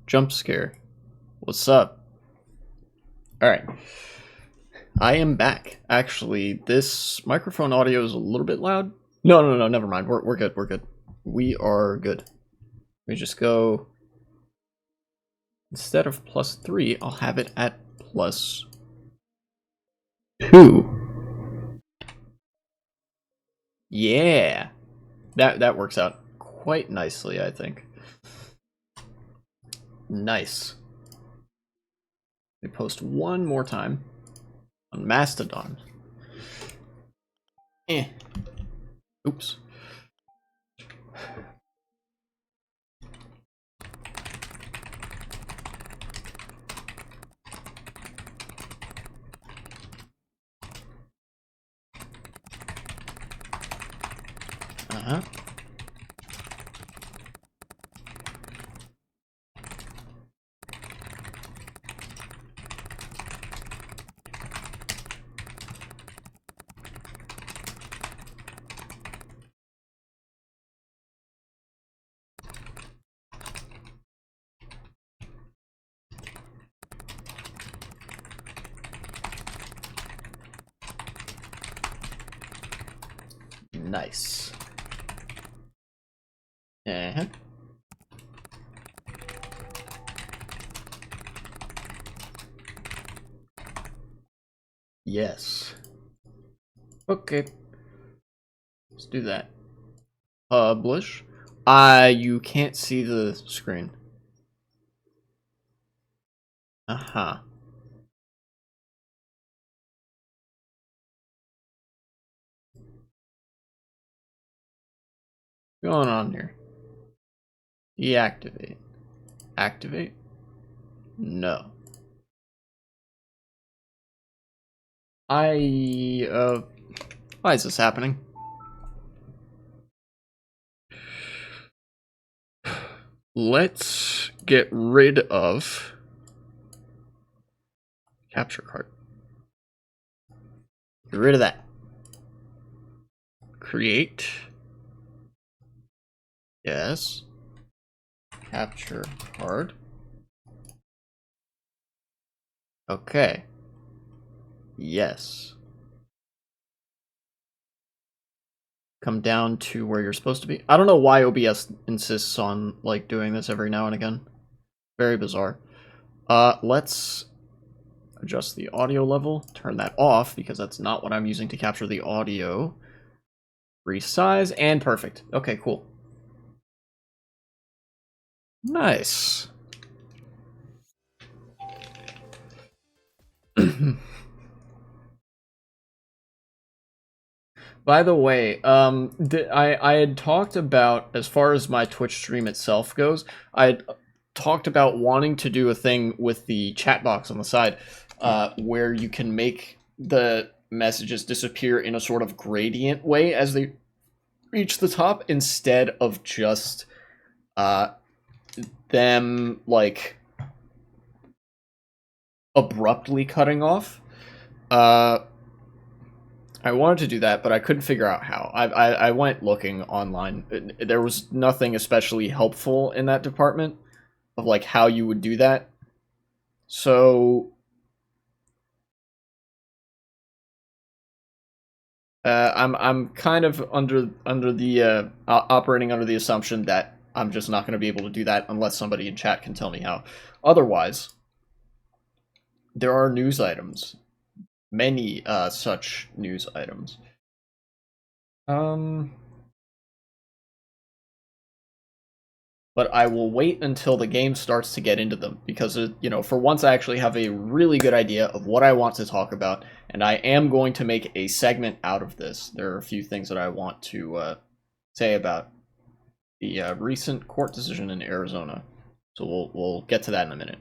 Jump scare. What's up? Alright. I am back. Actually, this microphone audio is a little bit loud. No, never mind. We're good, we're good. We are good. We just go... Instead of +3, I'll have it at +2. Yeah! That works out quite nicely, I think. Nice. We post one more time on Mastodon. Oops. Uh-huh. Nice. Uh-huh. Yes. Okay. Let's do that. Publish. You can't see the screen. Uh-huh. What's going on here? Deactivate. Activate? No. Why is this happening? Let's get rid of capture card. Get rid of that. Create. Yes. Capture card. Okay. Yes. Come down to where you're supposed to be. I don't know why OBS insists on like doing this every now and again. Very bizarre. Let's adjust the audio level. Turn that off because that's not what I'm using to capture the audio. Resize and perfect. Okay, cool. Nice. By the way, I had talked about, as far as my Twitch stream itself goes, I had talked about wanting to do a thing with the chat box on the side, where you can make the messages disappear in a sort of gradient way as they reach the top, instead of just them like abruptly cutting off. I wanted to do that, but I couldn't figure out how. I went looking online. There was nothing especially helpful in that department of like how you would do that. So I'm kind of under the operating under the assumption that I'm just not going to be able to do that unless somebody in chat can tell me how. Otherwise, there are news items, many such news items. But I will wait until the game starts to get into them because, you know, for once I actually have a really good idea of what I want to talk about, and I am going to make a segment out of this. There are a few things that I want to say about the recent court decision in Arizona, so we'll get to that in a minute.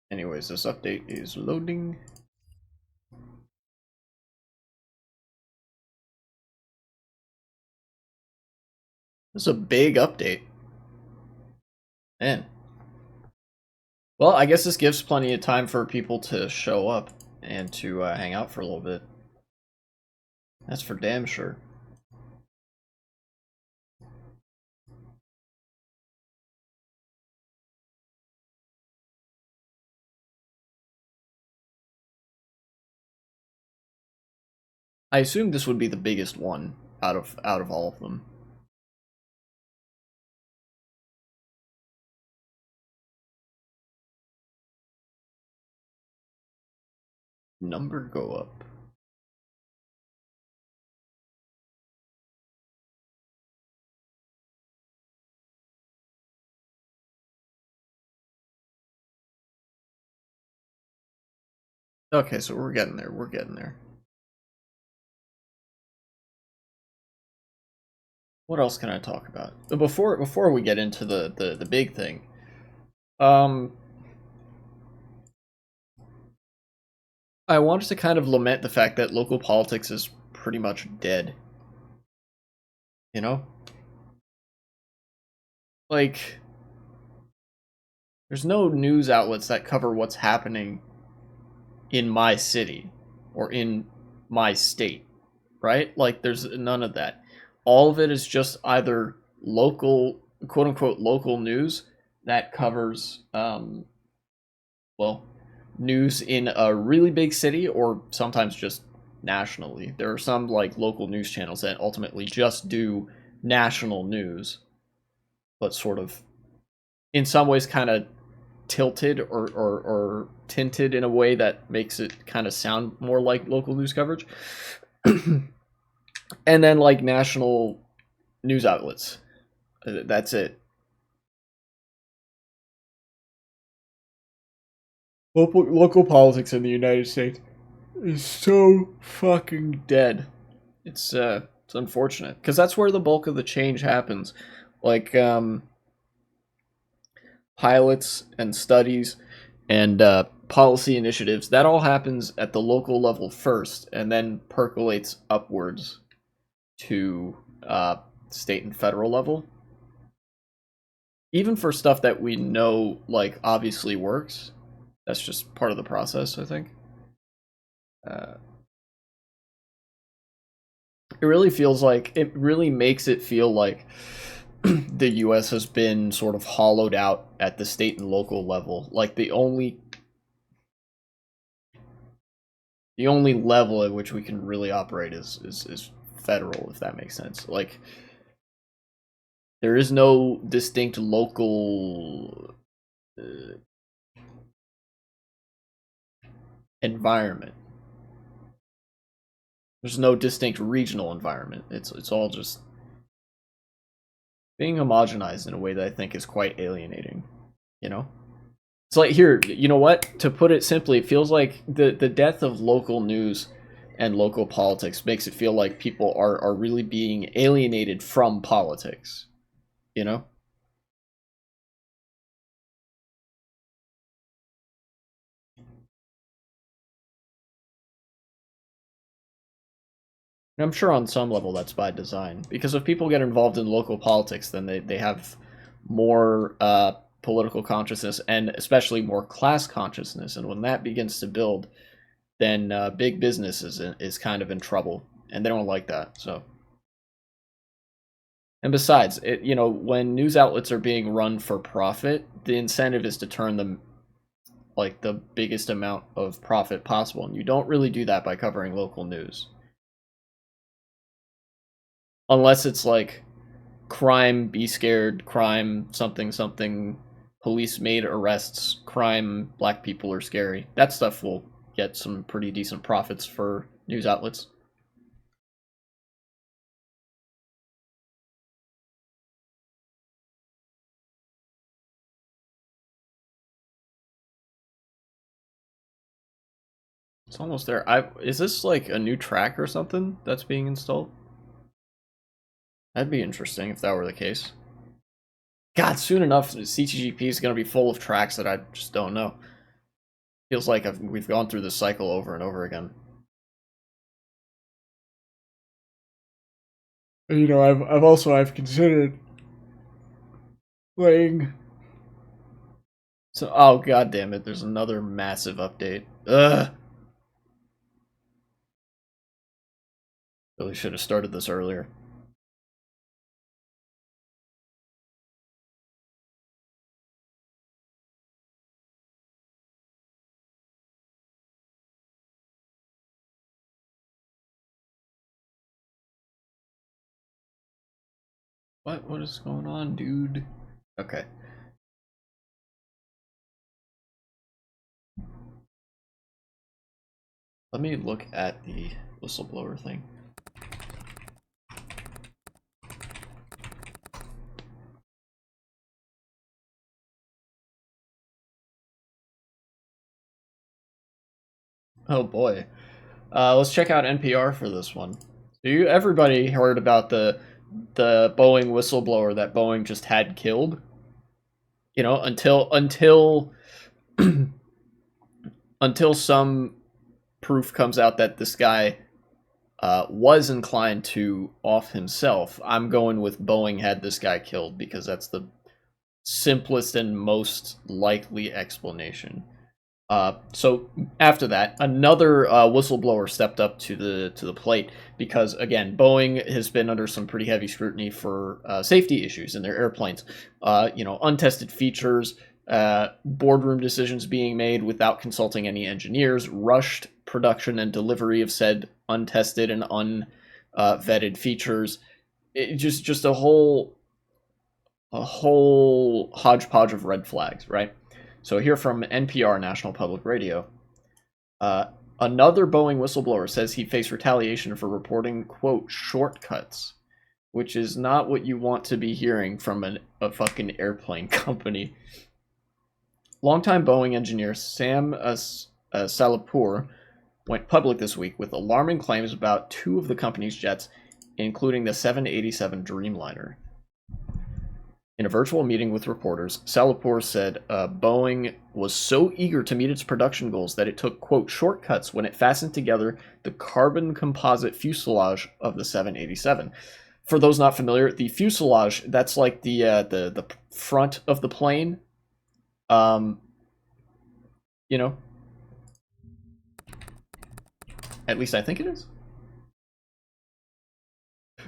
Anyways, this update is loading. This is a big update. Man. Well, I guess this gives plenty of time for people to show up and to hang out for a little bit. That's for damn sure. I assume this would be the biggest one out of all of them. Number go up. Okay, so we're getting there. We're getting there. What else can I talk about? Before we get into the big thing, um, I wanted to kind of lament the fact that local politics is pretty much dead. You know, like there's no news outlets that cover what's happening in my city or in my state, right? Like there's none of that. All of it is just either local, quote unquote, local news that covers, well, news in a really big city or sometimes just nationally. There are some like local news channels that ultimately just do national news, but sort of in some ways kind of tilted or tinted in a way that makes it kind of sound more like local news coverage. And then like national news outlets. That's it. Local politics in the United States is so fucking dead. It's unfortunate because that's where the bulk of the change happens. Like pilots and studies and policy initiatives, that all happens at the local level first and then percolates upwards to state and federal level. Even for stuff that we know, like, obviously works, that's just part of the process, I think. Uh, it really feels like, it really makes it feel like the US has been sort of hollowed out at the state and local level. Like, the only level at which we can really operate is federal, if that makes sense. Like, there is no distinct local environment. There's no distinct regional environment. It's all just being homogenized in a way that I think is quite alienating. You know, it's like here. You know what? To put it simply, it feels like the death of local news and local politics makes it feel like people are really being alienated from politics. You know. And I'm sure on some level that's by design because if people get involved in local politics, then they have more political consciousness and especially more class consciousness. And when that begins to build, then big business is kind of in trouble, and they don't like that. So, and besides, when news outlets are being run for profit, the incentive is to turn them like the biggest amount of profit possible, and you don't really do that by covering local news, unless it's like crime, be scared, crime, something, something, police made arrests, crime, black people are scary. That stuff will get some pretty decent profits for news outlets. It's almost there. Is this like a new track or something that's being installed? That'd be interesting if that were the case. God, soon enough, CTGP is going to be full of tracks that I just don't know. Feels like we've gone through this cycle over and over again. I've considered playing So, oh god damn it, there's another massive update. Ugh. Really should have started this earlier. What is going on, dude? Okay. Let me look at the whistleblower thing. Oh boy. Let's check out NPR for this one. Everybody heard about the Boeing whistleblower that Boeing just had killed? You know, until some proof comes out that this guy was inclined to off himself. I'm going with Boeing had this guy killed because that's the simplest and most likely explanation. So after that, another whistleblower stepped up to the plate because again, Boeing has been under some pretty heavy scrutiny for safety issues in their airplanes. Untested features, boardroom decisions being made without consulting any engineers, rushed production and delivery of said untested and unvetted features. Just a whole hodgepodge of red flags, right? So here from NPR, National Public Radio, another Boeing whistleblower says he faced retaliation for reporting, quote, shortcuts, which is not what you want to be hearing from a fucking airplane company. Longtime Boeing engineer Sam Salihpour went public this week with alarming claims about two of the company's jets, including the 787 Dreamliner. In a virtual meeting with reporters, Salihpour said Boeing was so eager to meet its production goals that it took, quote, shortcuts when it fastened together the carbon composite fuselage of the 787. For those not familiar, the fuselage, that's like the front of the plane. You know, at least I think it is.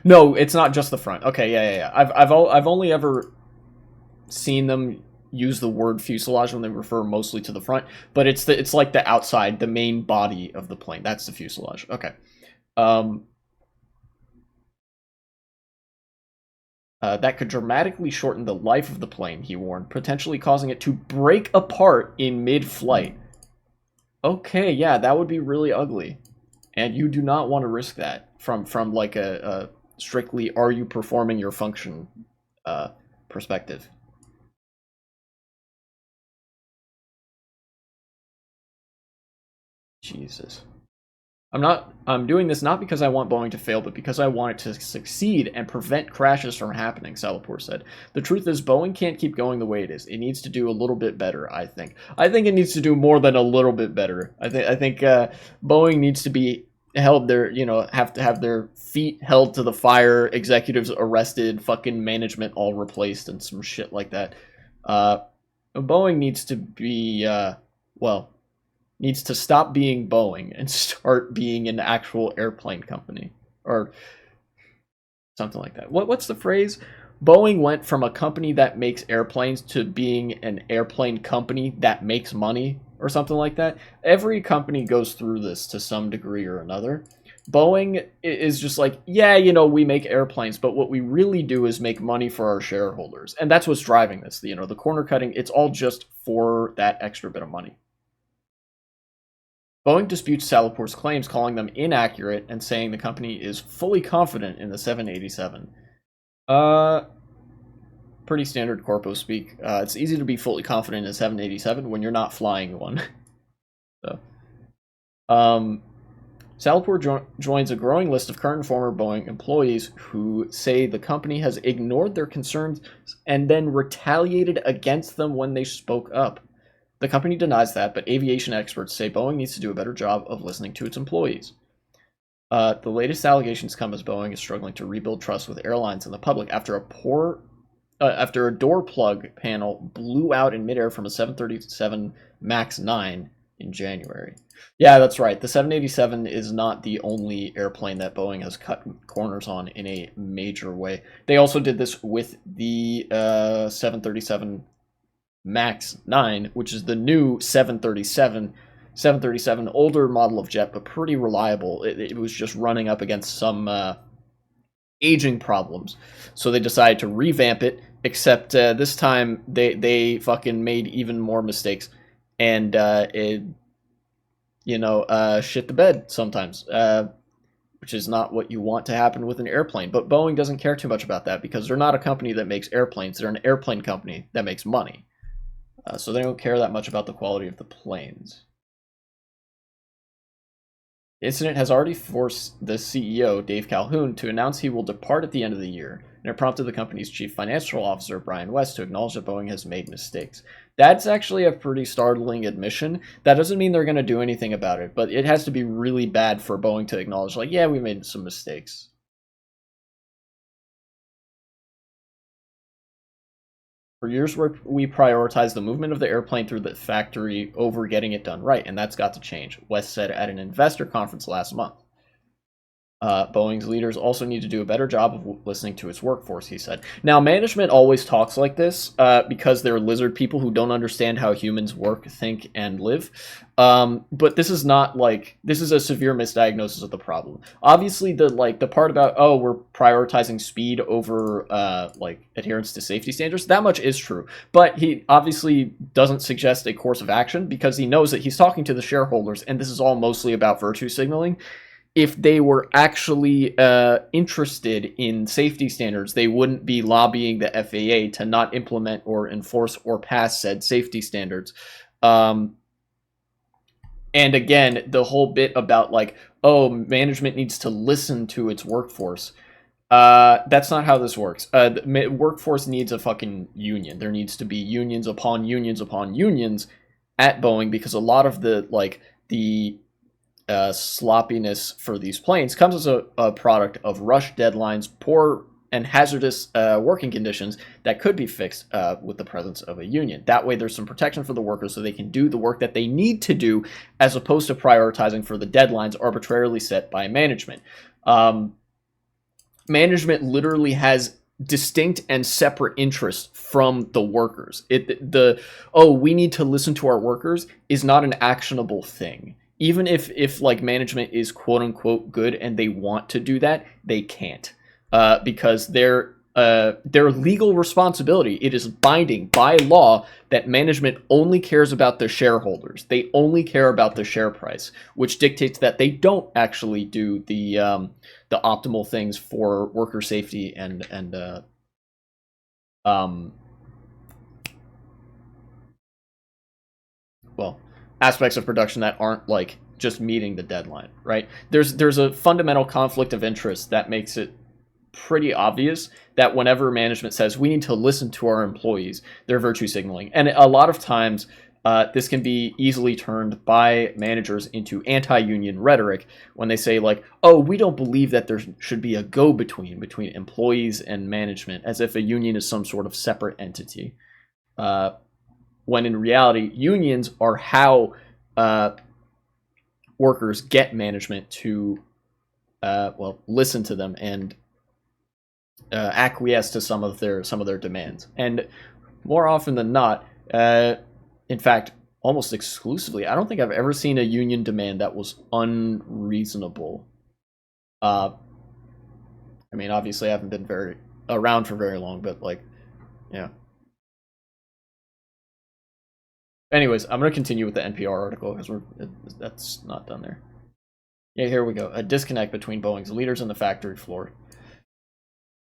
No, it's not just the front. Okay, yeah. I've only ever seen them use the word fuselage when they refer mostly to the front, but it's like the outside, the main body of the plane. That's the fuselage. Okay. That could dramatically shorten the life of the plane, he warned, potentially causing it to break apart in mid-flight. Okay, yeah, that would be really ugly, and you do not want to risk that from like a strictly are you performing your function perspective. Jesus. I'm doing this not because I want Boeing to fail, but because I want it to succeed and prevent crashes from happening, Salihpour said. The truth is Boeing can't keep going the way it is. It needs to do a little bit better, I think. I think it needs to do more than a little bit better. I think Boeing needs to be held their, have to have their feet held to the fire, executives arrested, fucking management all replaced and some shit like that. Boeing needs to be well, needs to stop being Boeing and start being an actual airplane company or something like that. What's the phrase? Boeing went from a company that makes airplanes to being an airplane company that makes money or something like that. Every company goes through this to some degree or another. Boeing is just like, yeah, we make airplanes, but what we really do is make money for our shareholders. And that's what's driving this. The corner cutting, it's all just for that extra bit of money. Boeing disputes Salihpour's claims, calling them inaccurate and saying the company is fully confident in the 787. Pretty standard corpo speak. It's easy to be fully confident in a 787 when you're not flying one. So, Salihpour joins a growing list of current and former Boeing employees who say the company has ignored their concerns and then retaliated against them when they spoke up. The company denies that, but aviation experts say Boeing needs to do a better job of listening to its employees. The latest allegations come as Boeing is struggling to rebuild trust with airlines and the public after after a door plug panel blew out in midair from a 737 MAX 9 in January. Yeah, that's right. The 787 is not the only airplane that Boeing has cut corners on in a major way. They also did this with the 737 MAX 9, which is the new 737. 737, older model of jet, but pretty reliable. It was just running up against some aging problems. So they decided to revamp it, except this time they fucking made even more mistakes. And shit the bed sometimes, which is not what you want to happen with an airplane. But Boeing doesn't care too much about that because they're not a company that makes airplanes. They're an airplane company that makes money. So they don't care that much about the quality of the planes. The incident has already forced the CEO, Dave Calhoun, to announce he will depart at the end of the year, and it prompted the company's chief financial officer, Brian West, to acknowledge that Boeing has made mistakes. That's actually a pretty startling admission. That doesn't mean they're going to do anything about it, but it has to be really bad for Boeing to acknowledge, like, yeah, we made some mistakes. For years, we prioritized the movement of the airplane through the factory over getting it done right, and that's got to change, West said at an investor conference last month. Boeing's leaders also need to do a better job of listening to its workforce, he said. Now, management always talks like this because they're lizard people who don't understand how humans work, think, and live. But this is not like, this is a severe misdiagnosis of the problem. Obviously, the part about, oh, we're prioritizing speed over adherence to safety standards, that much is true. But he obviously doesn't suggest a course of action because he knows that he's talking to the shareholders, and this is all mostly about virtue signaling. If they were actually interested in safety standards, they wouldn't be lobbying the FAA to not implement or enforce or pass said safety standards. And again, the whole bit about like, oh, management needs to listen to its workforce. That's not how this works. The workforce needs a fucking union. There needs to be unions upon unions upon unions at Boeing because a lot of the sloppiness for these planes comes as a product of rush deadlines, poor and hazardous working conditions that could be fixed with the presence of a union. That way there's some protection for the workers so they can do the work that they need to do as opposed to prioritizing for the deadlines arbitrarily set by management. Management literally has distinct and separate interests from the workers. We need to listen to our workers is not an actionable thing. Even if like management is quote unquote good and they want to do that, they can't because their legal responsibility. It is binding by law that management only cares about the shareholders. They only care about the share price, which dictates that they don't actually do the optimal things for worker safety and aspects of production that aren't like just meeting the deadline, right? There's a fundamental conflict of interest that makes it pretty obvious that whenever management says we need to listen to our employees, they're virtue signaling. And a lot of times this can be easily turned by managers into anti-union rhetoric when they say like, oh, we don't believe that there should be a go-between between employees and management, as if a union is some sort of separate entity. When in reality, unions are how workers get management to listen to them and acquiesce to some of their demands. And more often than not, in fact, almost exclusively, I don't think I've ever seen a union demand that was unreasonable. I mean, obviously, I haven't been around for very long, but like, yeah. Anyways, I'm going to continue with the NPR article because that's not done there. Yeah, here we go. A disconnect between Boeing's leaders and the factory floor.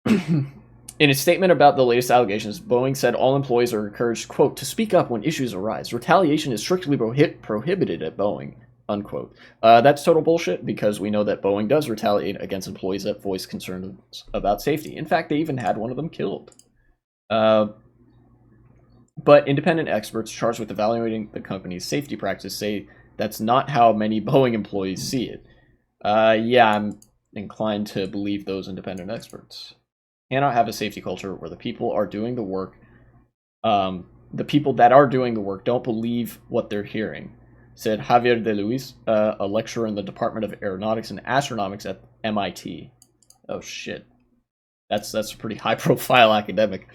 In a statement about the latest allegations, Boeing said all employees are encouraged, quote, to speak up when issues arise. Retaliation is strictly prohibited at Boeing, unquote. That's total bullshit because we know that Boeing does retaliate against employees that voice concerns about safety. In fact, they even had one of them killed. But independent experts charged with evaluating the company's safety practice say that's not how many Boeing employees see it. Yeah, I'm inclined to believe those independent experts. cannot have a safety culture where the people are doing the work. The people that are doing the work don't believe what they're hearing, said Javier de Luis, a lecturer in the Department of Aeronautics and Astronautics at MIT. Oh shit, that's a pretty high-profile academic.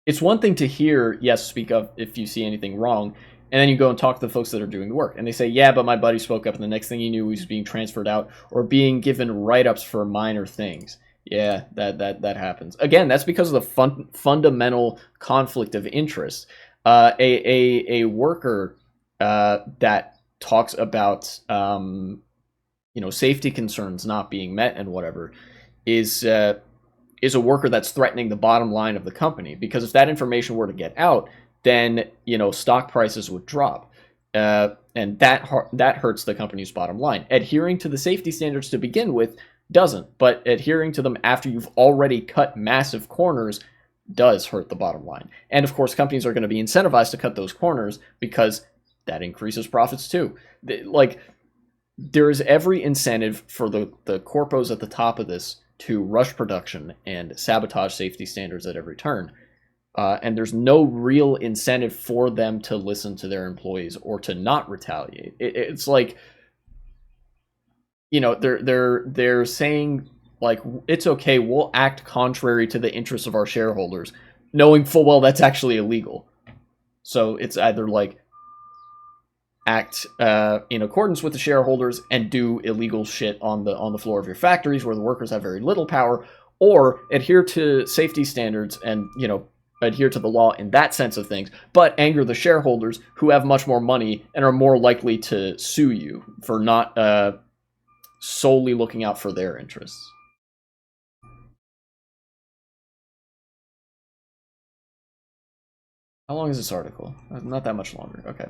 It's one thing to hear, yes, speak up if you see anything wrong, and then you go and talk to the folks that are doing the work, and they say, yeah, but my buddy spoke up, and the next thing you knew, he was being transferred out or being given write-ups for minor things. Yeah, that happens. Again, that's because of the fundamental conflict of interest. A worker that talks about safety concerns not being met and whatever is a worker that's threatening the bottom line of the company, because if that information were to get out, then stock prices would drop, and that hurts the company's bottom line. Adhering to the safety standards to begin with doesn't, but adhering to them after you've already cut massive corners does hurt the bottom line. And of course, companies are going to be incentivized to cut those corners because that increases profits too. Like, there is every incentive for the corpos at the top of this to rush production and sabotage safety standards at every turn. And there's no real incentive for them to listen to their employees or to not retaliate. It's like, they're saying, like, it's okay, we'll act contrary to the interests of our shareholders, knowing full well that's actually illegal. So it's either like act in accordance with the shareholders and do illegal shit on the floor of your factories where the workers have very little power, or adhere to safety standards and adhere to the law in that sense of things, but anger the shareholders who have much more money and are more likely to sue you for not solely looking out for their interests. How long is this article? Not that much longer. Okay.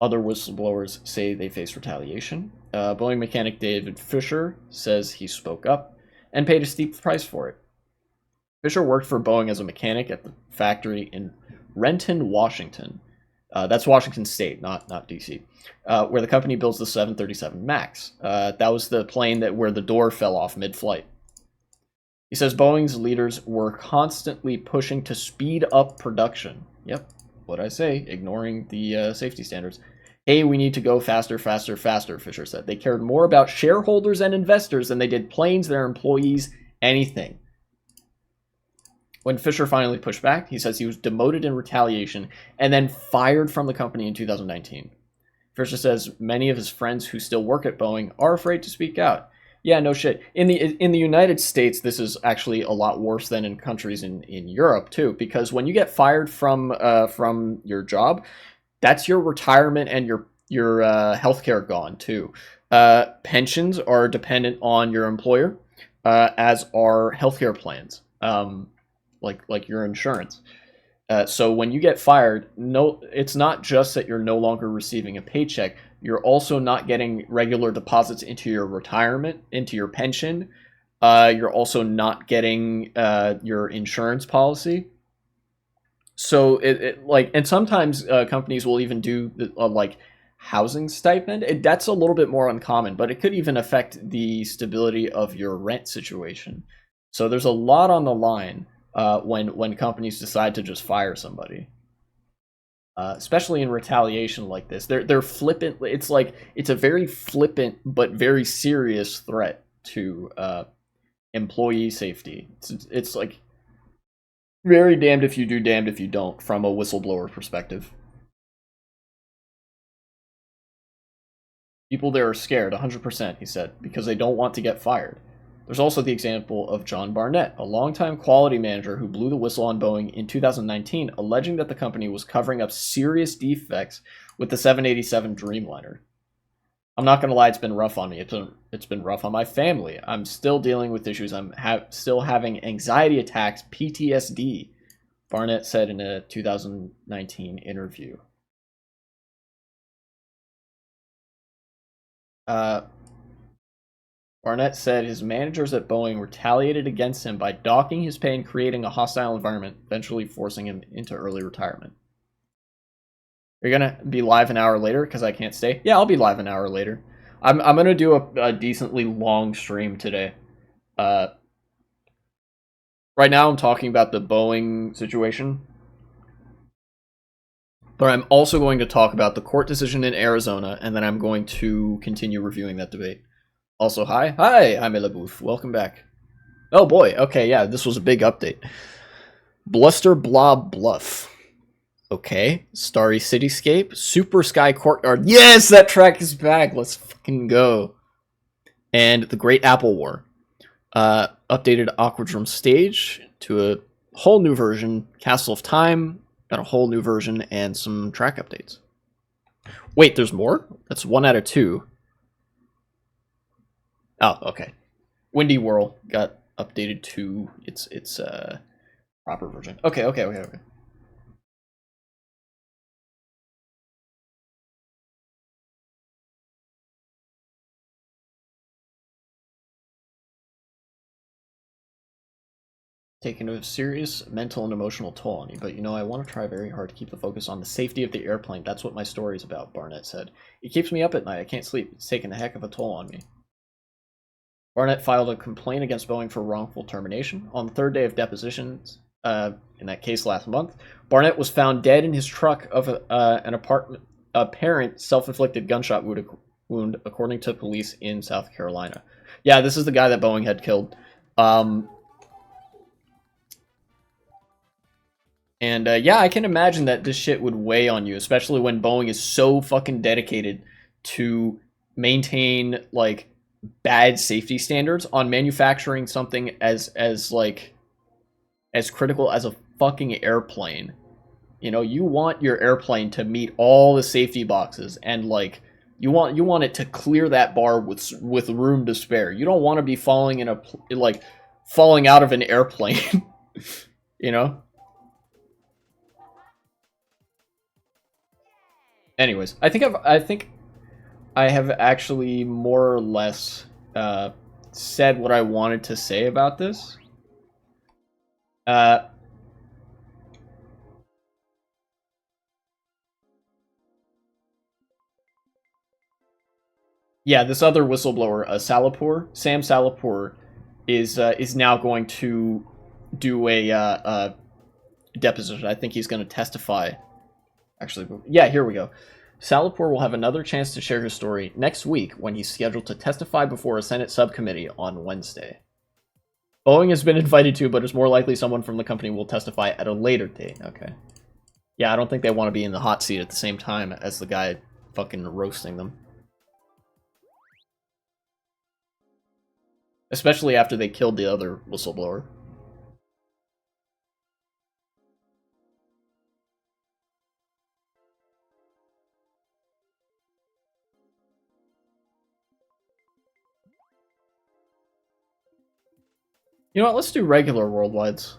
Other whistleblowers say they face retaliation. Boeing mechanic David Fisher says he spoke up and paid a steep price for it. Fisher worked for Boeing as a mechanic at the factory in Renton, Washington. That's Washington State, not D.C., where the company builds the 737 MAX. That was the plane where the door fell off mid-flight. He says Boeing's leaders were constantly pushing to speed up production. Yep, what I say, ignoring the safety standards. Hey, we need to go faster, faster, faster, Fisher said. They cared more about shareholders and investors than they did planes, their employees, anything. When Fisher finally pushed back, he says he was demoted in retaliation and then fired from the company in 2019. Fisher says many of his friends who still work at Boeing are afraid to speak out. Yeah, no shit. In the United States, this is actually a lot worse than in countries in Europe too, because when you get fired from your job, that's your retirement and your healthcare gone too. Pensions are dependent on your employer, as are healthcare plans, like your insurance. So when you get fired, it's not just that you're no longer receiving a paycheck. You're also not getting regular deposits into your retirement, into your pension. You're also not getting your insurance policy. So and sometimes companies will even do like housing stipend. That's a little bit more uncommon, but it could even affect the stability of your rent situation. So there's a lot on the line when companies decide to just fire somebody. Especially in retaliation like this, they're flippant. It's a very flippant but very serious threat to employee safety. It's like very damned if you do, damned if you don't, from a whistleblower perspective. People there are scared, 100%, he said, because they don't want to get fired. There's also the example of John Barnett, a longtime quality manager who blew the whistle on Boeing in 2019, alleging that the company was covering up serious defects with the 787 Dreamliner. I'm not going to lie, it's been rough on me. It's been rough on my family. I'm still dealing with issues. I'm still having anxiety attacks, PTSD, Barnett said in a 2019 interview. Barnett said his managers at Boeing retaliated against him by docking his pay and creating a hostile environment, eventually forcing him into early retirement. Are you going to be live an hour later because I can't stay? Yeah, I'll be live an hour later. I'm gonna do a decently long stream today. Uh, right now I'm talking about the Boeing situation, but I'm also going to talk about the court decision in Arizona, and then I'm going to continue reviewing that debate. Also, hi, I'm Elabooth. Welcome back. Oh boy, okay, yeah, this was a big update. Bluster Blob Bluff. Okay, Starry Cityscape, Super Sky Courtyard. Yes, that track is back. Let's fucking go. And the Great Apple War. Updated Aquadrum stage to a whole new version. Castle of Time got a whole new version and some track updates. Wait, there's more? That's 1 out of 2. Oh, okay. Windy Whirl got updated to its proper version. Okay. Taking a serious mental and emotional toll on you, but you know, I want to try very hard to keep the focus on the safety of the airplane. That's what my story is about, Barnett said. It keeps me up at night. I can't sleep. It's taken a heck of a toll on me. Barnett filed a complaint against Boeing for wrongful termination. On the third day of depositions, in that case last month, Barnett was found dead in his truck of an apparent self-inflicted gunshot wound, according to police in South Carolina. Yeah, this is the guy that Boeing had killed. And yeah, I can imagine that this shit would weigh on you, especially when Boeing is so fucking dedicated to maintain like bad safety standards on manufacturing something as critical as a fucking airplane. You know, you want your airplane to meet all the safety boxes, and like you want it to clear that bar with room to spare. You don't want to be falling out of an airplane, you know? Anyways, I think I have actually more or less said what I wanted to say about this. Yeah, this other whistleblower, Sam Salapur, is now going to do a deposition. I think he's going to testify. Actually, yeah, here we go. Salapur will have another chance to share his story next week when he's scheduled to testify before a Senate subcommittee on Wednesday. Boeing has been invited to, but it's more likely someone from the company will testify at a later date. Okay. Yeah, I don't think they want to be in the hot seat at the same time as the guy fucking roasting them. Especially after they killed the other whistleblower. You know what, let's do regular worldwides.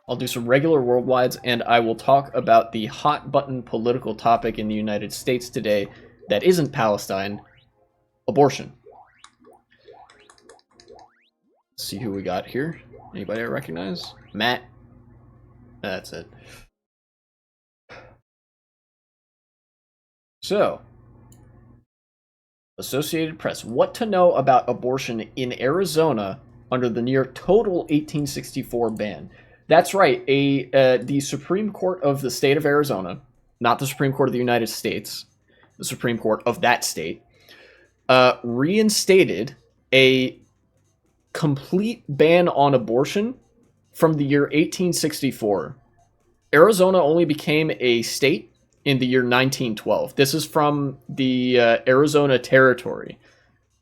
I'll do some regular worldwides, and I will talk about the hot button political topic in the United States today that isn't Palestine, abortion. Let's see who we got here. Anybody I recognize? Matt. That's it. So, Associated Press. What to know about abortion in Arizona under the near total 1864 ban. That's right. The Supreme Court of the state of Arizona, not the Supreme Court of the United States, the Supreme Court of that state, reinstated a complete ban on abortion from the year 1864. Arizona only became a state in the year 1912. This is from the Arizona Territory.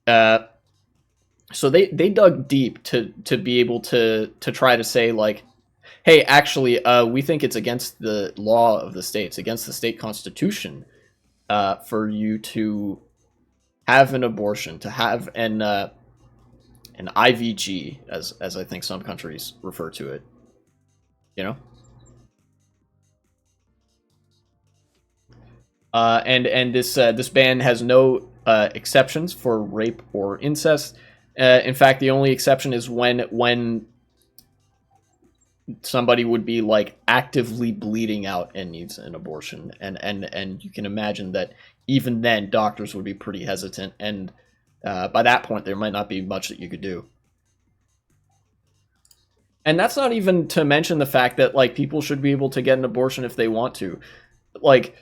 So they dug deep to be able to try to say, like, hey, actually, we think it's against the law of the states, against the state constitution, for you to have an abortion, to have an IVG, as I think some countries refer to it. You know. And this ban has no exceptions for rape or incest. In fact, the only exception is when somebody would be like actively bleeding out and needs an abortion, and you can imagine that even then doctors would be pretty hesitant, and by that point there might not be much that you could do. And that's not even to mention the fact that like people should be able to get an abortion if they want to. Like,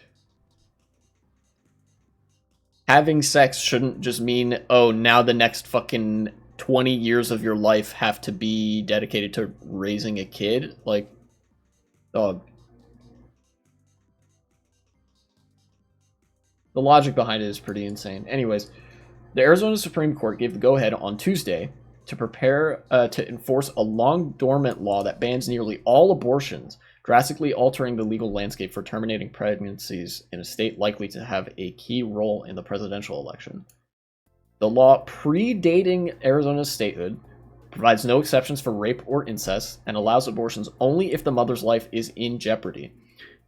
having sex shouldn't just mean, oh, now the next fucking 20 years of your life have to be dedicated to raising a kid. Like, dog. The logic behind it is pretty insane. Anyways, the Arizona Supreme Court gave the go-ahead on Tuesday to prepare to enforce a long-dormant law that bans nearly all abortions, drastically altering the legal landscape for terminating pregnancies in a state likely to have a key role in the presidential election. The law, predating Arizona's statehood, provides no exceptions for rape or incest and allows abortions only if the mother's life is in jeopardy.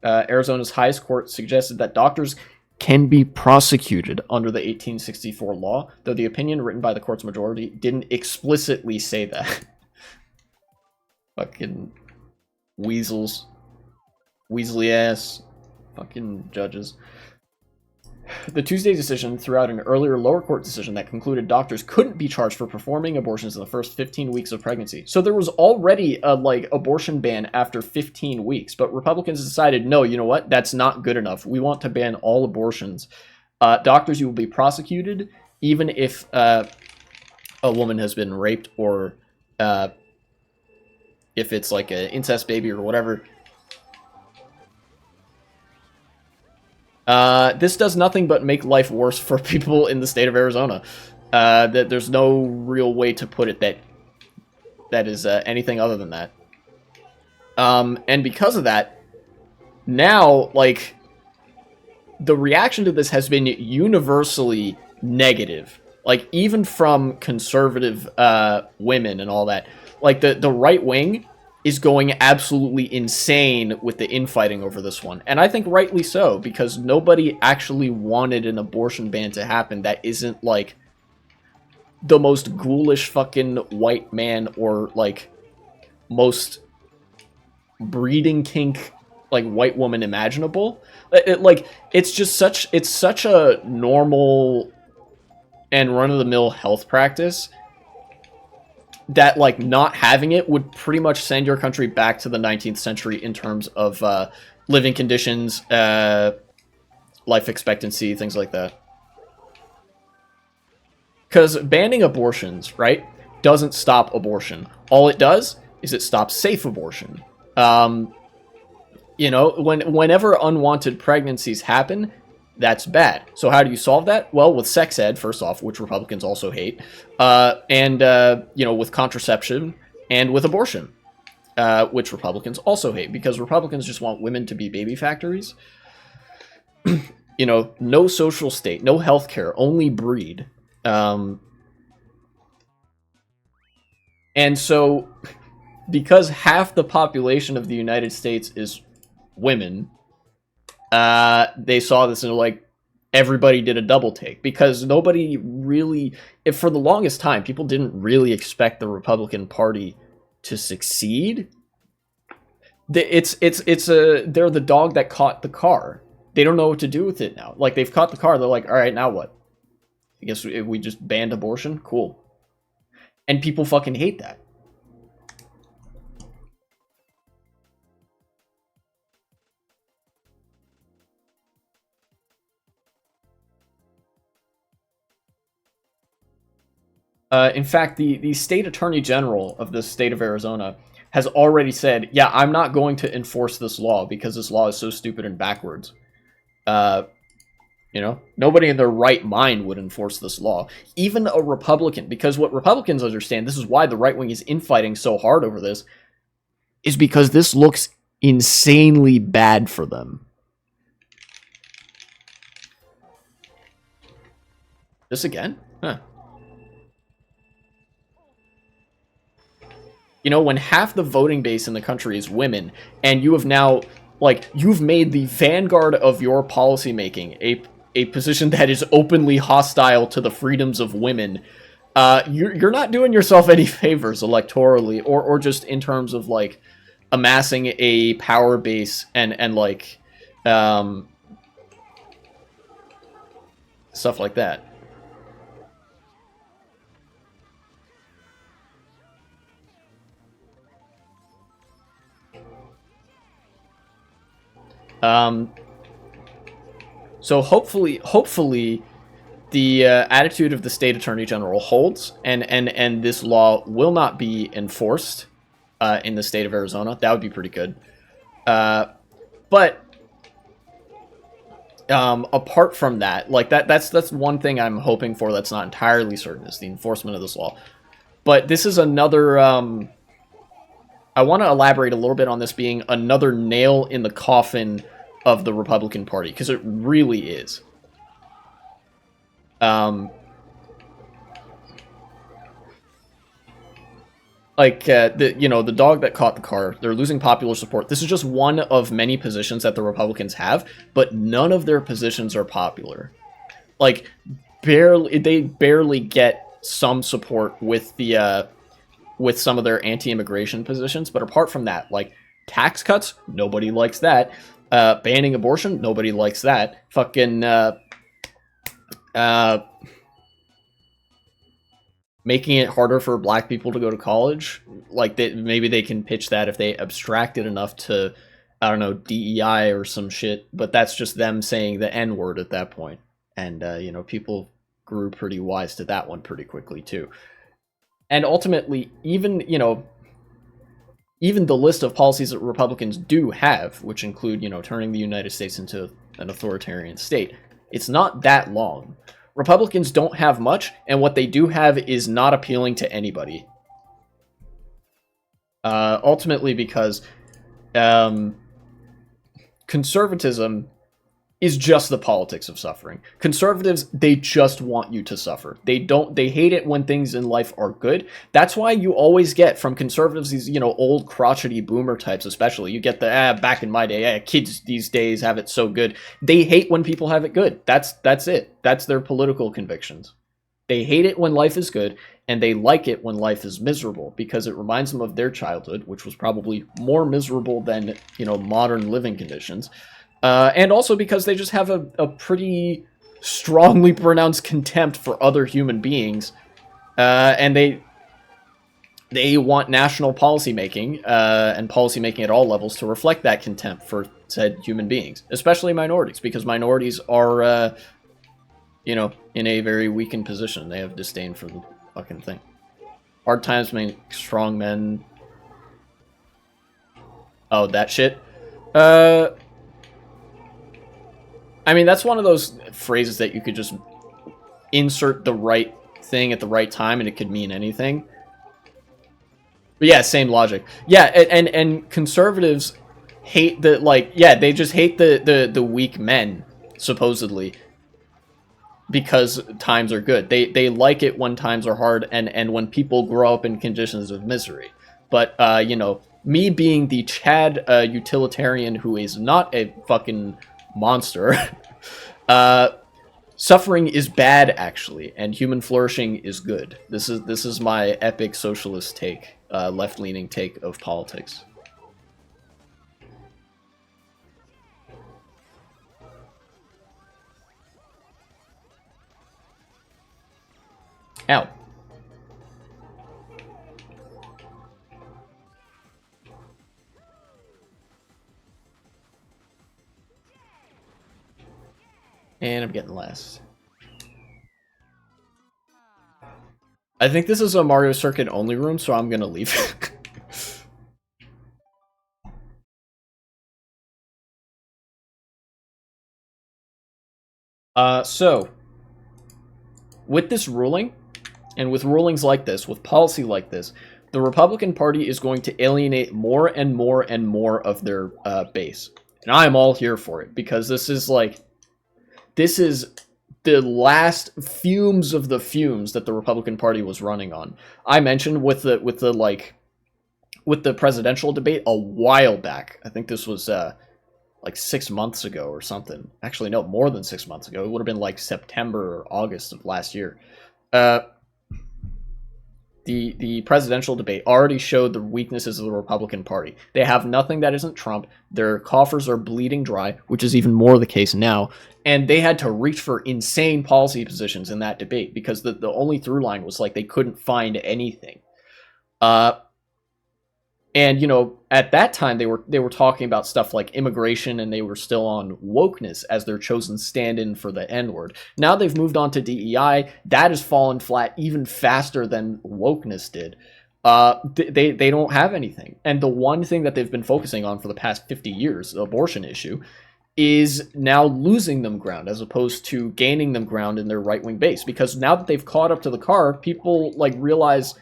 Arizona's highest court suggested that doctors can be prosecuted under the 1864 law, though the opinion written by the court's majority didn't explicitly say that. Fucking weasels. Weasley ass. Fucking judges. The Tuesday decision threw out an earlier lower court decision that concluded doctors couldn't be charged for performing abortions in the first 15 weeks of pregnancy. So there was already a abortion ban after 15 weeks, but Republicans decided, no, you know what? That's not good enough. We want to ban all abortions. Doctors, you will be prosecuted even if a woman has been raped, or if it's like an incest baby or whatever. This does nothing but make life worse for people in the state of Arizona. That there's no real way to put it that is anything other than that. And because of that, now, like, the reaction to this has been universally negative. Like, even from conservative women and all that. Like, the right wing is going absolutely insane with the infighting over this one. And I think rightly so, because nobody actually wanted an abortion ban to happen that isn't, like, the most ghoulish fucking white man or, like, most breeding kink, like, white woman imaginable. It's just such a normal and run-of-the-mill health practice that, like, not having it would pretty much send your country back to the 19th century in terms of living conditions, life expectancy, things like that. Because banning abortions, right, doesn't stop abortion. All it does is it stops safe abortion. You know, whenever unwanted pregnancies happen, that's bad. So how do you solve that? Well, with sex ed, first off, which Republicans also hate, and you know, with contraception and with abortion, which Republicans also hate, because Republicans just want women to be baby factories. You know, no social state, no healthcare, only breed. And so, because half the population of the United States is women, they saw this and they're like, everybody did a double take, because nobody really, if for the longest time, people didn't really expect the Republican Party to succeed. They're the dog that caught the car. They don't know what to do with it now. Like, they've caught the car. They're like, all right, now what? I guess we just banned abortion? Cool. And people fucking hate that. In fact, the state attorney general of the state of Arizona has already said, yeah, I'm not going to enforce this law because this law is so stupid and backwards. You know, nobody in their right mind would enforce this law. Even a Republican, because what Republicans understand, this is why the right wing is infighting so hard over this, is because this looks insanely bad for them. This again? Huh. You know, when half the voting base in the country is women, and you have now, like, you've made the vanguard of your policymaking a position that is openly hostile to the freedoms of women, you're not doing yourself any favors electorally, or just in terms of, like, amassing a power base and like um, stuff like that. Um, so hopefully, the attitude of the state attorney general holds, and this law will not be enforced in the state of Arizona. That would be pretty good. But apart from that, like that's one thing I'm hoping for. That's not entirely certain is the enforcement of this law. But this is another. I want to elaborate a little bit on this being another nail in the coffin of the Republican Party, because it really is. Like the dog that caught the car, they're losing popular support. This is just one of many positions that the Republicans have, but none of their positions are popular. Like they barely get some support with the with some of their anti-immigration positions, but apart from that, like tax cuts, nobody likes that. Banning abortion, nobody likes that. Fucking making it harder for black people to go to college, like maybe they can pitch that if they abstract it enough to, I don't know, DEI or some shit, but that's just them saying the N-word at that point. And people grew pretty wise to that one pretty quickly too. And ultimately, even the list of policies that Republicans do have, which include turning the United States into an authoritarian state, it's not that long. Republicans don't have much, and what they do have is not appealing to anybody. Ultimately, because conservatism is just the politics of suffering. Conservatives, they just want you to suffer. They hate it when things in life are good. That's why you always get from conservatives these, old crotchety boomer types especially. You get the, back in my day, kids these days have it so good. They hate when people have it good. That's it. That's their political convictions. They hate it when life is good, and they like it when life is miserable, because it reminds them of their childhood, which was probably more miserable than, modern living conditions. And also because they just have a pretty strongly pronounced contempt for other human beings. And they want national policymaking and policymaking at all levels to reflect that contempt for said human beings, especially minorities, because minorities are, in a very weakened position. They have disdain for the fucking thing. Hard times make strong men. Oh, that shit? I mean, that's one of those phrases that you could just insert the right thing at the right time and it could mean anything. But yeah, same logic. Yeah, and conservatives hate they just hate the weak men, supposedly, because times are good. They like it when times are hard and when people grow up in conditions of misery. But, me being the Chad utilitarian who is not a fucking monster, suffering is bad, actually, and human flourishing is good. This is my epic socialist take, left-leaning take of politics. Ow. And I'm getting last. I think this is a Mario Circuit only room, so I'm gonna leave. So, with this ruling, and with rulings like this, with policy like this, the Republican Party is going to alienate more and more and more of their base. And I'm all here for it, because this is the last fumes of the fumes that the Republican Party was running on. I mentioned with the presidential debate a while back. I think this was like 6 months ago or something. Actually, no, more than 6 months ago. It would have been like September or August of last year. the presidential debate already showed the weaknesses of the Republican Party. They have nothing that isn't Trump. Their coffers are bleeding dry, which is even more the case now. And they had to reach for insane policy positions in that debate because the only through line was like they couldn't find anything. And, you know, at that time they were talking about stuff like immigration, and they were still on wokeness as their chosen stand-in for the N-word. Now they've moved on to DEI. That has fallen flat even faster than wokeness did. They don't have anything. And the one thing that they've been focusing on for the past 50 years, the abortion issue, is now losing them ground as opposed to gaining them ground in their right-wing base. Because now that they've caught up to the car, people like realize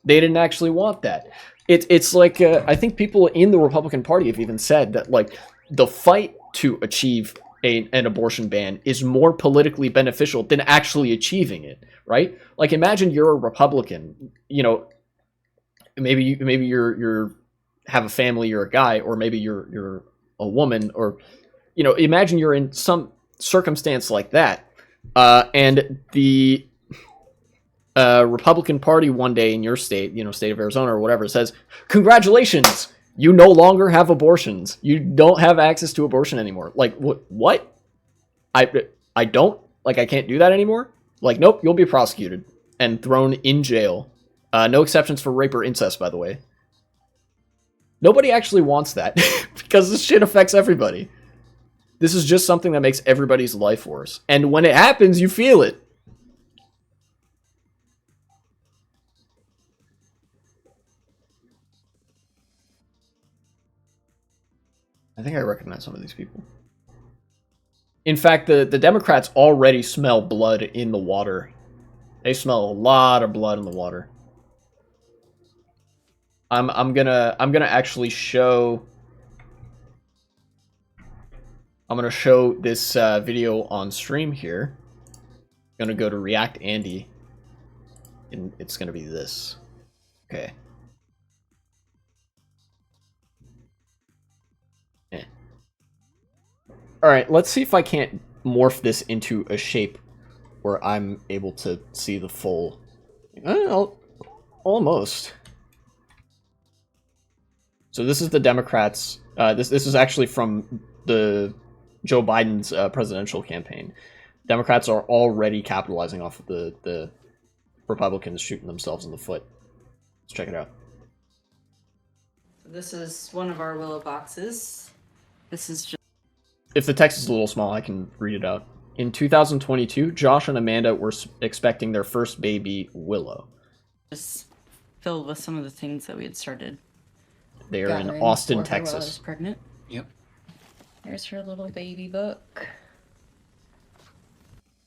they didn't actually want that. It's like, I think people in the Republican Party have even said that, like, the fight to achieve an abortion ban is more politically beneficial than actually achieving it, right? Like, imagine you're a Republican, you know, maybe you're have a family, you're a guy, or maybe you're a woman, or, you know, imagine you're in some circumstance like that, and the Republican Party one day in your state, you know, state of Arizona or whatever, says, congratulations, you no longer have abortions. You don't have access to abortion anymore. Like, what? I don't? Like, I can't do that anymore? Like, nope, you'll be prosecuted and thrown in jail. No exceptions for rape or incest, by the way. Nobody actually wants that because this shit affects everybody. This is just something that makes everybody's life worse. And when it happens, you feel it. I think I recognize some of these people. In fact, the Democrats already smell blood in the water. They smell a lot of blood in the water. I'm gonna actually show. I'm gonna show this video on stream here. I'm gonna go to React Andy, and it's gonna be this. Okay. Alright, let's see if I can't morph this into a shape where I'm able to see the full... almost. So this is the Democrats. This is actually from the Joe Biden's presidential campaign. Democrats are already capitalizing off of the Republicans shooting themselves in the foot. Let's check it out. This is one of our willow boxes. This is just... If the text is a little small, I can read it out. In 2022, Josh and Amanda were expecting their first baby, Willow. Just filled with some of the things that we had started. They are in Austin, Texas. While I was pregnant. Yep. There's her little baby book.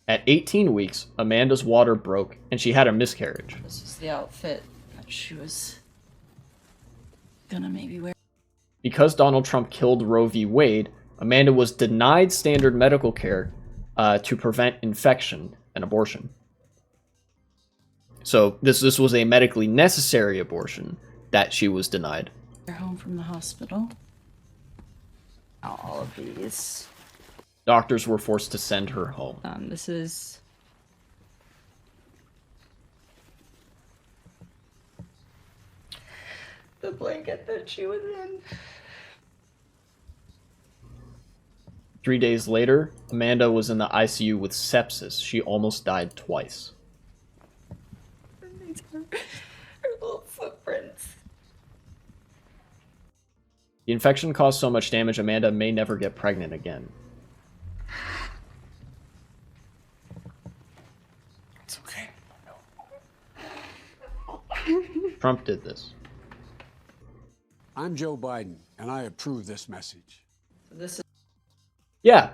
At 18 weeks, Amanda's water broke and she had a miscarriage. This is the outfit that she was gonna maybe wear. Because Donald Trump killed Roe v. Wade, Amanda was denied standard medical care to prevent infection and abortion. So this was a medically necessary abortion that she was denied. They're home from the hospital. All of these. Doctors were forced to send her home. This is... the blanket that she was in. 3 days later, Amanda was in the ICU with sepsis. She almost died twice. These are her little footprints. The infection caused so much damage, Amanda may never get pregnant again. It's okay. Trump did this. I'm Joe Biden, and I approve this message. This is... Yeah.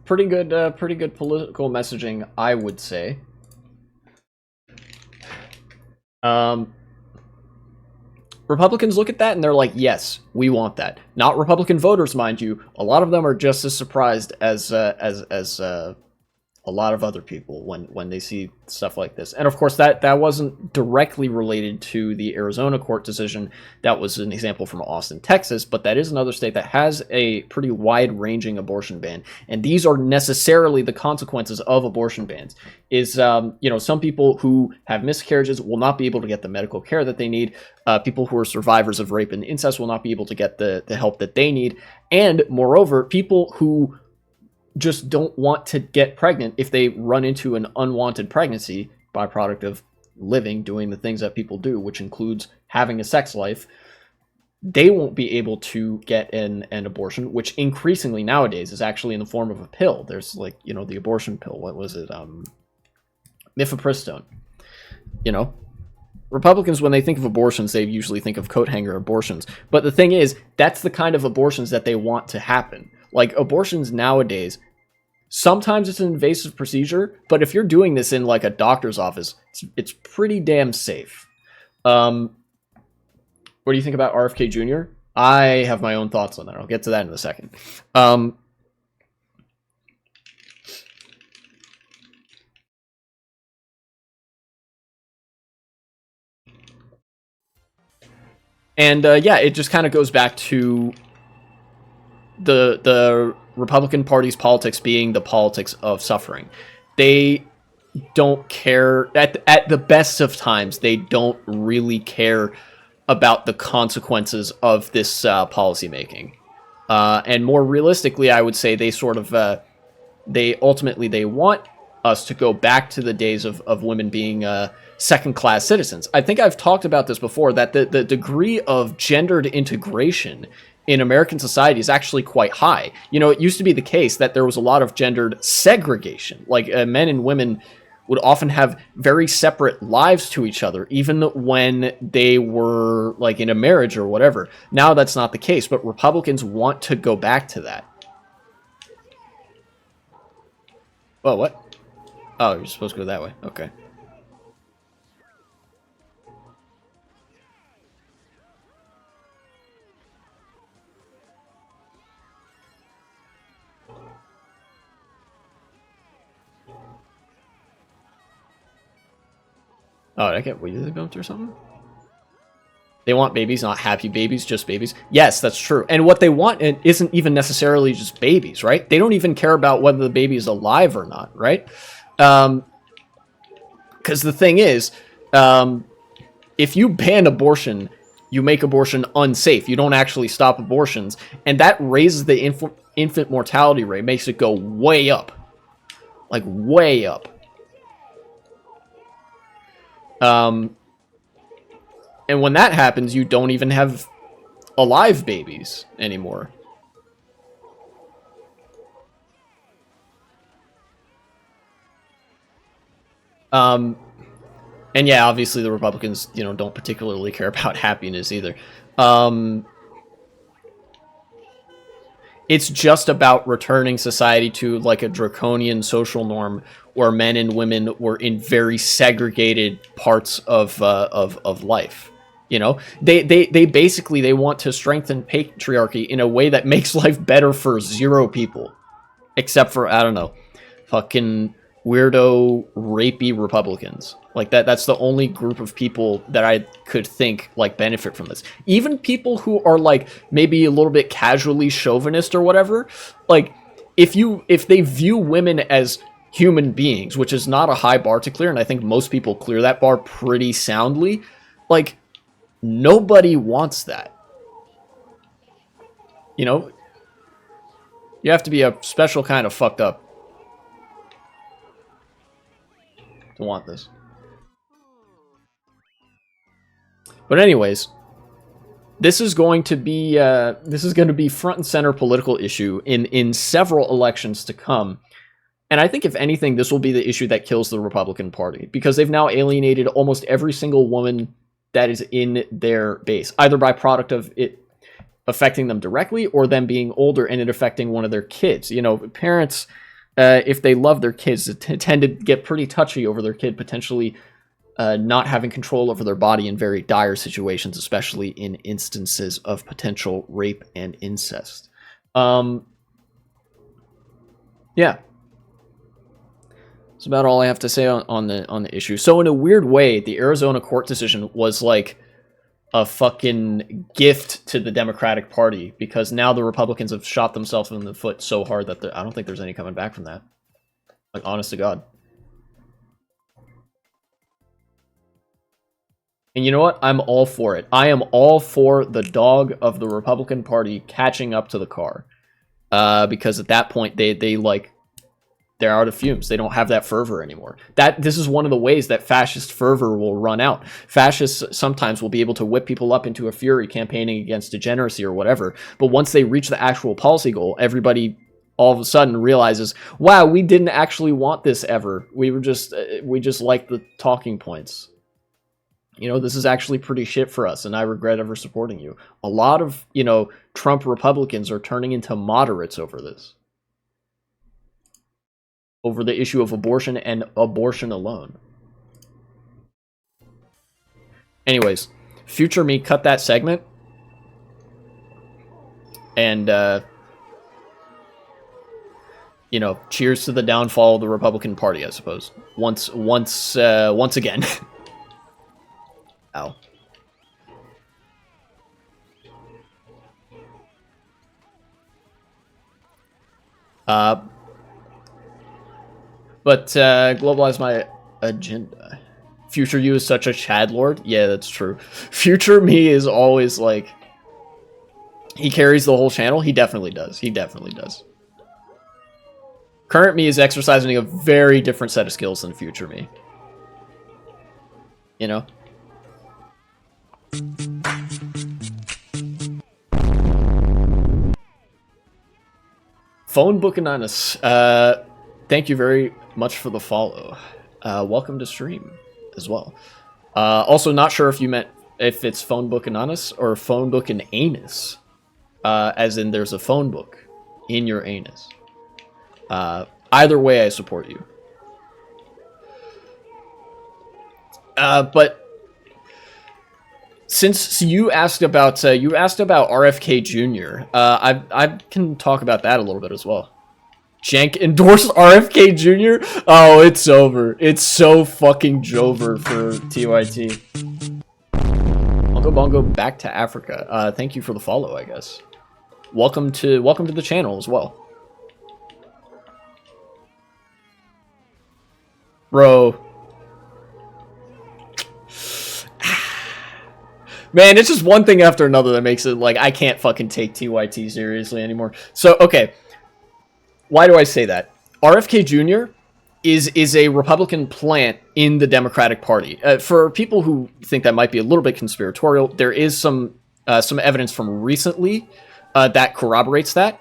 Pretty good political messaging, I would say. Republicans look at that and they're like, yes, we want that. Not Republican voters, mind you. A lot of them are just as surprised as a lot of other people when they see stuff like this. And of course, that wasn't directly related to the Arizona court decision. That was an example from Austin, Texas, but that is another state that has a pretty wide-ranging abortion ban. And these are necessarily the consequences of abortion bans. Is some people who have miscarriages will not be able to get the medical care that they need. People who are survivors of rape and incest will not be able to get the help that they need. And moreover, people who just don't want to get pregnant, if they run into an unwanted pregnancy, byproduct of living, doing the things that people do, which includes having a sex life, they won't be able to get an abortion, which increasingly nowadays is actually in the form of a pill. There's the abortion pill. What was it? Mifepristone. Republicans, when they think of abortions, they usually think of coat hanger abortions. But the thing is, that's the kind of abortions that they want to happen. Like, abortions nowadays, sometimes it's an invasive procedure, but if you're doing this in like a doctor's office, it's pretty damn safe. What do you think about RFK Jr.? I have my own thoughts on that. I'll get to that in a second. And it just kind of goes back to the Republican Party's politics being the politics of suffering. They don't care, at the best of times, they don't really care about the consequences of this policy making. And more realistically, I would say they sort of, they want us to go back to the days of women being second-class citizens. I think I've talked about this before, that the degree of gendered integration in American society is actually quite high. It used to be the case that there was a lot of gendered segregation. Like, men and women would often have very separate lives to each other, even when they were, like, in a marriage or whatever. Now that's not the case, but Republicans want to go back to that. Oh, what? Oh, you're supposed to go that way. Okay. Oh, did I get weirdly bumped or something? They want babies, not happy babies, just babies. Yes, that's true. And what they want isn't even necessarily just babies, right? They don't even care about whether the baby is alive or not, right? Because the thing is, if you ban abortion, you make abortion unsafe. You don't actually stop abortions. And that raises the infant mortality rate, makes it go way up. Like, way up. And when that happens, you don't even have alive babies anymore. And yeah, obviously the Republicans, don't particularly care about happiness either. It's just about returning society to like a draconian social norm where men and women were in very segregated parts of life. They basically want to strengthen patriarchy in a way that makes life better for zero people, except for, I don't know, fucking weirdo rapey Republicans. Like that's the only group of people that I could think like benefit from this. Even people who are like maybe a little bit casually chauvinist or whatever, like if they view women as human beings, which is not a high bar to clear, and I think most people clear that bar pretty soundly, like nobody wants that. You have to be a special kind of fucked up to want this. But anyways, this is going to be front and center political issue in several elections to come. And I think if anything, this will be the issue that kills the Republican Party, because they've now alienated almost every single woman that is in their base, either by product of it affecting them directly or them being older and it affecting one of their kids. Parents, if they love their kids, tend to get pretty touchy over their kid potentially not having control over their body in very dire situations, especially in instances of potential rape and incest. Yeah. That's about all I have to say on the issue. So in a weird way, the Arizona court decision was like a fucking gift to the Democratic Party, because now the Republicans have shot themselves in the foot so hard that I don't think there's any coming back from that. Like, honest to God. And you know what? I'm all for it. I am all for the dog of the Republican Party catching up to the car. Because at that point, they're out of fumes. They don't have that fervor anymore. This is one of the ways that fascist fervor will run out. Fascists sometimes will be able to whip people up into a fury campaigning against degeneracy or whatever. But once they reach the actual policy goal, everybody all of a sudden realizes, wow, we didn't actually want this ever. We just liked the talking points. You know, this is actually pretty shit for us, and I regret ever supporting you. A lot of, you know, Trump Republicans are turning into moderates over this. Over the issue of abortion and abortion alone. Anyways, future me cut that segment. And, you know, cheers to the downfall of the Republican Party, I suppose. Once again. Ow. But globalize my agenda. Future you is such a Chad Lord. Yeah, that's true. Future me is always like, he carries the whole channel. He definitely does. He definitely does. Current me is exercising a very different set of skills than future me. You know? Phone Book Anonymous. Thank you very much for the follow. Welcome to stream as well. Also, not sure if you meant if it's Phone Book Anonymous or Phone Book and Anus. As in there's a phone book in your anus. Either way, I support you. But since you asked about RFK Jr., I can talk about that a little bit as well. Jank endorsed RFK Jr. Oh, it's over. It's so fucking jover for TYT. Bongo Bongo back to Africa. Thank you for the follow, I guess. Welcome to the channel as well. Bro. Man, it's just one thing after another that makes it like I can't fucking take TYT seriously anymore. So, okay. Why do I say that? RFK Jr. is a Republican plant in the Democratic Party. For people who think that might be a little bit conspiratorial, there is some evidence from recently that corroborates that.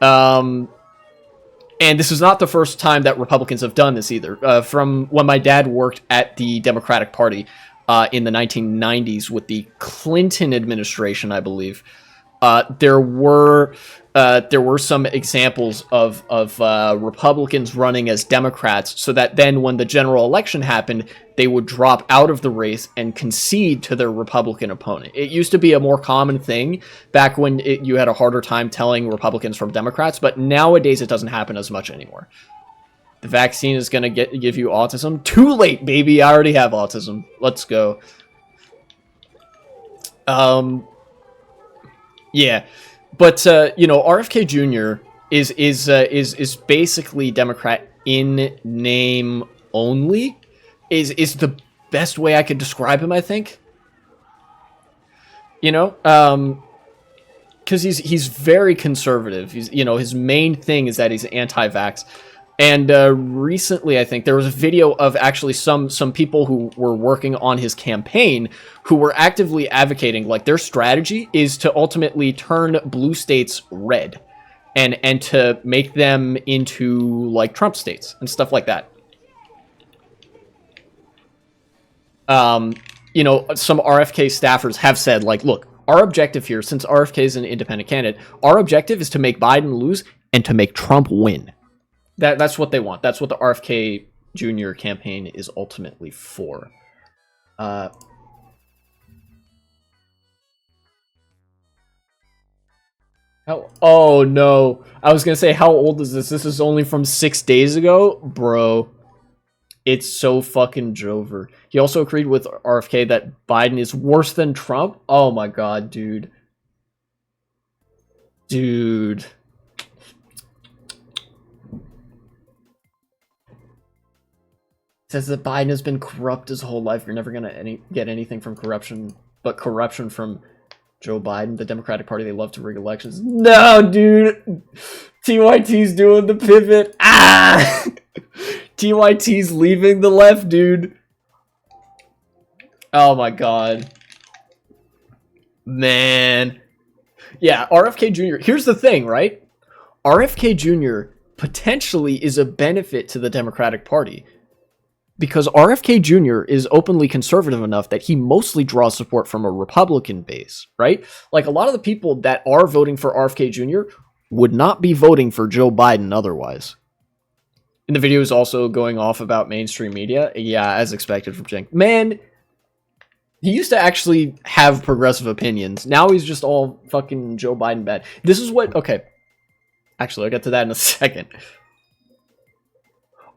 And this is not the first time that Republicans have done this either. From when my dad worked at the Democratic Party in the 1990s with the Clinton administration, I believe, there were some examples of Republicans running as Democrats, so that then when the general election happened, they would drop out of the race and concede to their Republican opponent. It used to be a more common thing back when you had a harder time telling Republicans from Democrats, but nowadays it doesn't happen as much anymore. The vaccine is going to give you autism. Too late, baby. I already have autism. Let's go. Yeah. But you know, RFK Jr. is basically Democrat in name only. Is the best way I could describe him, I think. You know, because he's very conservative. He's, you know, his main thing is that he's anti-vax. And recently, I think there was a video of actually some people who were working on his campaign who were actively advocating, like, their strategy is to ultimately turn blue states red and to make them into, like, Trump states and stuff like that. You know, some RFK staffers have said, like, look, our objective here, since RFK is an independent candidate, our objective is to make Biden lose and to make Trump win. That's what they want. That's what the RFK Jr. campaign is ultimately for. Oh no. I was gonna say, how old is this? This is only from 6 days ago? Bro. It's so fucking Jover. He also agreed with RFK that Biden is worse than Trump. Oh my god, dude. Dude. Says that Biden has been corrupt his whole life. You're never gonna get anything from corruption, but corruption from Joe Biden, the Democratic Party. They love to rig elections. No, dude. TYT's doing the pivot. Ah! TYT's leaving the left, dude. Oh my god. Man. Yeah, RFK Jr. Here's the thing, right? RFK Jr. potentially is a benefit to the Democratic Party. Because RFK Jr. is openly conservative enough that he mostly draws support from a Republican base, right? Like, a lot of the people that are voting for RFK Jr. would not be voting for Joe Biden otherwise. And the video is also going off about mainstream media. Yeah, as expected from Cenk. Man, he used to actually have progressive opinions. Now he's just all fucking Joe Biden bad. This is what... Okay. Actually, I'll get to that in a second.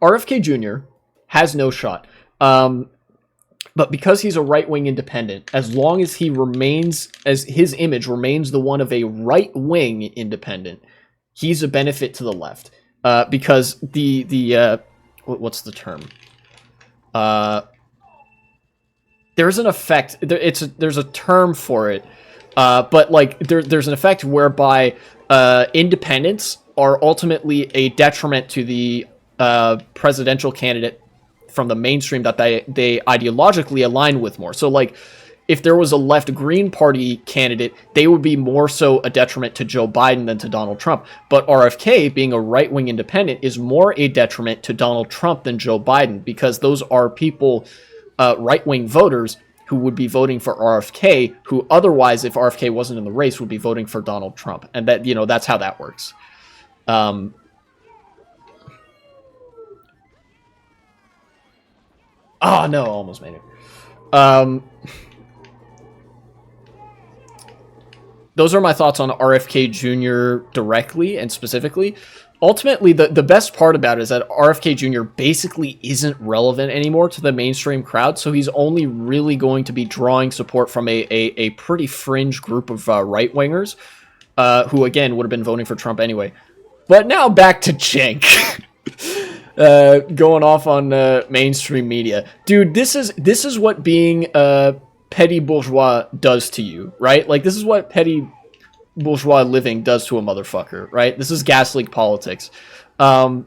RFK Jr. has no shot. But because he's a right-wing independent, as long as he remains... as his image remains the one of a right-wing independent, he's a benefit to the left. Because what's the term? There's an effect. There's a term for it, but like there's an effect whereby independents are ultimately a detriment to the presidential candidate from the mainstream that they ideologically align with more. So like, if there was a left-Green Party candidate, they would be more so a detriment to Joe Biden than to Donald Trump. But RFK, being a right-wing independent, is more a detriment to Donald Trump than Joe Biden, because those are people, right-wing voters, who would be voting for RFK, who otherwise, if RFK wasn't in the race, would be voting for Donald Trump. And that, that's how that works. Oh, no, I almost made it. Those are my thoughts on RFK Jr. directly and specifically. Ultimately, the best part about it is that RFK Jr. basically isn't relevant anymore to the mainstream crowd, so he's only really going to be drawing support from a pretty fringe group of right-wingers, who, again, would have been voting for Trump anyway. But now back to Cenk. Going off on mainstream media. Dude, this is what being petty bourgeois does to you, right? Like, this is what petty bourgeois living does to a motherfucker, right? This is gas leak politics. Like,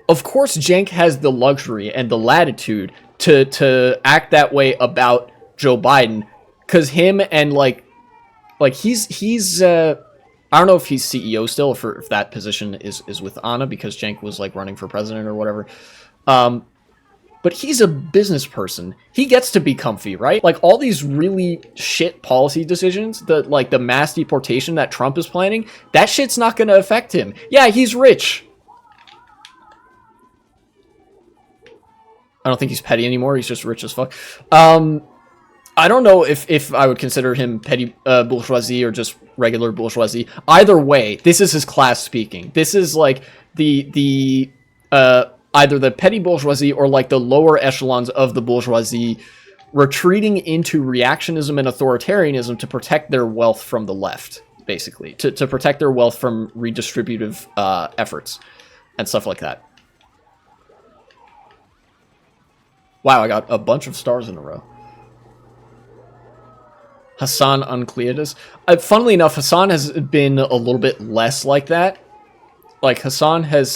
of course Cenk has the luxury and the latitude to act that way about Joe Biden, because him and like he's I don't know if he's CEO still, if that position is with Anna, because Cenk was like running for president or whatever. But he's a business person. He gets to be comfy, right? Like, all these really shit policy decisions, like the mass deportation that Trump is planning, that shit's not going to affect him. Yeah, he's rich. I don't think he's petty anymore. He's just rich as fuck. I don't know if I would consider him petty bourgeoisie or just regular bourgeoisie. Either way, this is his class speaking. This is like the either the petty bourgeoisie or like the lower echelons of the bourgeoisie retreating into reactionism and authoritarianism to protect their wealth from the left, basically. To protect their wealth from redistributive efforts and stuff like that. Wow, I got a bunch of stars in a row. Hassan Uncleatus. Funnily enough, Hassan has been a little bit less like that. Like, Hassan has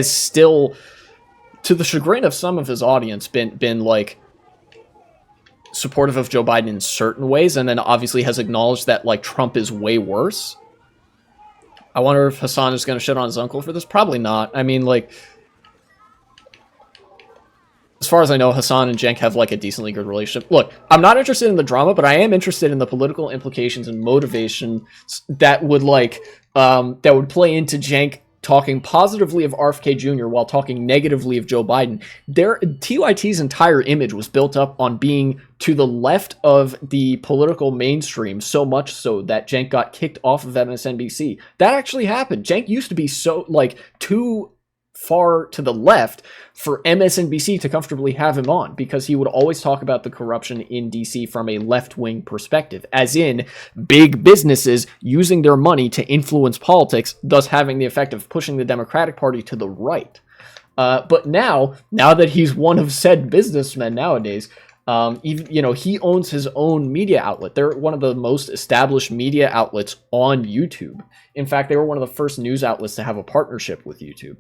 still, to the chagrin of some of his audience, been like supportive of Joe Biden in certain ways, and then obviously has acknowledged that like Trump is way worse. I wonder if Hassan is going to shit on his uncle for this. Probably not. I mean, like, as far as I know, Hassan and Cenk have like a decently good relationship. Look, I'm not interested in the drama, but I am interested in the political implications and motivation that would like that would play into Cenk talking positively of RFK Jr. while talking negatively of Joe Biden. TYT's entire image was built up on being to the left of the political mainstream, so much so that Cenk got kicked off of MSNBC. That actually happened. Cenk used to be so, like, too far to the left for MSNBC to comfortably have him on, because he would always talk about the corruption in DC from a left-wing perspective, as in big businesses using their money to influence politics, thus having the effect of pushing the Democratic Party to the right. But now that he's one of said businessmen nowadays, even, he owns his own media outlet. They're one of the most established media outlets on YouTube. In fact, they were one of the first news outlets to have a partnership with YouTube.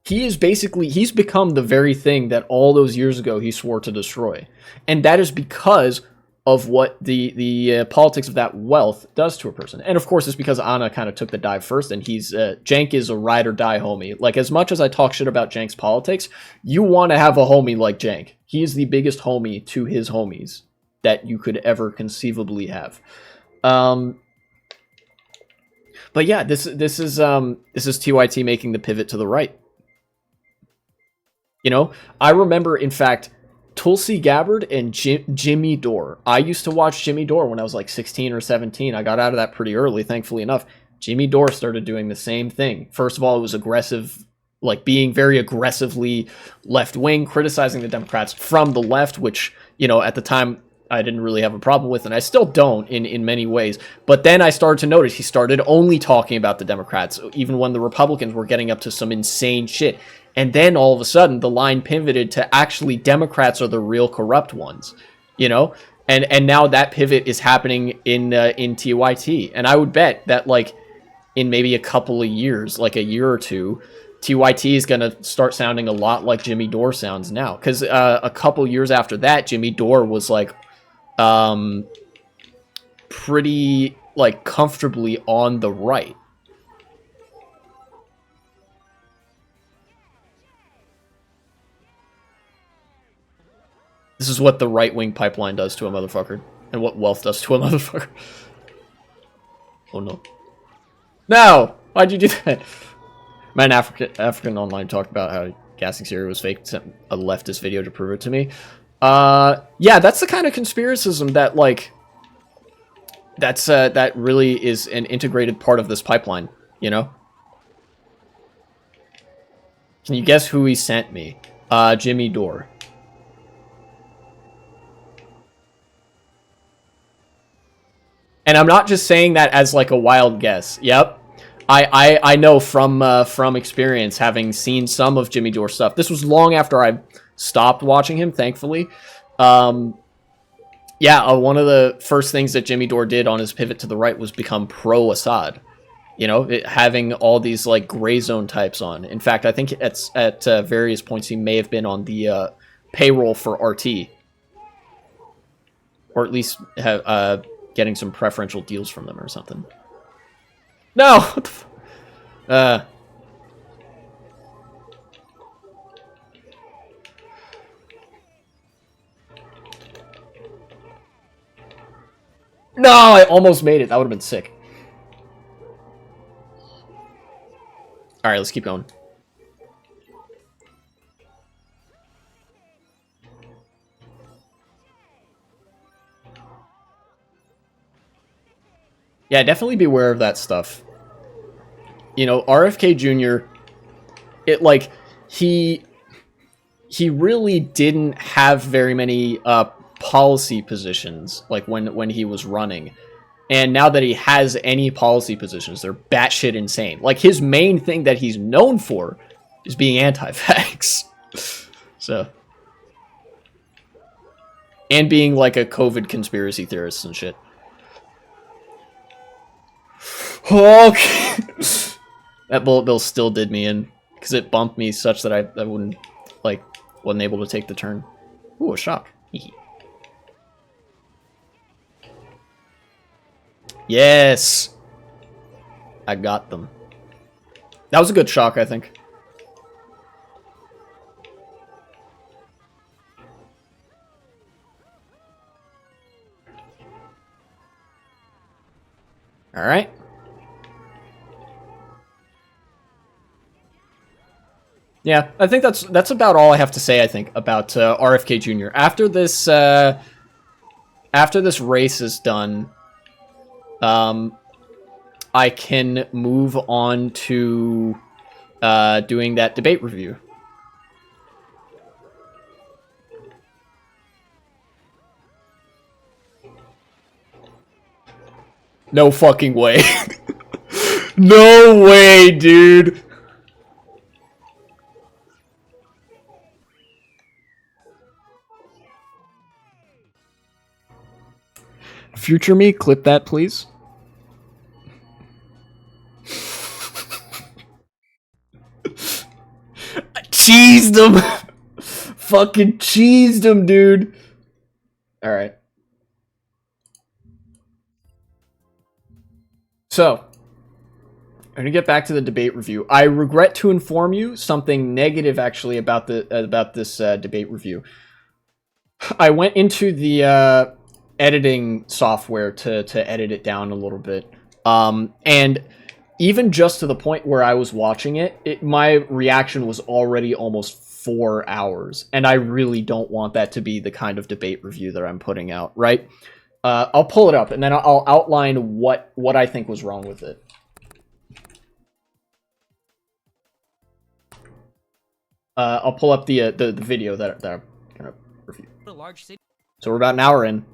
He's become the very thing that all those years ago he swore to destroy. And that is because of what the politics of that wealth does to a person. And of course, it's because Anna kind of took the dive first, and Cenk is a ride or die homie. Like, as much as I talk shit about Cenk's politics, you want to have a homie like Cenk. He is the biggest homie to his homies that you could ever conceivably have. But yeah, this is TYT making the pivot to the right. I remember, in fact, Tulsi Gabbard and Jimmy Dore. I used to watch Jimmy Dore when I was like 16 or 17. I got out of that pretty early, thankfully enough. Jimmy Dore started doing the same thing. First of all, it was aggressive, like being very aggressively left-wing, criticizing the Democrats from the left, which, at the time I didn't really have a problem with, and I still don't in many ways. But then I started to notice he started only talking about the Democrats, even when the Republicans were getting up to some insane shit. And then all of a sudden, the line pivoted to actually Democrats are the real corrupt ones, And now that pivot is happening in TYT. And I would bet that, like, in maybe a couple of years, like a year or two, TYT is going to start sounding a lot like Jimmy Dore sounds now. Because a couple years after that, Jimmy Dore was, like, pretty, like, comfortably on the right. This is what the right-wing pipeline does to a motherfucker. And what wealth does to a motherfucker. Oh, no. No! Why'd you do that? Man, African Online talked about how gassing Syria was fake. Sent a leftist video to prove it to me. Yeah, that's the kind of conspiracism that, like... that really is an integrated part of this pipeline, Can you guess who he sent me? Jimmy Dore. And I'm not just saying that as like a wild guess. Yep. I know from experience, having seen some of Jimmy Dore's stuff. This was long after I stopped watching him, thankfully. Yeah, one of the first things that Jimmy Dore did on his pivot to the right was become pro-Assad. Having all these like gray zone types on. In fact, I think at various points he may have been on the payroll for RT. Or at least have... getting some preferential deals from them or something. No! What the No, I almost made it. That would have been sick. Alright, let's keep going. Yeah, definitely be aware of that stuff. RFK Jr., he really didn't have very many policy positions, like, when he was running. And now that he has any policy positions, they're batshit insane. Like, his main thing that he's known for is being anti-vax. So. And being, like, a COVID conspiracy theorist and shit. Okay. That bullet bill still did me in, because it bumped me such that I wasn't able to take the turn. Ooh, a shock. Yes! I got them. That was a good shock, I think. Alright. Yeah, I think that's about all I have to say. I think about RFK Jr. After this race is done, I can move on to doing that debate review. No fucking way. No way, dude. Future me, clip that, please. Cheesed him. Fucking cheesed him, dude. All right. So, I'm gonna get back to the debate review. I regret to inform you something negative, actually, about this debate review. I went into the editing software to edit it down a little bit, and even just to the point where I was watching it, my reaction was already almost 4 hours, and I really don't want that to be the kind of debate review that I'm putting out, right? I'll pull it up, and then I'll outline what I think was wrong with it. I'll pull up the video that I'm gonna review. So we're about an hour in.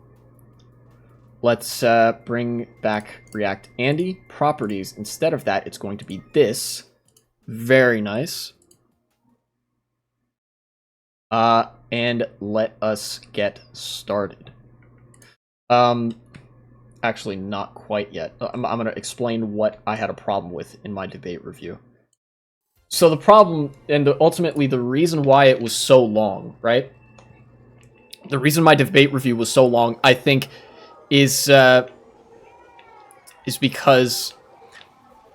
Let's bring back React Andy properties. Instead of that, it's going to be this. Very nice. And let us get started. Actually, not quite yet. I'm going to explain what I had a problem with in my debate review. So the problem, and ultimately the reason why it was so long, right? The reason my debate review was so long, I think, is because,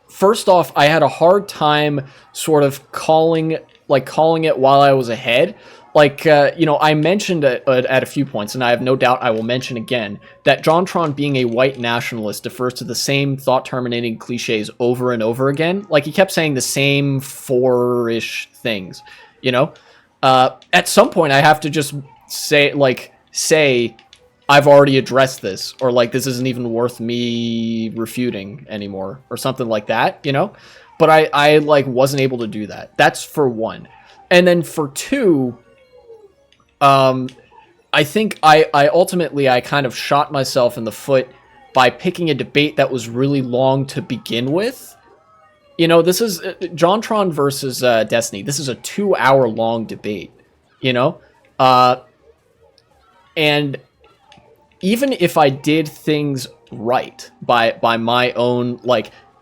first off, I had a hard time sort of calling it while I was ahead. Like, I mentioned at a few points, and I have no doubt I will mention again, that JonTron being a white nationalist defers to the same thought-terminating cliches over and over again. Like, he kept saying the same four-ish things, At some point, I have to just say, I've already addressed this, or, this isn't even worth me refuting anymore, or something like that, But I wasn't able to do that. That's for one. And then for two, I think I ultimately kind of shot myself in the foot by picking a debate that was really long to begin with. This is JonTron versus Destiny. This is a 2-hour long debate, and even if I did things right by my own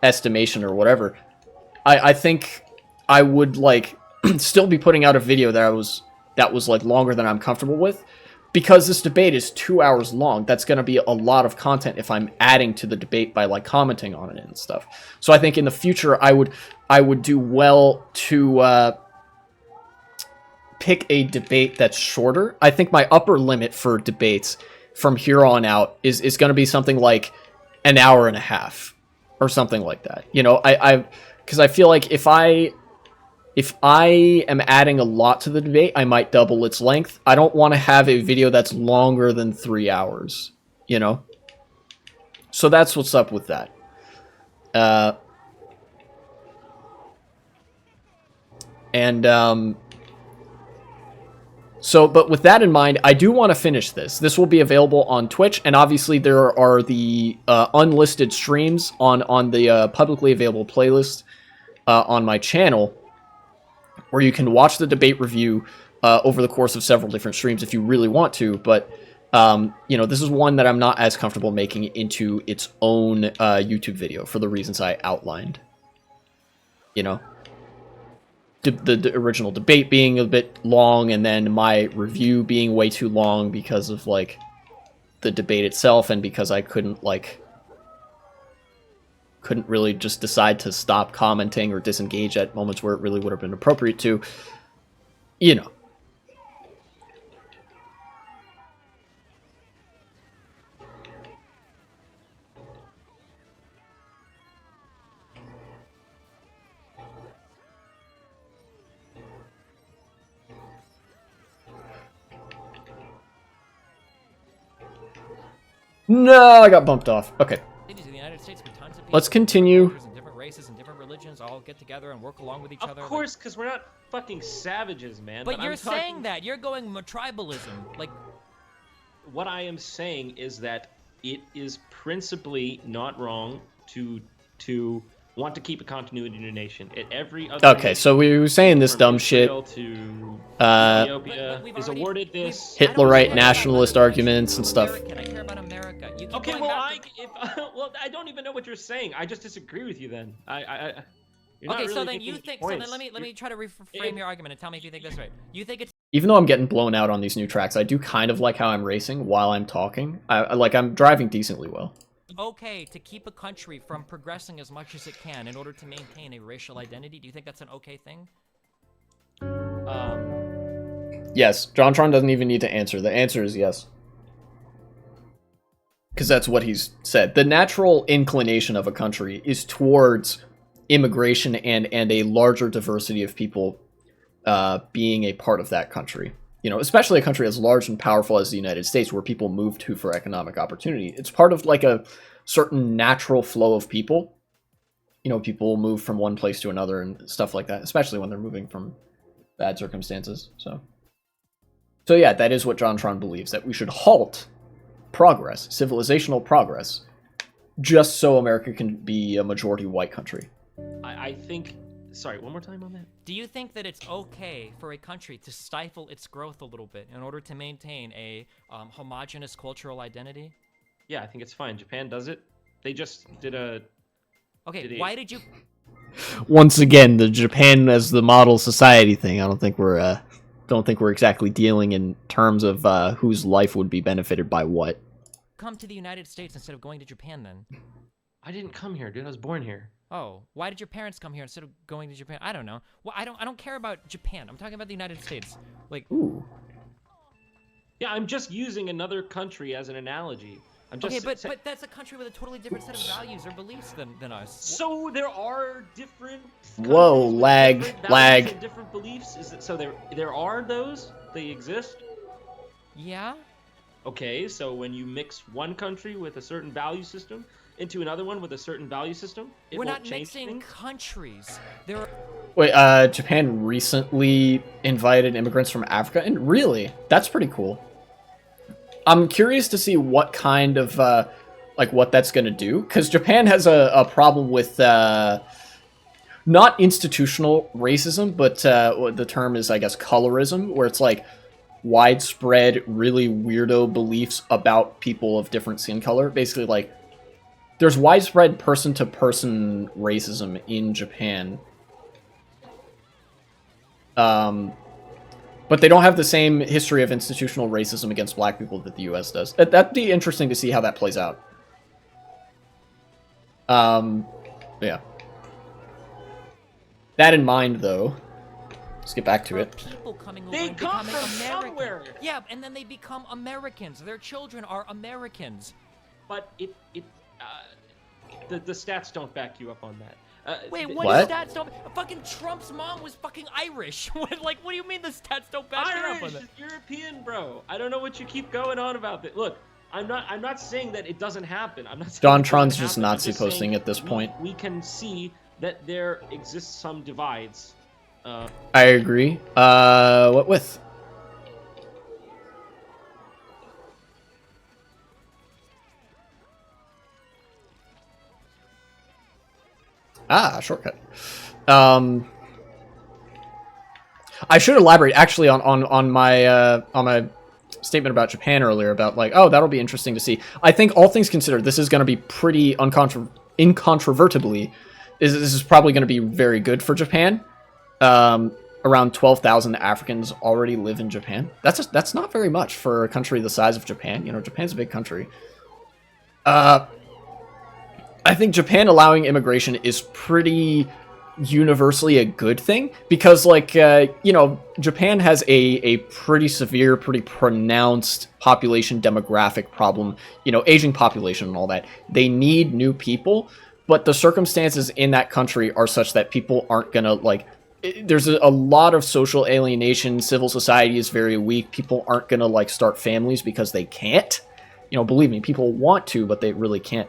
estimation or whatever, I think I would still be putting out a video that was longer than I'm comfortable with, because this debate is 2 hours long. That's going to be a lot of content if I'm adding to the debate by commenting on it and stuff. So I think in the future I would do well to pick a debate that's shorter. I think my upper limit for debates from here on out is going to be something like an hour and a half or something like that. Because I feel like if I am adding a lot to the debate, I might double its length. I don't want to have a video that's longer than 3 hours, So that's what's up with that. But with that in mind, I do want to finish this. This will be available on Twitch, and obviously there are the unlisted streams on the publicly available playlist on my channel, where you can watch the debate review over the course of several different streams if you really want to. But this is one that I'm not as comfortable making into its own YouTube video for the reasons I outlined. The original debate being a bit long, and then my review being way too long because of the debate itself, and because I couldn't really just decide to stop commenting or disengage at moments where it really would have been appropriate to. No, I got bumped off. Okay. Cities in the United States with tons of people, Let's continue. and different races and different religions all get together and work along with each other. Of course, because we're not fucking savages, man. But you're I'm talking- saying that. You're going tribalism. Like, What I am saying is that it is principally not wrong to want to keep a continuity in your nation. At every other Okay, so we were saying this from dumb shit. Israel to Uh, Ethiopia but we've is already- awarded this. I don't Hitlerite care nationalist about arguments and stuff. American. I care about America. You keep Okay, going well, back to- well, I don't even know what you're saying. I just disagree with you. Then you're not Okay, so really then making you any think. So then points. let me try to reframe your argument and tell me if you think that's right. You think it's Even though I'm getting blown out on these new tracks, I do kind of like how I'm racing while I'm talking. I'm driving decently well. okay to keep a country from progressing as much as it can in order to maintain a racial identity? Do you think that's an okay thing? Yes, JonTron doesn't even need to answer. The answer is yes. Because that's what he's said. The natural inclination of a country is towards immigration and a larger diversity of people being a part of that country. You know, especially a country as large and powerful as the United States, where people move to for economic opportunity. It's part of like a certain natural flow of people. You know, people move from one place to another and stuff like that, especially when they're moving from bad circumstances. So yeah, that is what JonTron believes, that we should halt progress, civilizational progress, just so America can be a majority white country. I think. Sorry, one more time on that. Do you think that it's okay for a country to stifle its growth a little bit in order to maintain a homogenous cultural identity? Yeah, I think it's fine. Japan does it. They just did a. Okay, Did it- why did you... Once again, the Japan as the model society thing, I don't think we're exactly dealing in terms of whose life would be benefited by what. come to the United States instead of going to Japan then? I didn't come here, dude. I was born here. Oh, why did your parents come here instead of going to Japan? I don't know. Well, I don't care about Japan. I'm talking about the United States. Like, Ooh. Yeah, I'm just using another country as an analogy. I'm just okay, sa- but that's a country with a totally different set of values or beliefs than us. So there are different. Whoa, countries with lag, different values lag. and different beliefs. Is it, so there are those. They exist. Yeah? Okay, so when you mix one country with a certain value system into another one with a certain value system, it We're won't not change mixing things? countries. There are... Wait, Japan recently invited immigrants from Africa, and really, that's pretty cool. I'm curious to see what kind of, what that's gonna do, because Japan has a problem with, not institutional racism, but what the term is, I guess, colorism, where it's like widespread, really weirdo beliefs about people of different skin color. Basically, like, there's widespread person-to-person racism in Japan. But they don't have the same history of institutional racism against black people that the U.S. does. That'd be interesting to see how that plays out. Yeah. That in mind, though, let's get back to There are it. people coming over They and come becoming from American. somewhere. Yeah, and then they become Americans. Their children are Americans. But the stats don't back you up on that. Wait, th- what? What? Stats don't... Fucking Trump's mom was fucking Irish. What do you mean the stats don't back you up on Irish that? is European, bro. I don't know what you keep going on about. Look, I'm not saying that it doesn't happen. I'm not saying Don it doesn't Tron's just happen. I'm Nazi posting saying at this point. We can see that there exists some divides. I agree. What with? Ah, shortcut. I should elaborate actually on my statement about Japan earlier about like, oh, that'll be interesting to see. I think all things considered, this is going to be pretty incontrovertibly, this is probably going to be very good for Japan. Around 12,000 Africans already live in Japan. That's not very much for a country the size of Japan. You know, Japan's a big country. I think Japan allowing immigration is pretty universally a good thing because, like, you know, Japan has a pretty severe, pretty pronounced population demographic problem, you know, aging population and all that. They need new people, but the circumstances in that country are such that people aren't gonna, like, there's a lot of social alienation, civil society is very weak, people aren't gonna, like, start families because they can't. You know, believe me, people want to, but they really can't.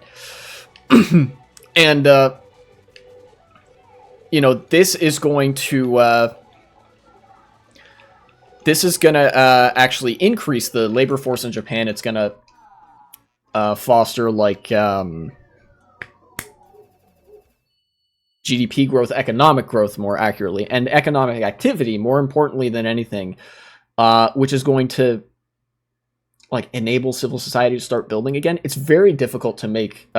And, you know, this is going to actually increase the labor force in Japan. It's going to foster, like, GDP growth, economic growth more accurately, and economic activity more importantly than anything, which is going to, like, enable civil society to start building again. It's very difficult to make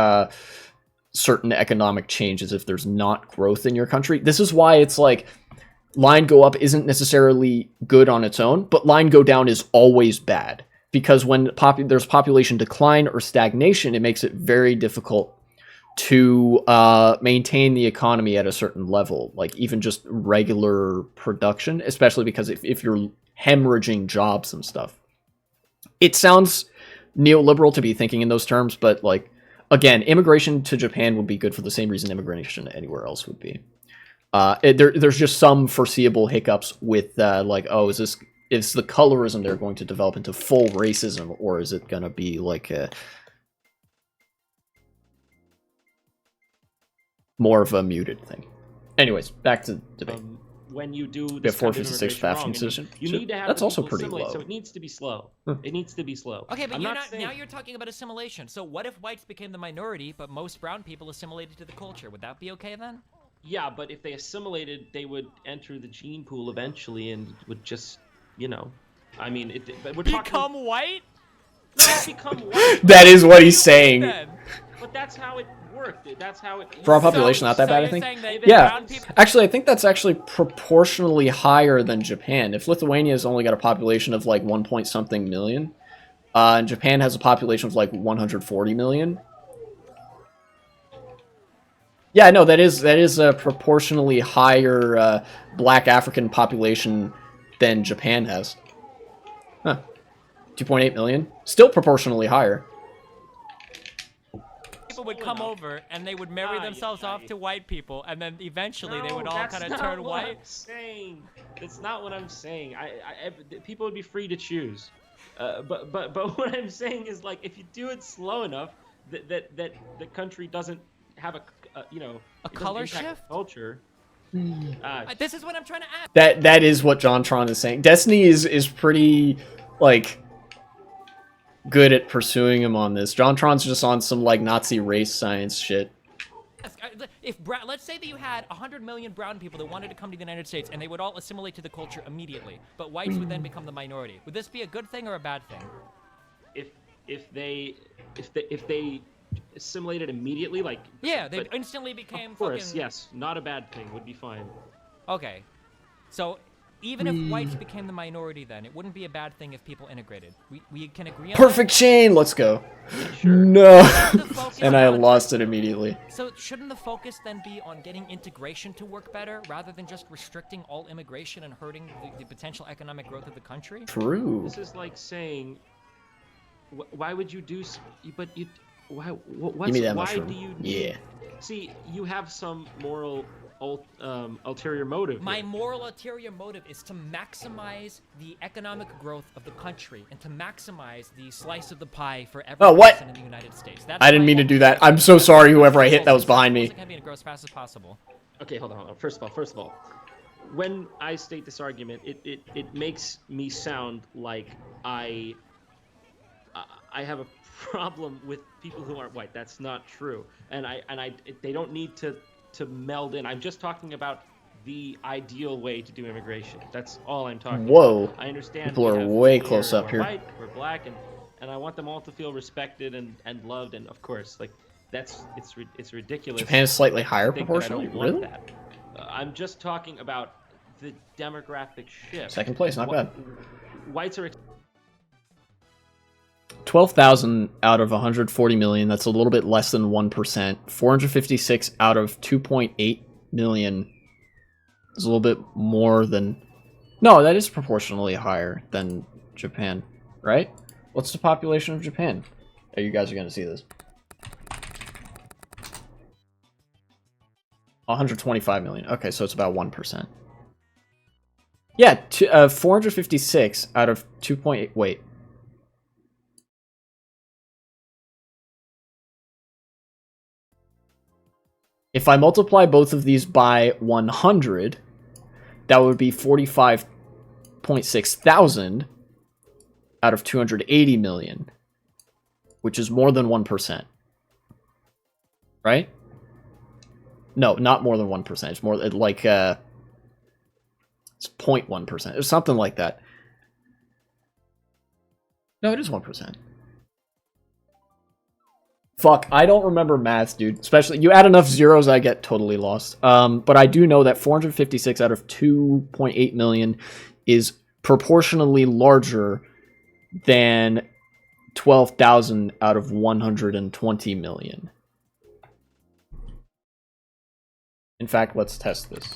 certain economic changes if there's not growth in your country. This is why it's like line go up isn't necessarily good on its own, but line go down is always bad, because when there's population decline or stagnation, it makes it very difficult to maintain the economy at a certain level, like even just regular production, especially because if you're hemorrhaging jobs and stuff. It sounds neoliberal to be thinking in those terms, but, like, again, immigration to Japan would be good for the same reason immigration anywhere else would be. There's just some foreseeable hiccups with, like, oh, is the colorism they're going to develop into full racism, or is it going to be, like, more of a muted thing? Anyways, back to debate. When you do We have this kind of 456 immigration wrong, African and citizen. you need to have That's the also people pretty assimilate, low. so it needs to be slow. It needs to be slow. Okay, but I'm you're not saying, now you're talking about assimilation. So what if whites became the minority, but most brown people assimilated to the culture? Would that be okay then? yeah, but if they assimilated, they would enter the gene pool eventually and would just, you know, I mean, but we're talking Become white? not become white. That is what he's What saying. then? But that's how it worked. That's how it. For our population, not that bad, I you're think. saying that Yeah. brown people- Actually, I think that's actually proportionally higher than Japan. If Lithuania's only got a population of like 1 point something million, and Japan has a population of like 140 million. Yeah, no, that is a proportionally higher Black African population than Japan has. Huh. 2.8 million, still proportionally higher. people would come over and they would marry themselves off to white people, and then eventually they would all kind of turn white. That's not what I'm saying. People would be free to choose. But what I'm saying is, like, if you do it slow enough, that the country doesn't have a color shift culture. This is what I'm trying to ask. That is what JonTron is saying. Destiny is pretty, like, good at pursuing him on this. JonTron's just on some, like, Nazi race science shit. If let's say that you had 100 million brown people that wanted to come to the United States, and they would all assimilate to the culture immediately, but whites would then become the minority. Would this be a good thing or a bad thing? If they assimilated immediately, like, yeah, they instantly became. Of course, fucking... yes, not a bad thing. Would be fine. Okay, so even if whites became the minority, then it wouldn't be a bad thing if people integrated. We can agree on Perfect that? chain. Let's go. Sure. No, and I lost it immediately. So shouldn't the focus then be on getting integration to work better, rather than just restricting all immigration and hurting the potential economic growth of the country? True. This is like saying, why would you do? But you, why? Give me that why mushroom. do you? Yeah. See, you have some moral ulterior motive. My here. moral ulterior motive is to maximize the economic growth of the country and to maximize the slice of the pie for every what? person in the United States. I didn't mean to do that. I'm so sorry, whoever I hit that was behind me. Can be to grow as fast as possible. Okay, hold on. First of all, when I state this argument, it makes me sound like I have a problem with people who aren't white. That's not true, and they don't need to meld in. I'm just talking about the ideal way to do immigration. That's all I'm talking Whoa. about. I understand People we are have way people close who up are here. White, we're black, and I want them all to feel respected and loved, and of course, like, it's ridiculous. Japan is slightly higher to think that I proportionally? don't want Really? that. I'm just talking about the demographic shift. Second place, not bad. Whites are 12,000 out of 140 million. That's a little bit less than 1%. 456 out of 2.8 million is a little bit more than... No, that is proportionally higher than Japan, right? What's the population of Japan? Oh, you guys are going to see this. 125 million. Okay, so it's about 1%. Yeah, 456 out of 2.8... Wait. If I multiply both of these by 100, that would be 45.6 thousand out of 280 million, which is more than 1%. Right? No, not more than 1%. It's more like it's 0.1%. It's something like that. No, it is 1%. Fuck, I don't remember math, dude. Especially, you add enough zeros, I get totally lost. But I do know that 456 out of 2.8 million is proportionally larger than 12,000 out of 120 million. In fact, let's test this.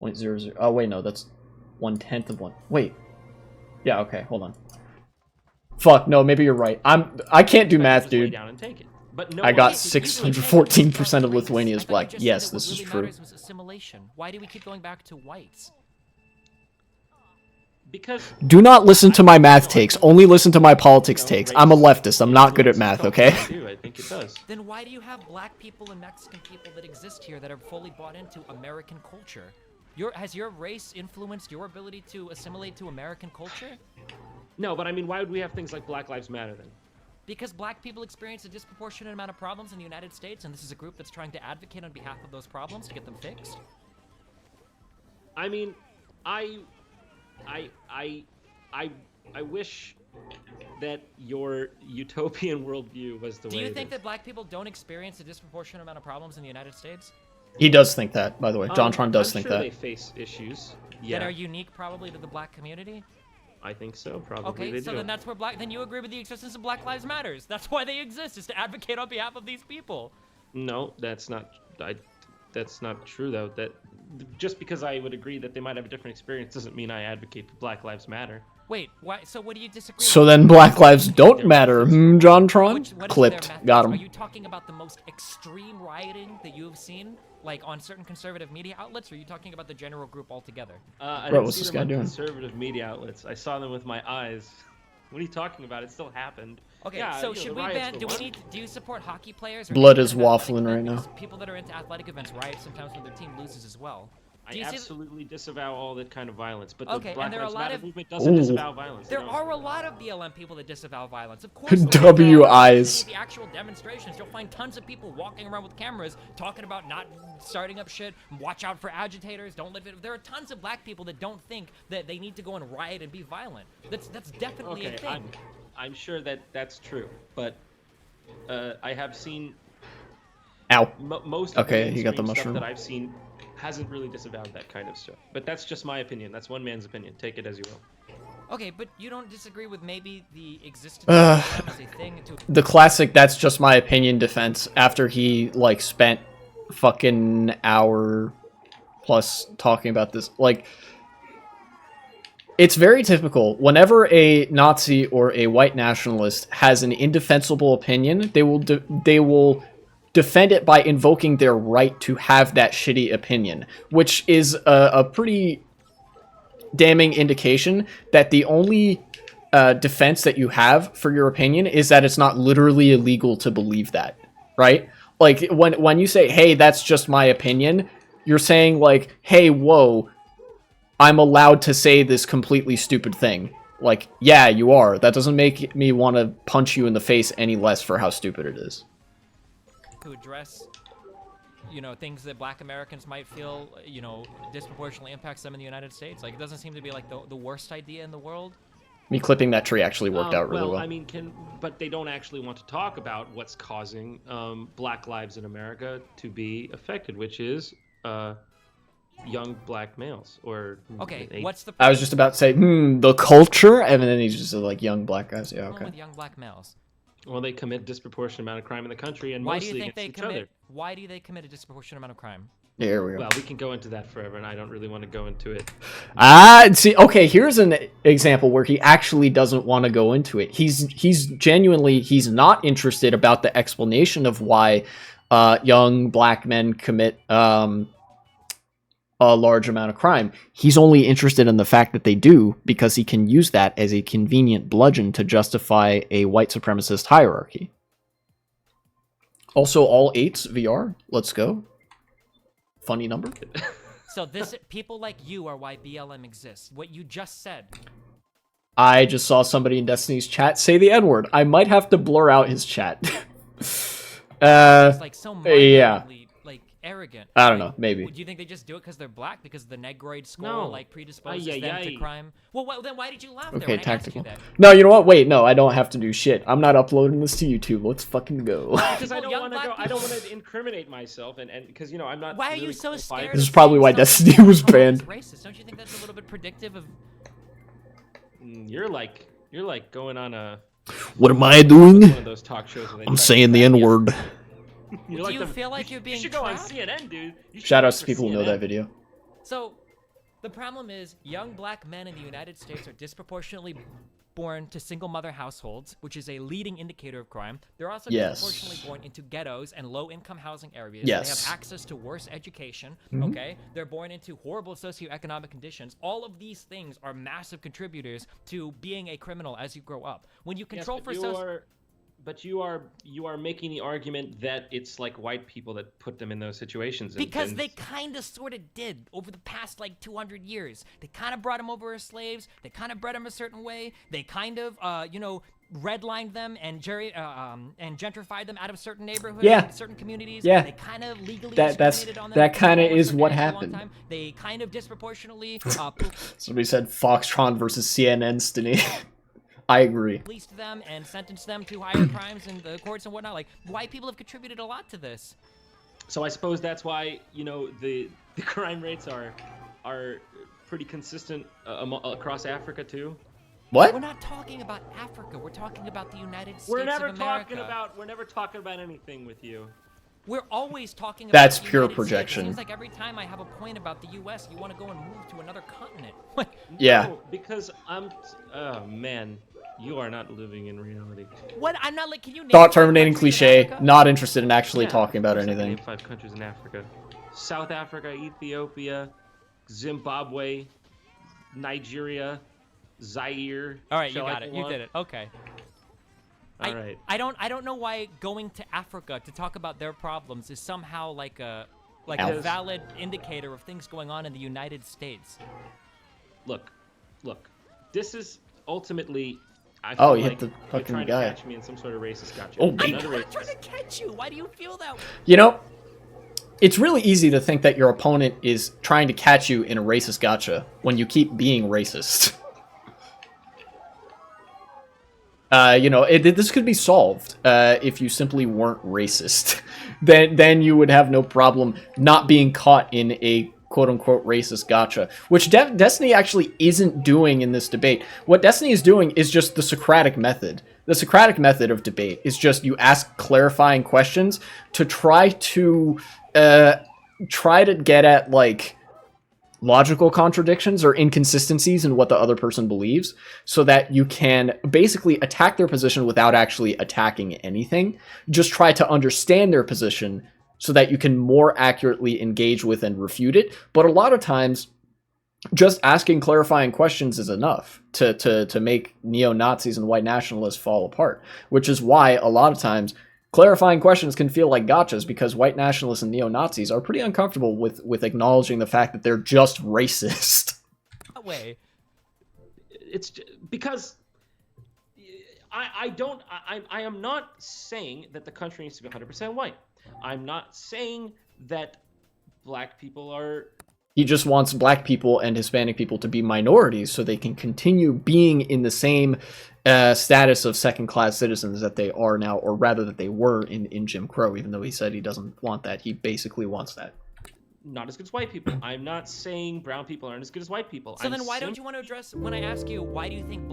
.00. Oh, wait, no, that's 1/10 of one. Wait. Yeah, okay, hold on. Fuck, no, maybe you're right. I can't do math, dude. Down and take it. But no, I got okay, 614% of Lithuania is black. Yes, this is true. Was assimilation. Why do we keep going back to whites? Because Do not listen to my math takes. Only listen to my politics takes. I'm a leftist. I'm not good at math, okay? I think it does. Then why do you have black people and Mexican people that exist here that are fully bought into American culture? Has your race influenced your ability to assimilate to American culture? No, but I mean, why would we have things like Black Lives Matter then? Because black people experience a disproportionate amount of problems in the United States, and this is a group that's trying to advocate on behalf of those problems to get them fixed? I mean, I wish that your utopian worldview was the way. Do you it think is. that black people don't experience a disproportionate amount of problems in the United States? He does think that, by the way. JonTron does I'm think sure that. they face issues. Yeah, That are unique probably to the black community? I think so. Probably Okay, they so do. then that's where then you agree with the existence of Black Lives Matters. That's why they exist, is to advocate on behalf of these people. No, that's not. That's not true though. That just because I would agree that they might have a different experience doesn't mean I advocate for Black Lives Matter. Wait, why? So what do you disagree So with? then black lives don't matter, JonTron? What is Clipped. their Got methods? Are him. you talking about the most extreme rioting that you have seen, like on certain conservative media outlets, or are you talking about the general group altogether? I Bro, didn't what's see this them guy on doing? conservative media outlets. I saw them with my eyes. What are you talking about? It still happened. Okay, Yeah, so you know, should the we riots ban? were Do we one. need? Do you support hockey players? Or Blood people is that are athletic waffling right events? now. Because people that are into athletic events riot sometimes when their team loses as well. I Do you see? absolutely disavow all that kind of violence, but Okay, the and Black there are a Lives lot Matter of- movement doesn't Ooh. disavow violence. They There don't. are a lot of BLM people that disavow violence. Of course, there is. W eyes. If you see the actual demonstrations, you'll find tons of people walking around with cameras talking about not starting up shit. Watch out for agitators. Don't live it. There are tons of black people that don't think that they need to go and riot and be violent. That's definitely a Okay, thing. I'm sure that that's true, but I have seen Ow. most of Okay, the you got the mainstream mushroom. stuff that I've seen hasn't really disavowed that kind of stuff. But that's just my opinion. That's one man's opinion. Take it as you will. Okay, but you don't disagree with maybe the existence Ugh. of BLM as a thing to The classic "that's just my opinion" defense after he like spent fucking hour plus talking about this. Like, it's very typical. Whenever a Nazi or a white nationalist has an indefensible opinion, they will defend it by invoking their right to have that shitty opinion, which is a pretty damning indication that the only defense that you have for your opinion is that it's not literally illegal to believe that, right? Like, when you say, hey, that's just my opinion, you're saying, like, hey, whoa, I'm allowed to say this completely stupid thing. Like, yeah, you are. That doesn't make me want to punch you in the face any less for how stupid it is. address, things that black Americans might feel, disproportionately impacts them in the United States. Like, it doesn't seem to be like the worst idea in the world. Me clipping that tree actually worked out really well. I mean, but they don't actually want to talk about what's causing black lives in America to be affected, which is young black males or Okay, they- what's the I was just about to say, the culture, and then he's just like young black guys. Yeah, problem okay. with young black males? well, they commit disproportionate amount of crime in the country and Why do mostly you think against they each other. commit? Why do they commit a disproportionate amount of crime? Yeah, here we go. Well, we can go into that forever, and I don't really want to go into it. See, okay, here's an example where he actually doesn't want to go into it. He's genuinely, he's not interested about the explanation of why young black men commit a large amount of crime. He's only interested in the fact that they do because he can use that as a convenient bludgeon to justify a white supremacist hierarchy. Also, all 8s VR. Let's go. Funny number. So people like you are why BLM exists. What you just said. I just saw somebody in Destiny's chat say the N-word. I might have to blur out his chat. It's like so Yeah. like arrogant. I don't know, maybe. Do you think they just do it because they're black? Because the negroid skull No. like predisposes them to crime? Well, then why did you laugh there Okay, when tactical. I asked you that? No, you know what? Wait, no, I don't have to do shit. I'm not uploading this to YouTube. Let's fucking go. Because I Well, don't young want to black go. I people- don't want to incriminate myself, and because I'm not. Why are really you so qualified. scared? This is of probably saying why something Destiny was that banned. is racist? Don't you think that's a little bit predictive of? You're like going on a What am I one doing? of those talk shows. Where they I'm try to saying the crack you. N-word. You're Do like you the- feel like you're being You should go on trapped? CNN, dude. You should Shout go outs to for people who know CNN. that video. So, the problem is, young black men in the United States are disproportionately born to single mother households, which is a leading indicator of crime. They're also Yes. disproportionately born into ghettos and low-income housing areas. Yes. They have access to worse education, Mm-hmm. okay? They're born into horrible socioeconomic conditions. All of these things are massive contributors to being a criminal as you grow up. When you Yes, control but you are making the argument that it's like white people that put them in those situations. Because and they kind of sort of did over the past like 200 years. They kind of brought them over as slaves. They kind of bred them a certain way. They kind of, redlined them and gentrified them out of certain neighborhoods, Yeah. certain communities. Yeah. They kind of legally That's discriminated on them. that kind of for a is certain what for a long happened. time. They kind of disproportionately Somebody said Foxtron versus CNN, Stinney. I agree. policed them and sentenced them to higher crimes in the courts and whatnot. Like, white people have contributed a lot to this. So I suppose that's why the crime rates are pretty consistent across Africa too. We're What? not talking about Africa. We're talking about the United States We're never of America. talking about anything with you. We're always talking about That's the pure United States. projection. It seems like every time I have a point about the U.S., you want to go and move to another continent. Yeah. No, because oh man, you are not living in reality. What? I'm not like. Can you name Thought five terminating countries in cliche. Africa? Not interested in actually Yeah, talking about of course I can anything. name 5 countries in Africa: South Africa, Ethiopia, Zimbabwe, Nigeria, Zaire. All right, you Shall I got it. go You on? did it. Okay. All right. I don't know why going to Africa to talk about their problems is somehow like a Alf. valid indicator of things going on in the United States. Look. This is ultimately. I Oh, feel you hit like the you're fucking trying guy. to catch me in some sort of racist gotcha. Oh, I'm wait. not a I'm not trying racist. to catch you. Why do you feel that way? You know, it's really easy to think that your opponent is trying to catch you in a racist gotcha when you keep being racist. This could be solved if you simply weren't racist. then you would have no problem not being caught in a quote-unquote racist gotcha, which Destiny actually isn't doing in this debate. What Destiny is doing is just the Socratic method. The Socratic method of debate is just you ask clarifying questions to try to get at, like, logical contradictions or inconsistencies in what the other person believes, so that you can basically attack their position without actually attacking anything. Just try to understand their position so that you can more accurately engage with and refute it. But a lot of times, just asking clarifying questions is enough to make neo-Nazis and white nationalists fall apart, which is why a lot of times clarifying questions can feel like gotchas, because white nationalists and neo-Nazis are pretty uncomfortable with acknowledging the fact that they're just racist. That way. It's because I am not saying that the country needs to be 100% white. I'm not saying that black people are. He just wants black people and Hispanic people to be minorities so they can continue being in the same status of second-class citizens that they are now, or rather that they were in Jim Crow, even though he said he doesn't want that. He basically wants that. Not as good as white people. I'm not saying brown people aren't as good as white people. So then why don't you want to address, when I ask you, why do you think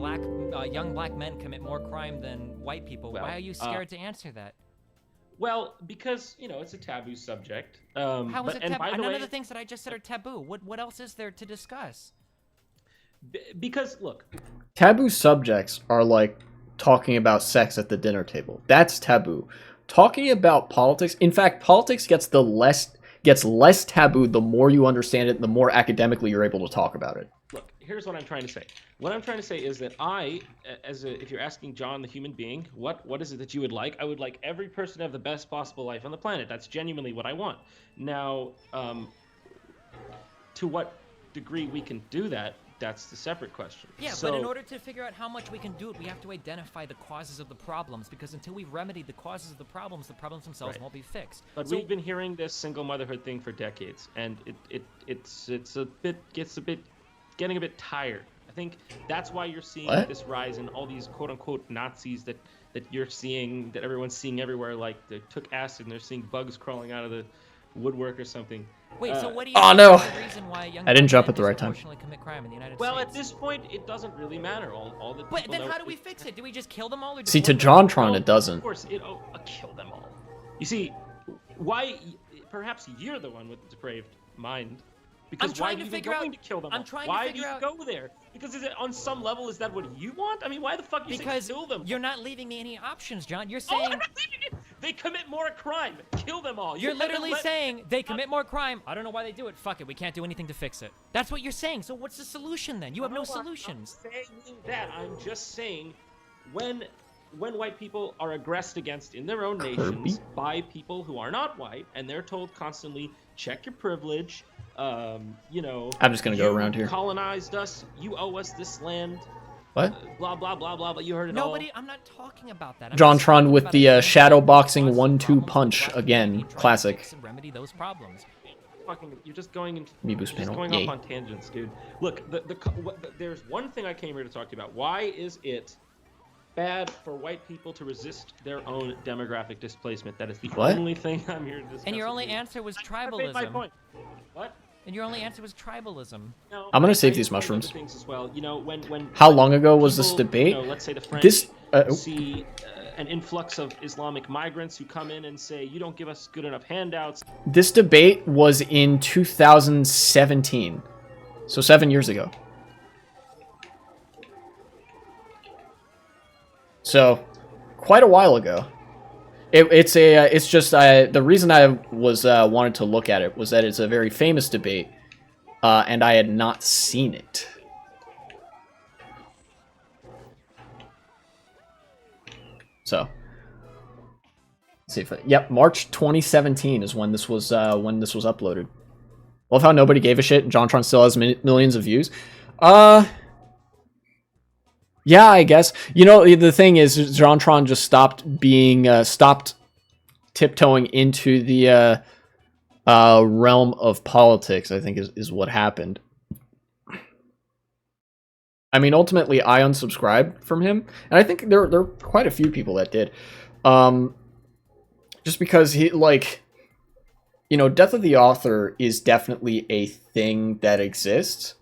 young black men commit more crime than white people? Well, why are you scared to answer that? Well, because, it's a taboo subject. How is it taboo? by the None way, of the things that I just said are taboo. What else is there to discuss? because, look, Taboo subjects are like talking about sex at the dinner table. That's taboo. Talking about politics, in fact, politics gets the gets less taboo the more you understand it, the more academically you're able to talk about it. Look, here's what I'm trying to say. What I'm trying to say is that if you're asking John, the human being, what is it that you would like? I would like every person to have the best possible life on the planet. That's genuinely what I want. Now, to what degree we can do that, that's the separate question. Yeah, but in order to figure out how much we can do it, we have to identify the causes of the problems, because until we've remedied the causes of the problems themselves won't be fixed. But we've been hearing this single motherhood thing for decades, and it's getting a bit tired. I think that's why you're seeing this rise in all these quote-unquote Nazis that you're seeing, that everyone's seeing everywhere, like they took acid and they're seeing bugs crawling out of the woodwork or something. Wait, so what do you oh think no! is the reason why young I didn't jump men at the right time. commit crime in the United Well, States? at this point, it doesn't really matter. All the But people then know how do we fix it? Do we just kill them all? Or See, to deport them? JonTron, it doesn't. Of course, kill them all. You see, why? Perhaps you're the one with the depraved mind. Because I'm trying why to are you figure going out- to kill them I'm all? trying to Why figure do you out- go there? Because is it on some level, is that what you want? I mean, why the fuck you Because say kill them? you're not leaving me any options, John. You're Oh, I'm saying not leaving it. They commit more crime. Kill them all. you're You haven't literally let- saying they commit more crime. I don't know why they do it. Fuck it. We can't do anything to fix it. That's what you're saying. So what's the solution then? You have no I'm not solutions. saying that. I'm just saying when white people are aggressed against in their own nations by people who are not white, and they're told constantly, check your privilege, you know, I'm just gonna go around here. You colonized us, you owe us this land, What? blah blah blah blah. But you heard it all. Nobody. I'm not talking about that. I'm just JonTron talking with about the the shadow boxing causes of 1-2 problems punch and again. trying to Classic. fix and remedy those problems. You're just going into Me you're boost just panel. going Yay. off on tangents, dude. Look, there's one thing I came here to talk to you about. Why is it bad for white people to resist their own demographic displacement? That is the What? only thing I'm here to discuss. And your with only you. answer was I made my tribalism. point. What? And your only answer was tribalism. No, I'm gonna I save these explained other mushrooms. Things as well. You know, when How long ago was this people, debate? You know, let's say the French This see an influx of Islamic migrants who come in and say, "You don't give us good enough handouts." this debate was in 2017, so 7 years ago. So, quite a while ago. It's just the reason I was wanted to look at it was that it's a very famous debate, and I had not seen it. So, let's see if yep, March 2017 is when this was uploaded. Love how nobody gave a shit. JonTron still has millions of views. Yeah, I guess. You know, the thing is, JonTron just stopped tiptoeing into the realm of politics, I think is what happened. I mean, ultimately, I unsubscribed from him, and I think there are quite a few people that did. Just because he, like, you know, Death of the Author is definitely a thing that exists.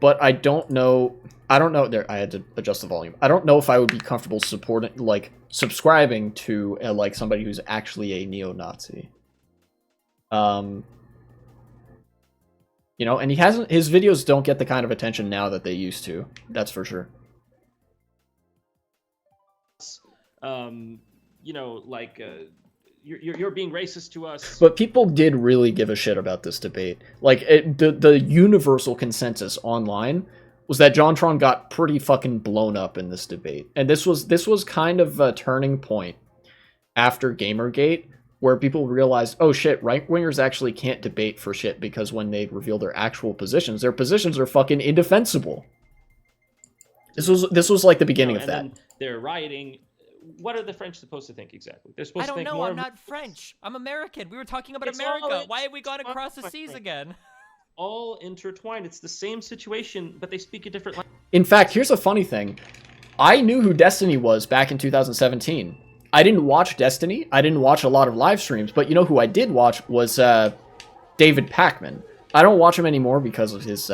But I don't know. There, I had to adjust the volume. I don't know if I would be comfortable supporting, like, subscribing to, like, somebody who's actually a neo-Nazi. You know, and his videos don't get the kind of attention now that they used to. That's for sure. You know, like you're being racist to us. But people did really give a shit about this debate. Like, the universal consensus online was that JonTron got pretty fucking blown up in this debate. And this was kind of a turning point after Gamergate, where people realized, oh shit, right-wingers actually can't debate for shit, because when they reveal their actual positions, their positions are fucking indefensible. This was like the beginning of that. Then they're rioting. What are the French supposed to think exactly? They're supposed I to don't think know. more I'm of- not French. I'm American. We were talking about It's all America. Why have we gone intertwined, across the my seas friend. again? all intertwined. It's the same situation, but they speak a different language. In fact, here's a funny thing. I knew who Destiny was back in 2017. I didn't watch Destiny. I didn't watch a lot of live streams, but you know who I did watch was David Pakman. I don't watch him anymore because of his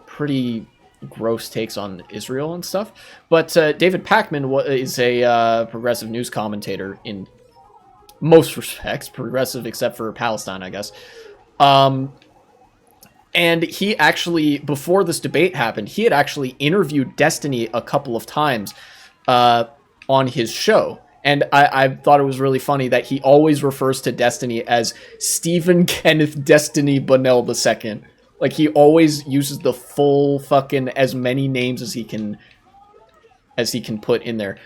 pretty gross takes on Israel and stuff. But David Pakman is a progressive news commentator in most respects. Progressive except for Palestine, I guess. And he actually, before this debate happened, he had actually interviewed Destiny a couple of times on his show. And I thought it was really funny that he always refers to Destiny as Stephen Kenneth Destiny Bunnell II. Like, he always uses the full fucking as many names as he can put in there.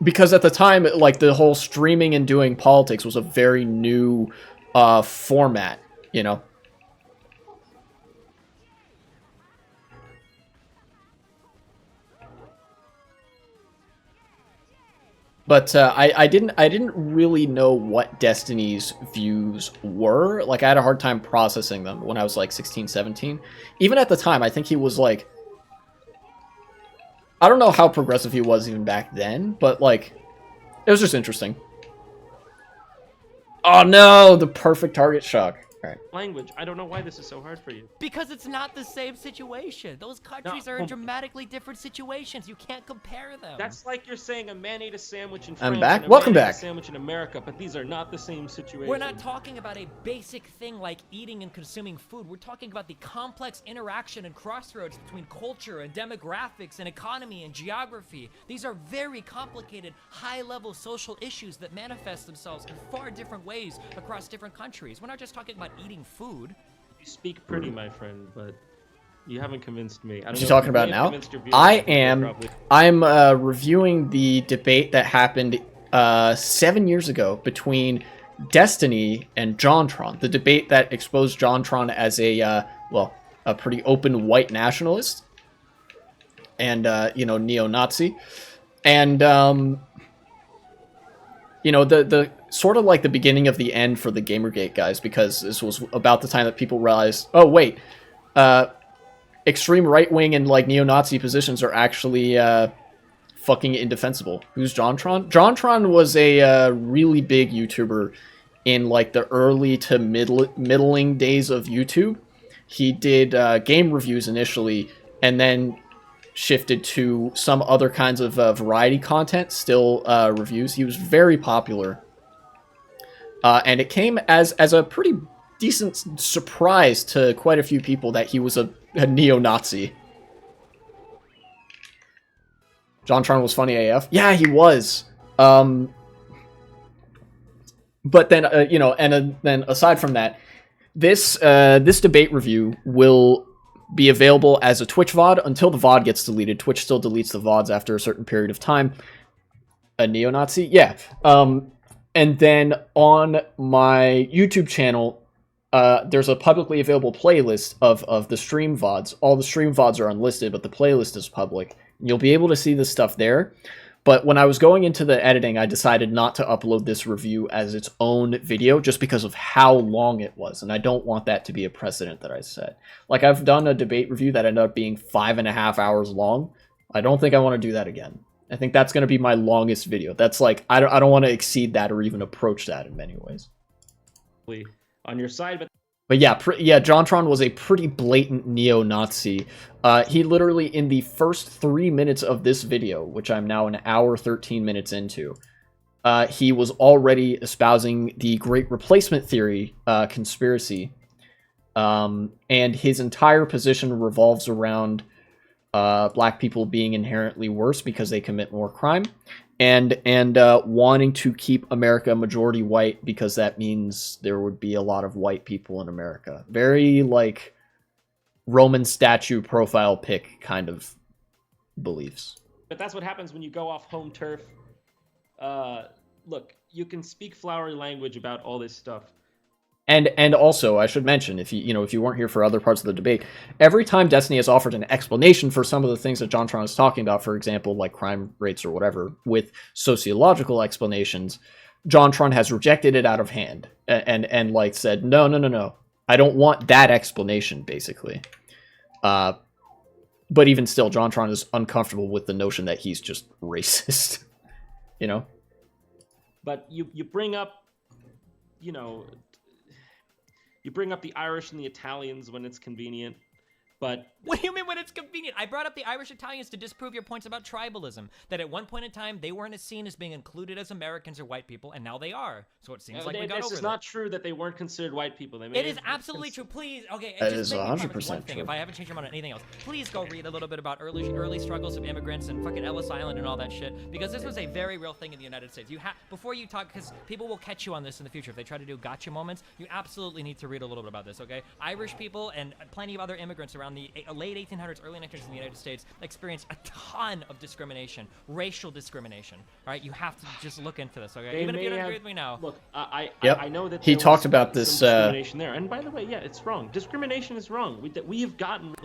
Because at the time, like, the whole streaming and doing politics was a very new format, you know? But I didn't really know what Destiny's views were. Like, I had a hard time processing them when I was like 16, 17. Even at the time, I think he was like, I don't know how progressive he was even back then, but like, it was just interesting. Oh no, the perfect target shock. All right. Language. I don't know why this is so hard for you. Because it's not the same situation. Those countries are in dramatically different situations. You can't compare them. That's like you're saying a man ate a sandwich in I'm France back. and a Welcome man ate back. a sandwich in America, but these are not the same situations. We're not talking about a basic thing like eating and consuming food. We're talking about the complex interaction and crossroads between culture and demographics and economy and geography. These are very complicated, high-level social issues that manifest themselves in far different ways across different countries. We're not just talking about eating food. You speak pretty, my friend, but you haven't convinced me. I don't What you know if talking you about may have now? convinced your viewers. I think they're am. probably- I'm reviewing the debate that happened 7 years ago between Destiny and JonTron. The debate that exposed JonTron as a a pretty open white nationalist and neo-Nazi, and the sort of like the beginning of the end for the Gamergate guys, because this was about the time that people realized, oh wait, extreme right-wing and like neo-Nazi positions are actually fucking indefensible. Who's JonTron? JonTron was a really big YouTuber in like the early to middling days of YouTube. He did game reviews initially, and then shifted to some other kinds of variety content, still reviews. He was very popular. And it came as a pretty decent surprise to quite a few people that he was a neo-Nazi. JonTron was funny AF. Yeah, he was. But then, then aside from that, this debate review will be available as a Twitch VOD until the VOD gets deleted. Twitch still deletes the VODs after a certain period of time. A neo-Nazi? Yeah. And then on my YouTube channel, there's a publicly available playlist of the stream VODs. All the stream VODs are unlisted, but the playlist is public. You'll be able to see this stuff there. But when I was going into the editing, I decided not to upload this review as its own video just because of how long it was. And I don't want that to be a precedent that I set. Like, I've done a debate review that ended up being 5.5 hours long. I don't think I want to do that again. I think that's going to be my longest video. That's like, I don't want to exceed that or even approach that in many ways. On your side, But yeah, JonTron was a pretty blatant neo-Nazi. He literally, in the first 3 minutes of this video, which I'm now an hour 13 minutes into, he was already espousing the Great Replacement Theory conspiracy. And his entire position revolves around black people being inherently worse because they commit more crime, and wanting to keep America majority white because that means there would be a lot of white people in America. Very like Roman statue profile pic kind of beliefs. but that's what happens when you go off home turf. Look, you can speak flowery language about all this stuff. And also, I should mention, if you weren't here for other parts of the debate, every time Destiny has offered an explanation for some of the things that JonTron is talking about, for example, like crime rates or whatever, with sociological explanations, JonTron has rejected it out of hand and like said, no, I don't want that explanation, basically. But even still, JonTron is uncomfortable with the notion that he's just racist, you know? But you bring up, you bring up the Irish and the Italians when it's convenient. But What do you mean when it's convenient? I brought up the Irish Italians to disprove your points about tribalism. That at one point in time, they weren't seen as being included as Americans or white people, and now they are. So it seems like we got over this is that. not true that they weren't considered white people. They may It is have absolutely true. Please, okay, That just is make me promise 100% one thing. true. If I haven't changed your mind on anything else, please go read a little bit about early struggles of immigrants and fucking Ellis Island and all that shit, because this was a very real thing in the United States. You have before you talk, because people will catch you on this in the future if they try to do gotcha moments. You absolutely need to read a little bit about this. Okay, Irish people and plenty of other immigrants around the late 1800s, early 1900s in the United States experienced a ton of discrimination, racial discrimination. All right, you have to just look into this. Okay, They even if you may don't agree have- with me now. Look, Yep. I know that He there talked was, about some this, discrimination there, and by the way, yeah, it's wrong. Discrimination is wrong. We have gotten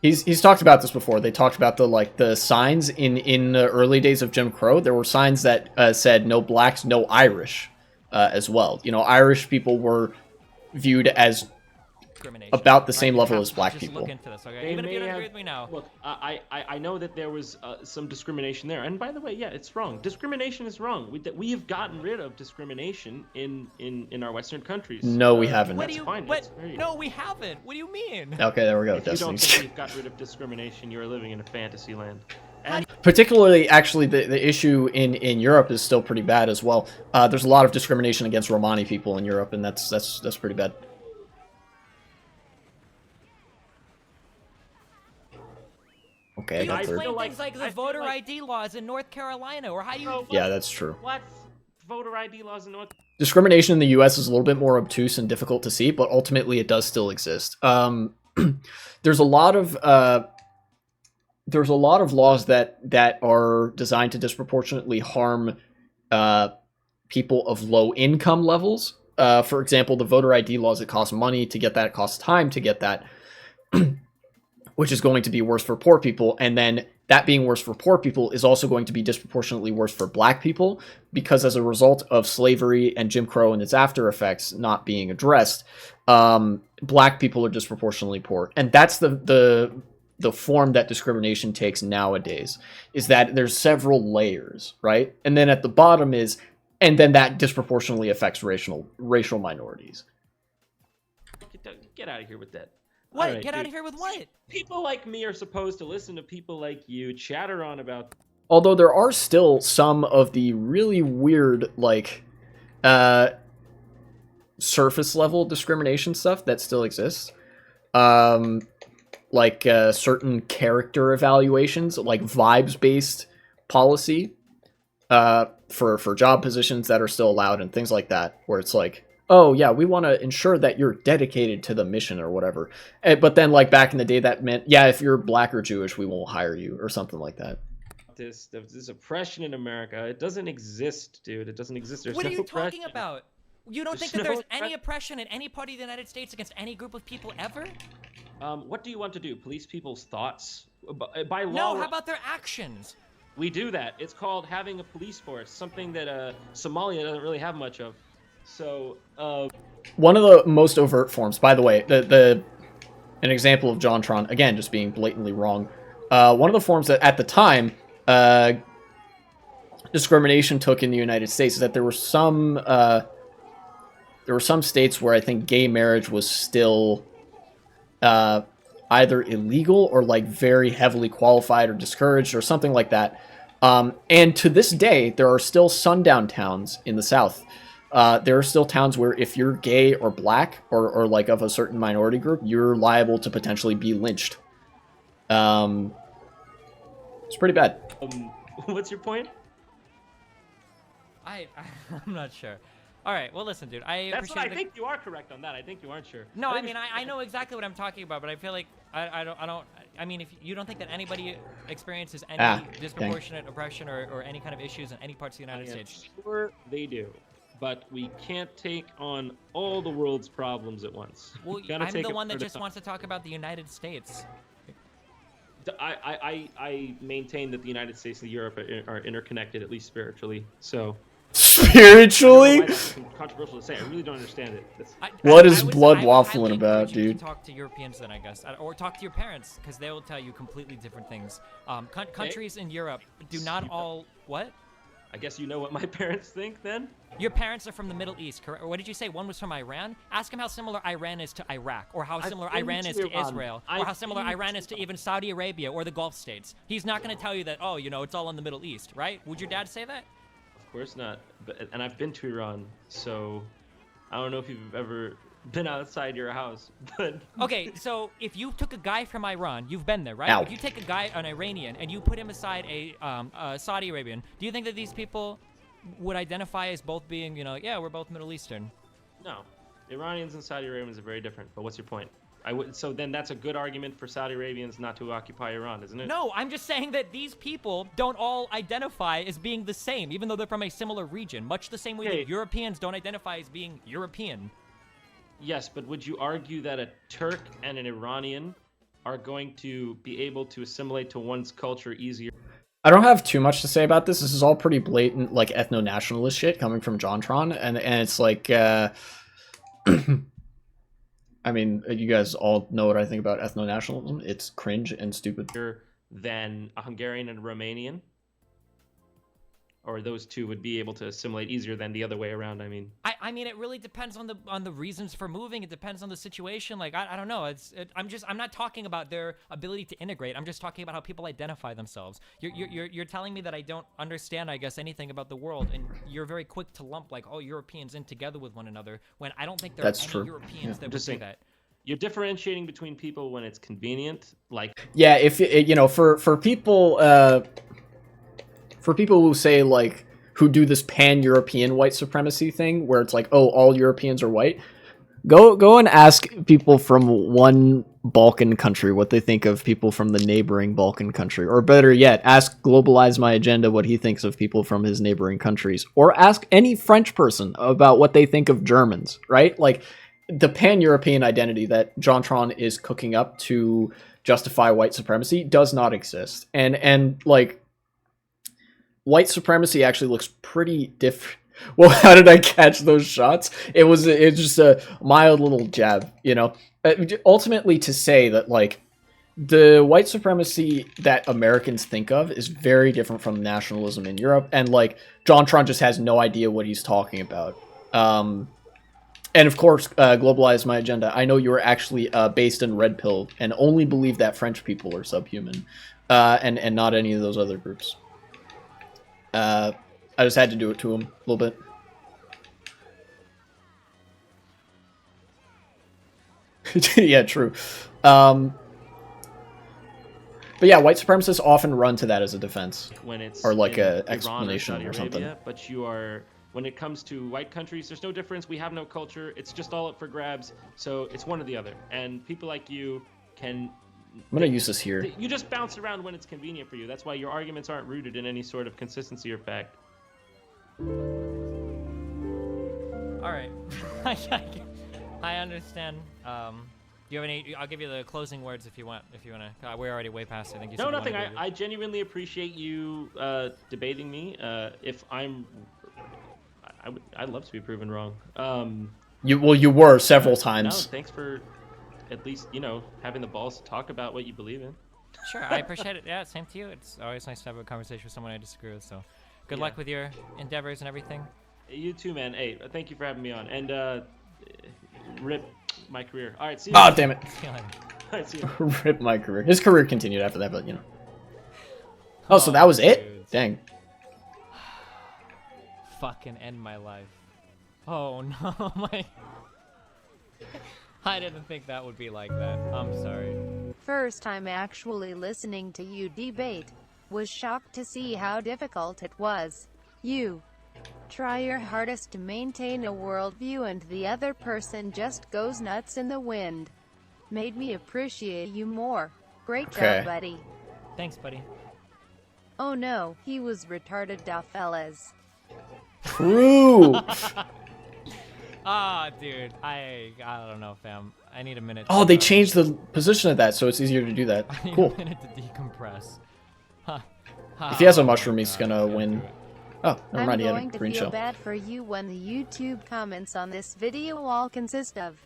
He's talked about this before. They talked about the signs in the early days of Jim Crow. There were signs that said no blacks, no Irish, as well. You know, Irish people were viewed as Discrimination. about the same You level have as to black just people. Look into this, okay? They Even if you may don't agree have- with me now. Look, I know that there was some discrimination there, and by the way, yeah, it's wrong. Discrimination is wrong. We have gotten rid of discrimination in our Western countries. No, we haven't. What That's do you? fine. What? That's great. No, we haven't. What do you mean? Okay, there we go. If you don't Destiny's. think we've got rid of discrimination, you are living in a fantasy land. And Particularly, actually, the issue in Europe is still pretty bad as well. There's a lot of discrimination against Romani people in Europe, and that's pretty bad. Okay, I You got third. explain feel things like I the feel voter like- ID laws in North Carolina, or how you. No, Yeah, that's true. what voter ID laws in North? Discrimination in the U.S. is a little bit more obtuse and difficult to see, but ultimately it does still exist. There's a lot of laws that are designed to disproportionately harm people of low income levels. For example, the voter ID laws, it costs money to get that, it costs time to get that, which is going to be worse for poor people. And then that being worse for poor people is also going to be disproportionately worse for black people, because as a result of slavery and Jim Crow and its after effects not being addressed, black people are disproportionately poor. And that's the form that discrimination takes nowadays, is that there's several layers, right? And then at the bottom is, and then that disproportionately affects racial minorities. Get out of here with that. What? All right, Get out of dude. here with what? People like me are supposed to listen to people like you chatter on about. Although there are still some of the really weird, like, surface level discrimination stuff that still exists. Like certain character evaluations, like vibes-based policy for job positions that are still allowed and things like that, where it's like, oh yeah, we want to ensure that you're dedicated to the mission or whatever. But then, like, back in the day, that meant, yeah, if you're black or Jewish, we won't hire you or something like that. This oppression in America. It doesn't exist, dude. It doesn't exist. There's What are no you talking oppression. about? You don't think There's that there's no any oppression in any party of the United States against any group of people ever? What do you want to do? Police people's thoughts? By law, No, how about their actions? we do that. It's called having a police force, something that Somalia doesn't really have much of. So, One of the most overt forms, by the way, an example of JonTron, again, just being blatantly wrong. One of the forms that at the time discrimination took in the United States is that there were some states where I think gay marriage was still either illegal or like very heavily qualified or discouraged or something like that. And to this day, there are still sundown towns in the South. There are still towns where if you're gay or black or like of a certain minority group, you're liable to potentially be lynched. It's pretty bad. what's your point? I'm not sure. All right, well, listen, dude. I That's appreciate what I think you are correct on that. I think you aren't sure. No, I think mean, I know exactly what I'm talking about, but I feel like I don't. I mean, if you don't think that anybody experiences any disproportionate oppression or any kind of issues in any parts of the United States. Sure, they do. But we can't take on all the world's problems at once. Well, Gotta I'm take the it one that part at a just time. wants to talk about the United States. I maintain that the United States and Europe are interconnected, at least spiritually. So I don't know Spiritually? why that's controversial to say. I really don't understand it. What is blood I would waffling highly about, encourage you dude? To talk to Europeans then, I guess, or talk to your parents, because they will tell you completely different things. Countries in Europe do not all what? I guess you know what my parents think then? Your parents are from the Middle East, correct? Or what did you say? One was from Iran? Ask him how similar Iran is to Iraq, or how similar been Iran is to to Iran. Israel, or I've how similar been Iran is to even Saudi Arabia or the Gulf states. He's not going to tell you that, oh, you know, it's all in the Middle East, right? Would your dad say that? Of course not. And I've been to Iran, so I don't know if you've ever been outside your house, but Okay, so if you took a guy from Iran, you've been there, right? Ow. If you take a guy, an Iranian, and you put him aside a Saudi Arabian, do you think that these people would identify as both being, you know, yeah, we're both Middle Eastern? no. Iranians and Saudi Arabians are very different. But what's your point? So then that's a good argument for Saudi Arabians not to occupy Iran, isn't it? No, I'm just saying that these people don't all identify as being the same, even though they're from a similar region, much the same way Okay. that Europeans don't identify as being European. Yes, but would you argue that a Turk and an Iranian are going to be able to assimilate to one's culture easier? I don't have too much to say about this. This is all pretty blatant, like, ethno-nationalist shit coming from JonTron, and it's like, I mean, you guys all know what I think about ethno-nationalism. It's cringe and stupid. Than a Hungarian and a Romanian? Or those two would be able to assimilate easier than the other way around, I mean. I mean, it really depends on the reasons for moving. It depends on the situation. Like, I don't know. I'm not talking about their ability to integrate. I'm just talking about how people identify themselves. You're telling me that I don't understand, I guess, anything about the world, and you're very quick to lump like all Europeans in together with one another when I don't think there That's are any true. Europeans that would Just do saying. that. You're differentiating between people when it's convenient, like Yeah, if you know, for people who say, like, who do this pan-European white supremacy thing where it's like, oh, all Europeans are white, go and ask people from one Balkan country what they think of people from the neighboring Balkan country, or better yet, ask Globalize My Agenda what he thinks of people from his neighboring countries, or ask any French person about what they think of Germans, right? Like, the pan-European identity that JonTron is cooking up to justify white supremacy does not exist. And like, white supremacy actually looks pretty different. Well, how did I catch those shots? It's just a mild little jab, you know? Ultimately, to say that, like, the white supremacy that Americans think of is very different from nationalism in Europe, and, like, JonTron just has no idea what he's talking about. And of course, Globalize My Agenda. I know you were actually based in Red Pill and only believe that French people are subhuman, and not any of those other groups. I just had to do it to him a little bit. Yeah, true. But yeah, white supremacists often run to that as a defense, when it's or like in a Iran explanation Saudi or something. Arabia, but you are, when it comes to white countries, there's no difference. We have no culture. It's just all up for grabs. So it's one or the other. And people like you can. I'm gonna use this here. You just bounce around when it's convenient for you. That's why your arguments aren't rooted in any sort of consistency or fact. All right. I understand. Do you have any? I'll give you the closing words if you want. If you want to. We're already way past. I think you said No, you nothing. wanted to- I genuinely appreciate you debating me. If I'd love to be proven wrong. You were several No, times. thanks for at least, having the balls to talk about what you believe in. Sure, I appreciate it. Yeah, same to you. It's always nice to have a conversation with someone I disagree with. So, good Yeah. luck with your endeavors and everything. You too, man. Hey, thank you for having me on. And rip my career. All right, see you. Oh, damn it. See you later. All right, see you. Rip my career. His career continued after that, but you know. Oh, so that was it? dude. Dang. Fucking end my life. Oh no, my. I didn't think that would be like that. I'm sorry. First time actually listening to you debate. Was shocked to see how difficult it was. You try your hardest to maintain a worldview and the other person just goes nuts in the wind. Made me appreciate you more. Great Okay. job, buddy. Thanks, buddy. Oh no, he was retarded da fellas. True. Ah, dude. I don't know, fam. I need a minute. Oh, to, they changed the position of that, so it's easier to do that. I need Cool. a minute to decompress. If he has a Oh my mushroom, he's God, gonna I can't win. do it. Oh, never I'm mind, he had a going to green feel shell. bad for you when the YouTube comments on this video all consist of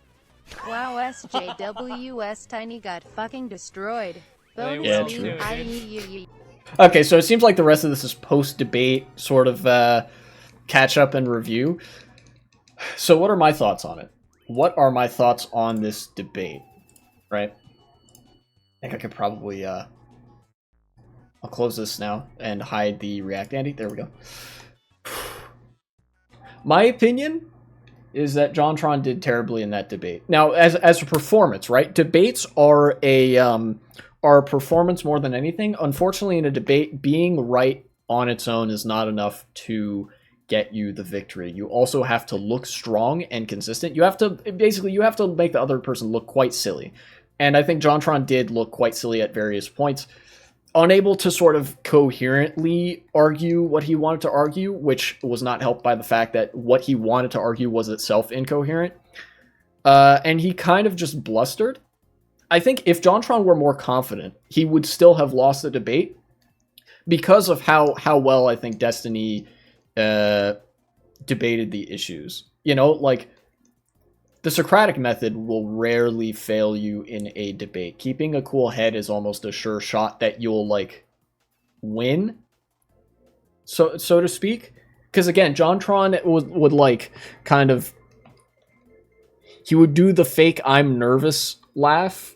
wow SJWS Tiny got fucking destroyed. They Bonus Yeah, will true. me, too, dude. I Okay, so it seems like the rest of this is post-debate sort of catch up and review. So what are my thoughts on it? What are my thoughts on this debate? Right? I think I could probably I'll close this now and hide the React Andy. There we go. My opinion is that JonTron did terribly in that debate. Now, as a performance, right? Debates are a performance more than anything. Unfortunately, in a debate, being right on its own is not enough to get you the victory. You also have to look strong and consistent. You have to make the other person look quite silly. And I think JonTron did look quite silly at various points, unable to sort of coherently argue what he wanted to argue, which was not helped by the fact that what he wanted to argue was itself incoherent. And he kind of just blustered. I think if JonTron were more confident, he would still have lost the debate because of how well I think Destiny debated the issues. You know, like, the Socratic method will rarely fail you in a debate. Keeping a cool head is almost a sure shot that you'll, like, win, so to speak. Because, again, JonTron would like, kind of... He would do the fake I'm nervous laugh.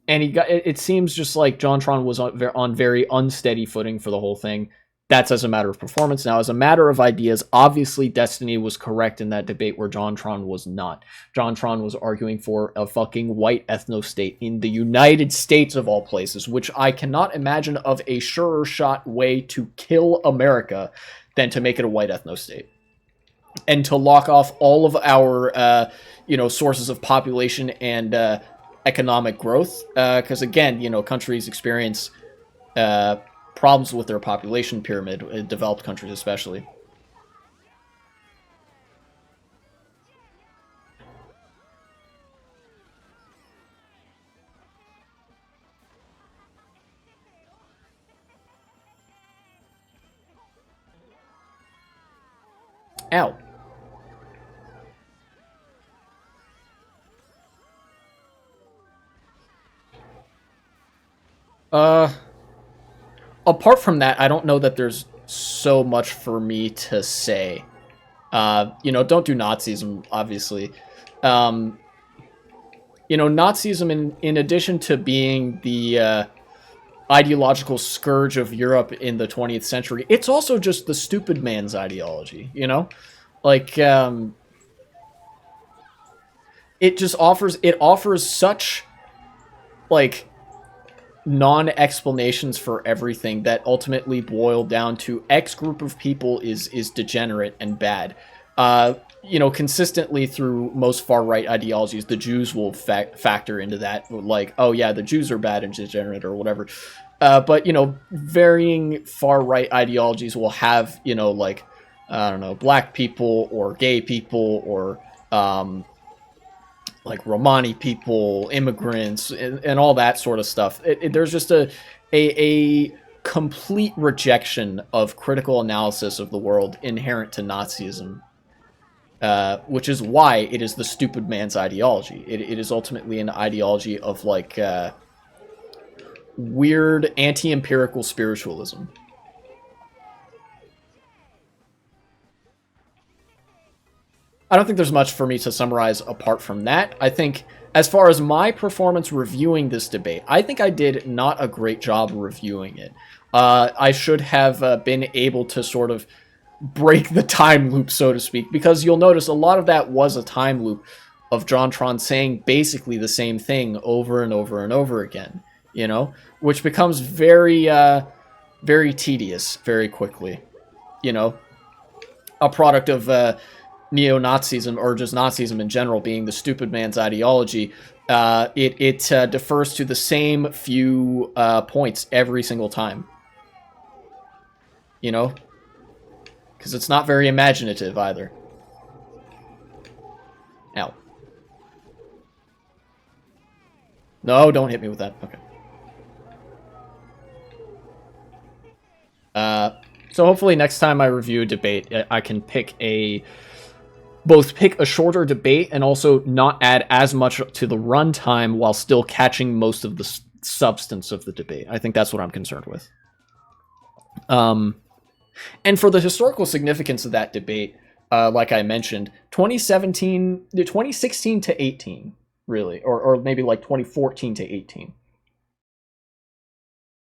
And it seems just like JonTron was on very unsteady footing for the whole thing. That's as a matter of performance. Now, as a matter of ideas, obviously Destiny was correct in that debate where JonTron was not. JonTron was arguing for a fucking white ethno-state in the United States of all places, which I cannot imagine of a surer shot way to kill America than to make it a white ethno-state. And to lock off all of our, sources of population and economic growth. Because, again, countries experience... problems with their population pyramid, developed countries especially. Ow. Apart from that, I don't know that there's so much for me to say. Don't do Nazism, obviously. Nazism, in addition to being the ideological scourge of Europe in the 20th century, it's also just the stupid man's ideology, Like, it offers such, like... non-explanations for everything that ultimately boil down to X group of people is degenerate and bad. Consistently through most far-right ideologies, the Jews will factor into that, like, oh yeah, the Jews are bad and degenerate or whatever. But varying far-right ideologies will have, like, I don't know, black people or gay people or like Romani people, immigrants, and all that sort of stuff. There's just a complete rejection of critical analysis of the world inherent to Nazism, which is why it is the stupid man's ideology. It is ultimately an ideology of, like, weird anti-empirical spiritualism. I don't think there's much for me to summarize apart from that. I think, as far as my performance reviewing this debate, I think I did not a great job reviewing it. I should have been able to sort of break the time loop, so to speak, because you'll notice a lot of that was a time loop of JonTron saying basically the same thing over and over and over again, which becomes very, very tedious very quickly, a product of... neo-Nazism, or just Nazism in general, being the stupid man's ideology, it defers to the same few points every single time. Because it's not very imaginative either. Ow. No, don't hit me with that. Okay. So hopefully next time I review a debate, I can both pick a shorter debate and also not add as much to the runtime while still catching most of the substance of the debate. I think that's what I'm concerned with. And for the historical significance of that debate, like I mentioned, 2016 to 18, really, or maybe like 2014 to 18.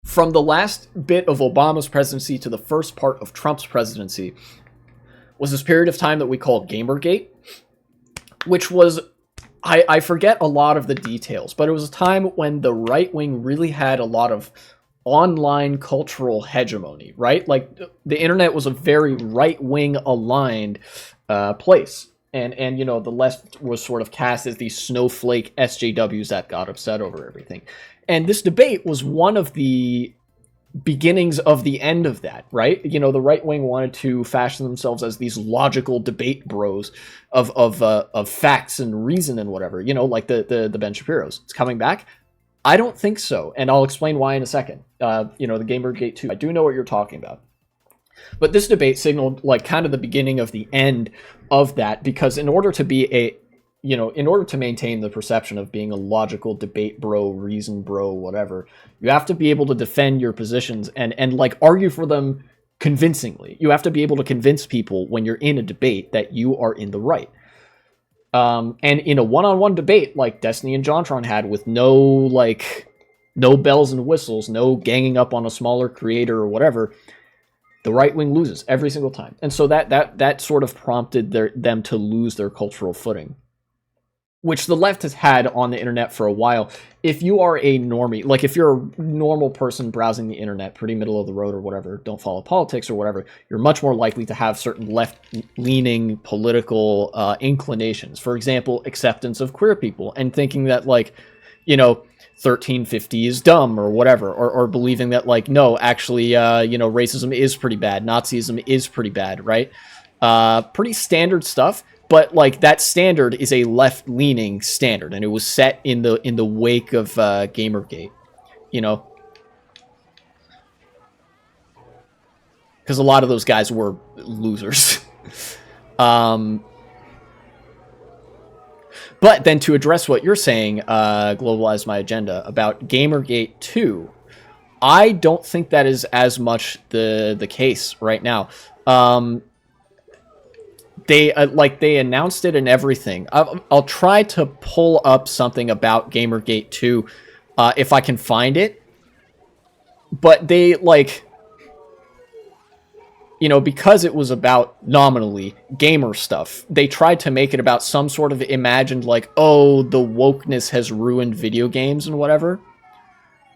From the last bit of Obama's presidency to the first part of Trump's presidency was this period of time that we call Gamergate, which was, I forget a lot of the details, but it was a time when the right wing really had a lot of online cultural hegemony, right? Like the internet was a very right wing aligned place. And you know, the left was sort of cast as these snowflake SJWs that got upset over everything. And this debate was one of the beginnings of the end of that, right? You know, the right wing wanted to fashion themselves as these logical debate bros of facts and reason and whatever, you know, like the Ben Shapiro's. It's coming back. I don't think so, and I'll explain why in a second. You know, the Gamergate 2, I do know what you're talking about. But this debate signaled like kind of the beginning of the end of that, because in order to be a, you know, in order to maintain the perception of being a logical debate bro, reason bro, whatever, you have to be able to defend your positions and like argue for them convincingly. You have to be able to convince people when you're in a debate that you are in the right. And in a one-on-one debate like Destiny and JonTron had, with no bells and whistles, no ganging up on a smaller creator or whatever, the right wing loses every single time. And so that sort of prompted them to lose their cultural footing, which the left has had on the internet for a while. If you are a normie, like if you're a normal person browsing the internet, pretty middle of the road or whatever, don't follow politics or whatever, you're much more likely to have certain left-leaning political inclinations. For example, acceptance of queer people and thinking that, like, you know, 1350 is dumb or whatever, or believing that, like, no, actually, you know, racism is pretty bad, Nazism is pretty bad, right? Pretty standard stuff. But like that standard is a left-leaning standard, and it was set in the wake of Gamergate, you know, because a lot of those guys were losers. But then to address what you're saying, globalize my agenda about Gamergate 2, I don't think that is as much the case right now. They they announced it and everything. I'll try to pull up something about Gamergate 2 if I can find it. But they, like, you know, because it was about nominally gamer stuff, they tried to make it about some sort of imagined, like, oh, the wokeness has ruined video games and whatever.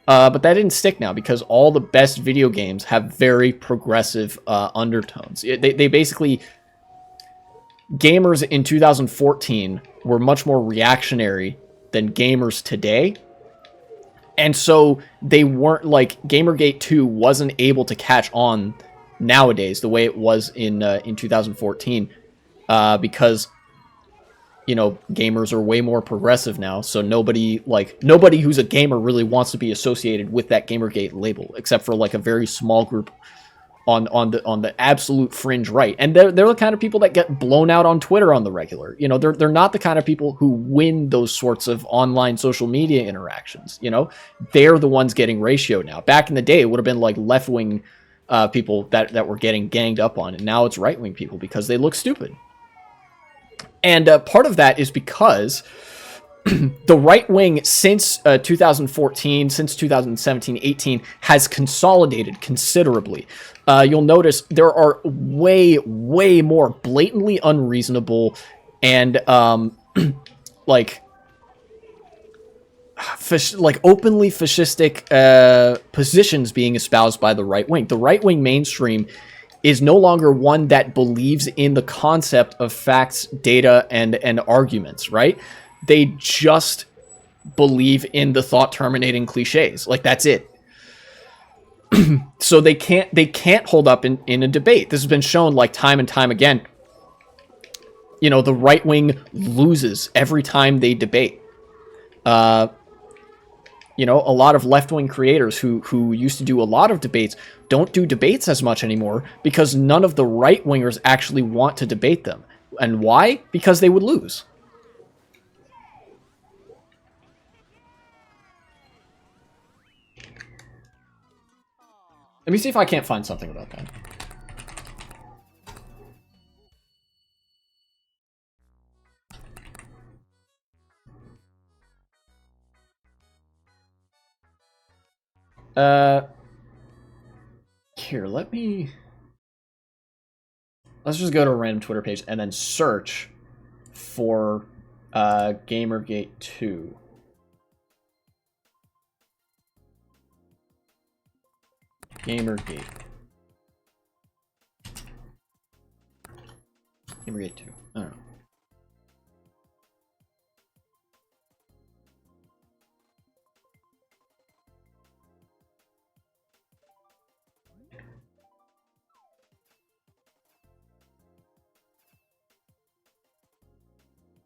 But that didn't stick now, because all the best video games have very progressive undertones. They basically... Gamers in 2014 were much more reactionary than gamers today. And so they weren't, like, Gamergate 2 wasn't able to catch on nowadays the way it was in 2014, because, you know, gamers are way more progressive now. So nobody who's a gamer really wants to be associated with that Gamergate label, except for like a very small group on the absolute fringe right. And they're the kind of people that get blown out on Twitter on the regular. You know, they're not the kind of people who win those sorts of online social media interactions. You know, they're the ones getting ratio now. Back in the day, it would have been like left-wing people that were getting ganged up on, and now it's right-wing people because they look stupid. And part of that is because the right wing since 2014, since 2017, 18 has consolidated considerably. You'll notice there are way more blatantly unreasonable and like openly fascistic positions being espoused by the right wing. The right wing mainstream is no longer one that believes in the concept of facts, data, and arguments, right? They just believe in the thought-terminating cliches. Like, that's it. So they can't hold up in a debate. This has been shown, like, time and time again. You know, the right wing loses every time they debate. You know, a lot of left-wing creators who used to do a lot of debates don't do debates as much anymore because none of the right-wingers actually want to debate them. And why? Because they would lose. Let me see if I can't find something about that. Here, let's just go to a random Twitter page and then search for Gamergate 2. Gamergate. Gamergate 2. I don't know.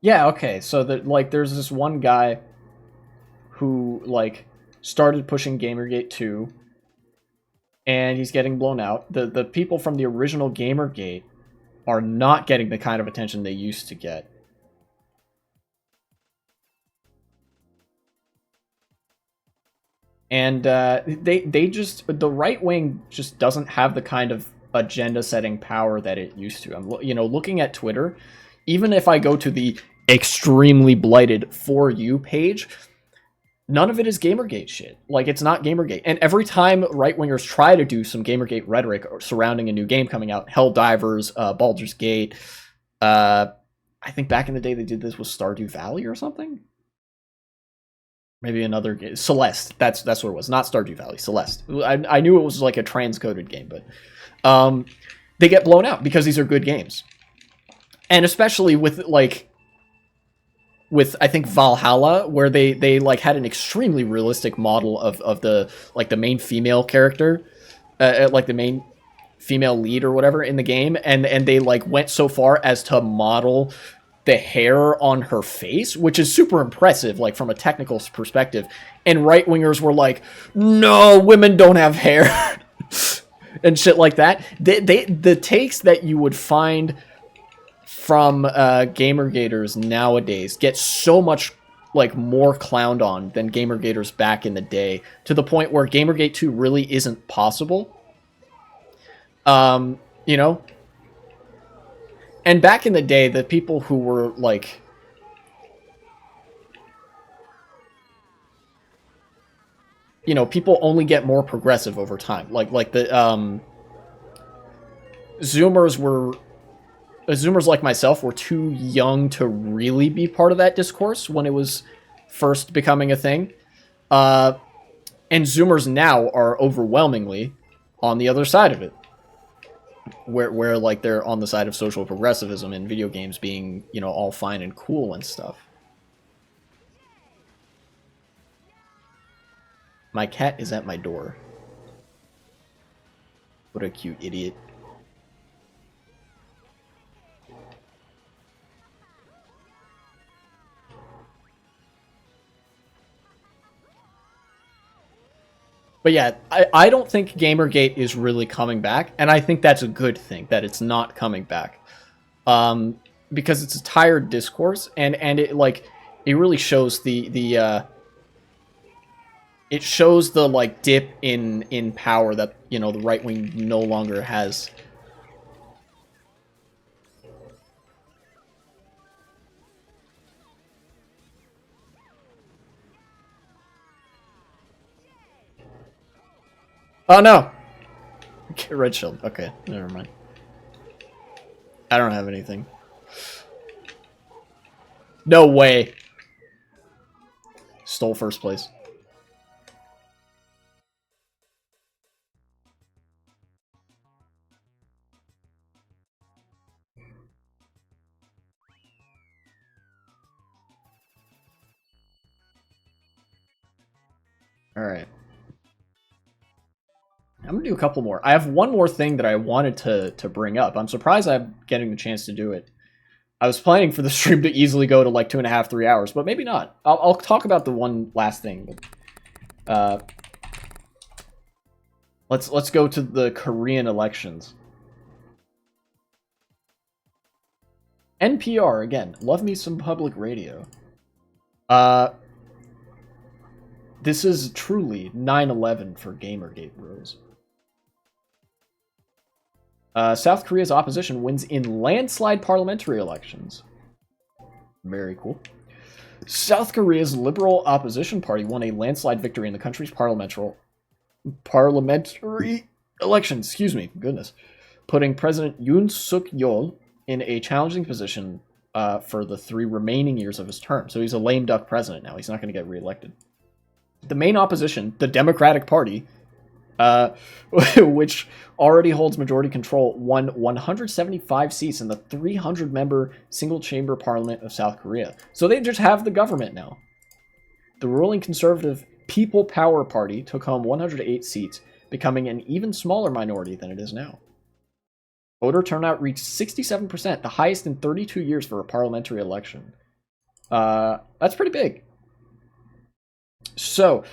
Yeah, okay. So there's this one guy who started pushing Gamergate 2 and he's getting blown out. The people from the original Gamergate are not getting the kind of attention they used to get. And the right wing just doesn't have the kind of agenda setting power that it used to. I'm looking at Twitter, even if I go to the extremely blighted For You page, none of it is Gamergate shit. It's not Gamergate. And every time right-wingers try to do some Gamergate rhetoric surrounding a new game coming out, Helldivers, Baldur's Gate, I think back in the day they did this with Stardew Valley or something? Maybe another game. Celeste. That's what it was. Not Stardew Valley. Celeste. I knew it was like a transcoded game, but they get blown out because these are good games. And especially with I think Valhalla, where they had an extremely realistic model of the the main female character, the main female lead or whatever in the game, and they went so far as to model the hair on her face, which is super impressive from a technical perspective. And right wingers were like, no, women don't have hair and shit like that. The takes that you would find from Gamergaters nowadays get so much more clowned on than Gamergaters back in the day, to the point where Gamergate 2 really isn't possible. And back in the day, the people who were people only get more progressive over time. The Zoomers like myself were too young to really be part of that discourse when it was first becoming a thing. And Zoomers now are overwhelmingly on the other side of it. Where they're on the side of social progressivism and video games being, all fine and cool and stuff. My cat is at my door. What a cute idiot. But yeah, I don't think Gamergate is really coming back, and I think that's a good thing, that it's not coming back. Because it's a tired discourse, and it really shows the it shows the dip in power that, the right wing no longer has. Oh no! Okay, red shield. Okay, never mind. I don't have anything. No way! Stole first place. Alright. I'm gonna do a couple more. I have one more thing that I wanted to bring up. I'm surprised I'm getting the chance to do it. I was planning for the stream to easily go to 2.5, 3 hours, but maybe not. I'll talk about the one last thing. Let's go to the Korean elections. NPR again. Love me some public radio. This is truly 9/11 for Gamergate bros. South Korea's opposition wins in landslide parliamentary elections. Very cool. South Korea's Liberal Opposition Party won a landslide victory in the country's parliamentary elections. Excuse me, goodness, putting President Yoon Suk-yeol in a challenging position for the 3 remaining years of his term. So he's a lame duck president now. He's not going to get reelected. The main opposition, the Democratic Party, which already holds majority control, won 175 seats in the 300-member single-chamber parliament of South Korea. So they just have the government now. The ruling conservative People Power Party took home 108 seats, becoming an even smaller minority than it is now. Voter turnout reached 67%, the highest in 32 years for a parliamentary election. That's pretty big. So,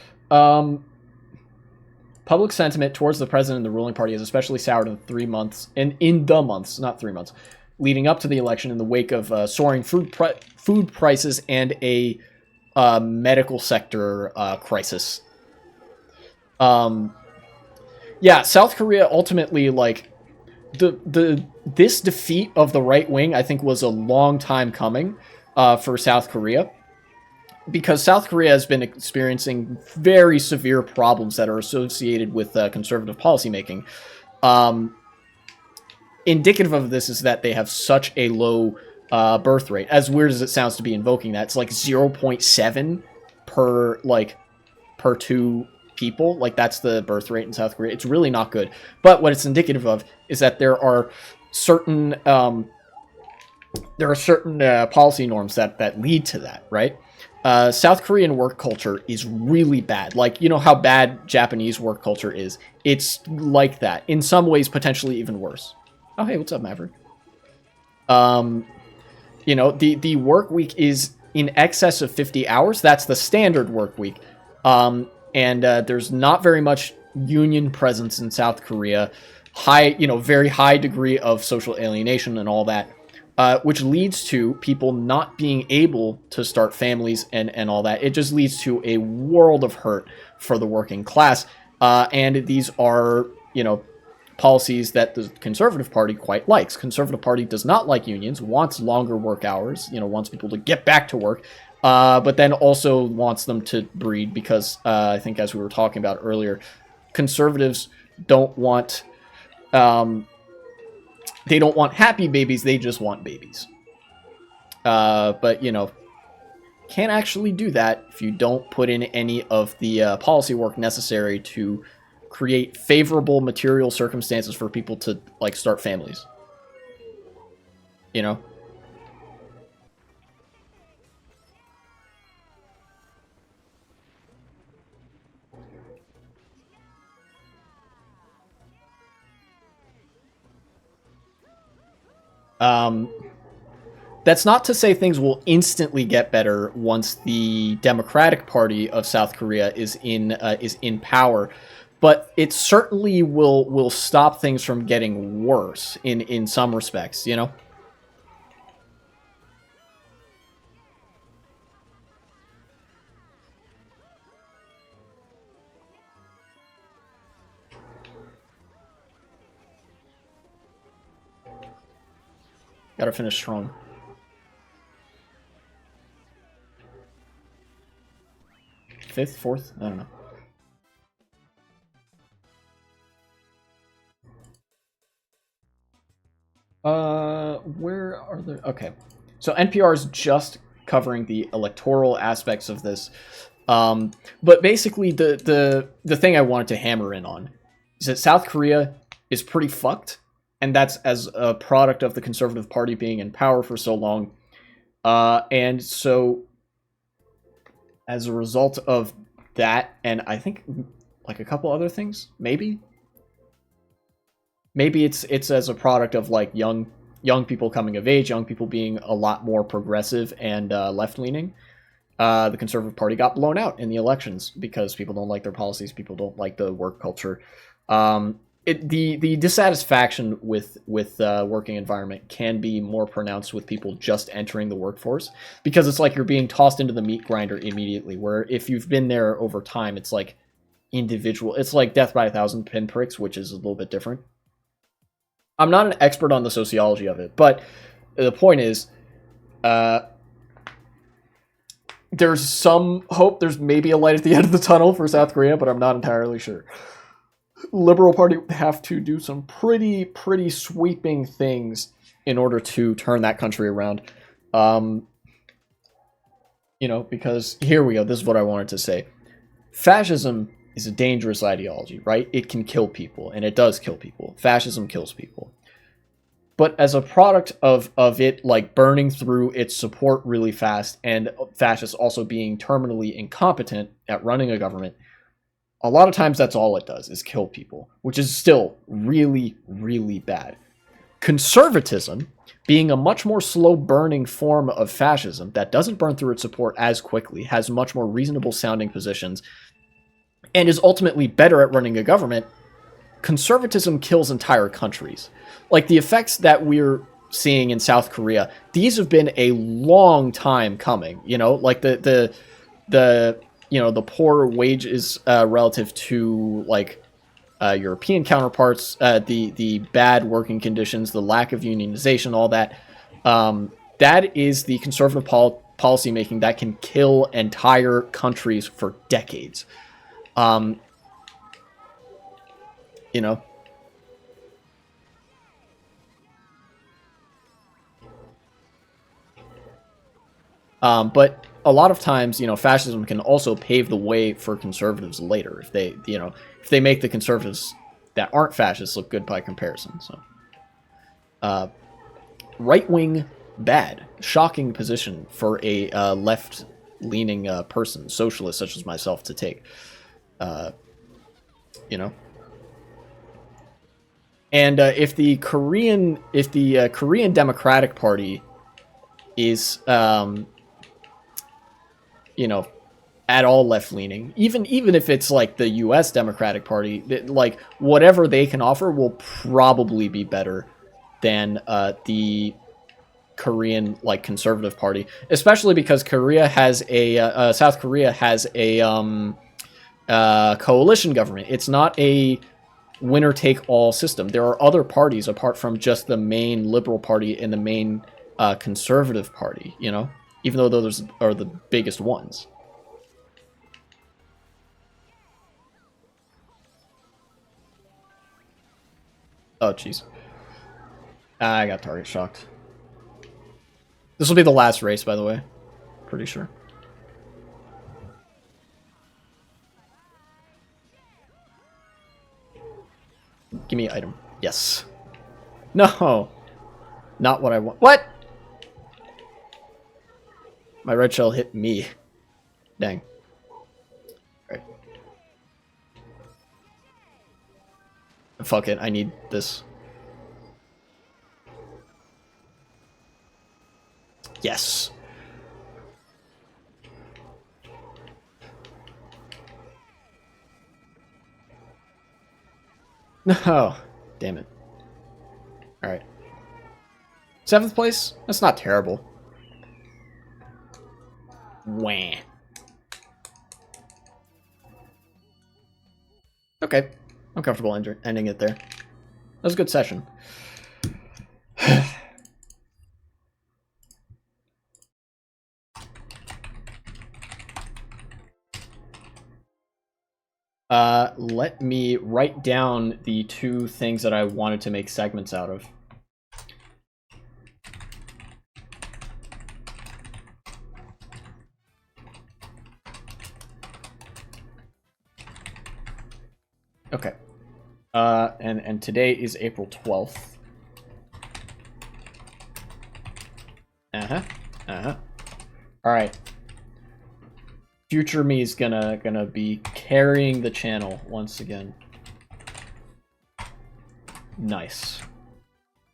public sentiment towards the president and the ruling party is especially soured in 3 months, and in the months, not 3 months, leading up to the election in the wake of soaring food prices and a medical sector crisis. Yeah, South Korea ultimately, like, this defeat of the right wing, I think, was a long time coming for South Korea, because South Korea has been experiencing very severe problems that are associated with conservative policymaking. Indicative of this is that they have such a low birth rate. As weird as it sounds to be invoking that, it's like 0.7 per 2 people. Like, that's the birth rate in South Korea. It's really not good. But what it's indicative of is that there are certain policy norms that lead to that, right? South Korean work culture is really bad. Like, you know how bad Japanese work culture is? It's like that. In some ways, potentially even worse. Oh, hey, what's up, Maverick? You know, the work week is in excess of 50 hours. That's the standard work week. And there's not very much union presence in South Korea. Very high degree of social alienation and all that. Which leads to people not being able to start families and all that. It just leads to a world of hurt for the working class. And these are, policies that the Conservative Party quite likes. Conservative Party does not like unions, wants longer work hours, wants people to get back to work, but then also wants them to breed because I think, as we were talking about earlier, conservatives don't want... they don't want happy babies, they just want babies. But, can't actually do that if you don't put in any of the policy work necessary to create favorable material circumstances for people to, start families. That's not to say things will instantly get better once the Democratic Party of South Korea is in power, but it certainly will stop things from getting worse in some respects, Gotta finish strong. Fifth, fourth? I don't know. Where are the... Okay. So NPR is just covering the electoral aspects of this. But basically, the thing I wanted to hammer in on is that South Korea is pretty fucked. And that's as a product of the Conservative Party being in power for so long. And so, as a result of that, and I think, a couple other things, maybe it's as a product of, young people coming of age, young people being a lot more progressive and left-leaning. The Conservative Party got blown out in the elections because people don't like their policies, people don't like the work culture. The dissatisfaction with working environment can be more pronounced with people just entering the workforce, because it's like you're being tossed into the meat grinder immediately, where if you've been there over time, it's like individual. It's like death by 1,000 pinpricks, which is a little bit different. I'm not an expert on the sociology of it, but the point is, there's some hope. There's maybe a light at the end of the tunnel for South Korea, but I'm not entirely sure. Liberal Party would have to do some pretty sweeping things in order to turn that country around. Because here we go. This is what I wanted to say. Fascism is a dangerous ideology, right? It can kill people, and it does kill people. Fascism kills people. But as a product of it, like, burning through its support really fast, and fascists also being terminally incompetent at running a government, a lot of times that's all it does, is kill people, which is still really, really bad. Conservatism, being a much more slow-burning form of fascism that doesn't burn through its support as quickly, has much more reasonable-sounding positions, and is ultimately better at running a government, conservatism kills entire countries. Like, the effects that we're seeing in South Korea, these have been a long time coming, like the poor wages relative to, like, European counterparts, the bad working conditions, the lack of unionization, all that. That is the conservative policy making that can kill entire countries for decades. But a lot of times, fascism can also pave the way for conservatives later if they make the conservatives that aren't fascists look good by comparison. So, right-wing bad, shocking position for a left-leaning person, socialist such as myself, to take. And if the Korean Democratic Party is at all left-leaning, even if it's like the U.S. Democratic Party, like, whatever they can offer will probably be better than the Korean, like, conservative party, especially because South Korea has a coalition government. It's not a winner-take-all system. There are other parties apart from just the main Liberal Party and the main Conservative Party, even though those are the biggest ones. Oh, jeez. I got target shocked. This will be the last race, by the way. Pretty sure. Give me an item. Yes. No! Not what I want. What?! My red shell hit me. Dang. Alright. Fuck it, I need this. Yes. No. Damn it. Alright. 7th place? That's not terrible. Wah. Okay. I'm comfortable ending it there. That was a good session. Let me write down the 2 things that I wanted to make segments out of. Okay. And today is April 12th. Alright. Future me is gonna be carrying the channel once again. Nice.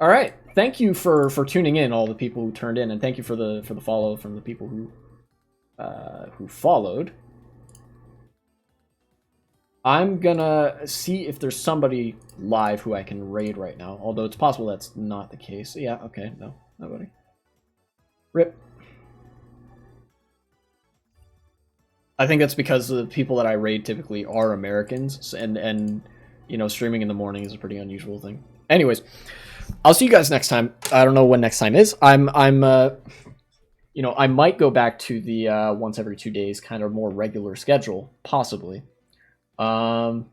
Alright. Thank you for tuning in, all the people who turned in, and thank you for the follow from the people who followed. I'm gonna see if there's somebody live who I can raid right now, although it's possible that's not the case. Yeah, okay, no, nobody. Rip. I think that's because the people that I raid typically are Americans, and streaming in the morning is a pretty unusual thing. Anyways, I'll see you guys next time. I don't know when next time is. You know, I might go back to the once every 2 days kind of more regular schedule, possibly. But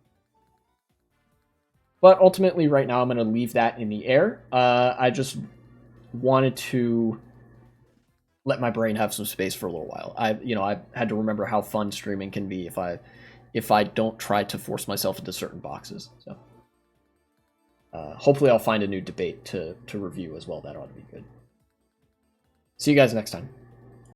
ultimately, right now, I'm going to leave that in the air. I just wanted to let my brain have some space for a little while. I had to remember how fun streaming can be if I don't try to force myself into certain boxes. So hopefully I'll find a new debate to review as well. That ought to be good. See you guys next time.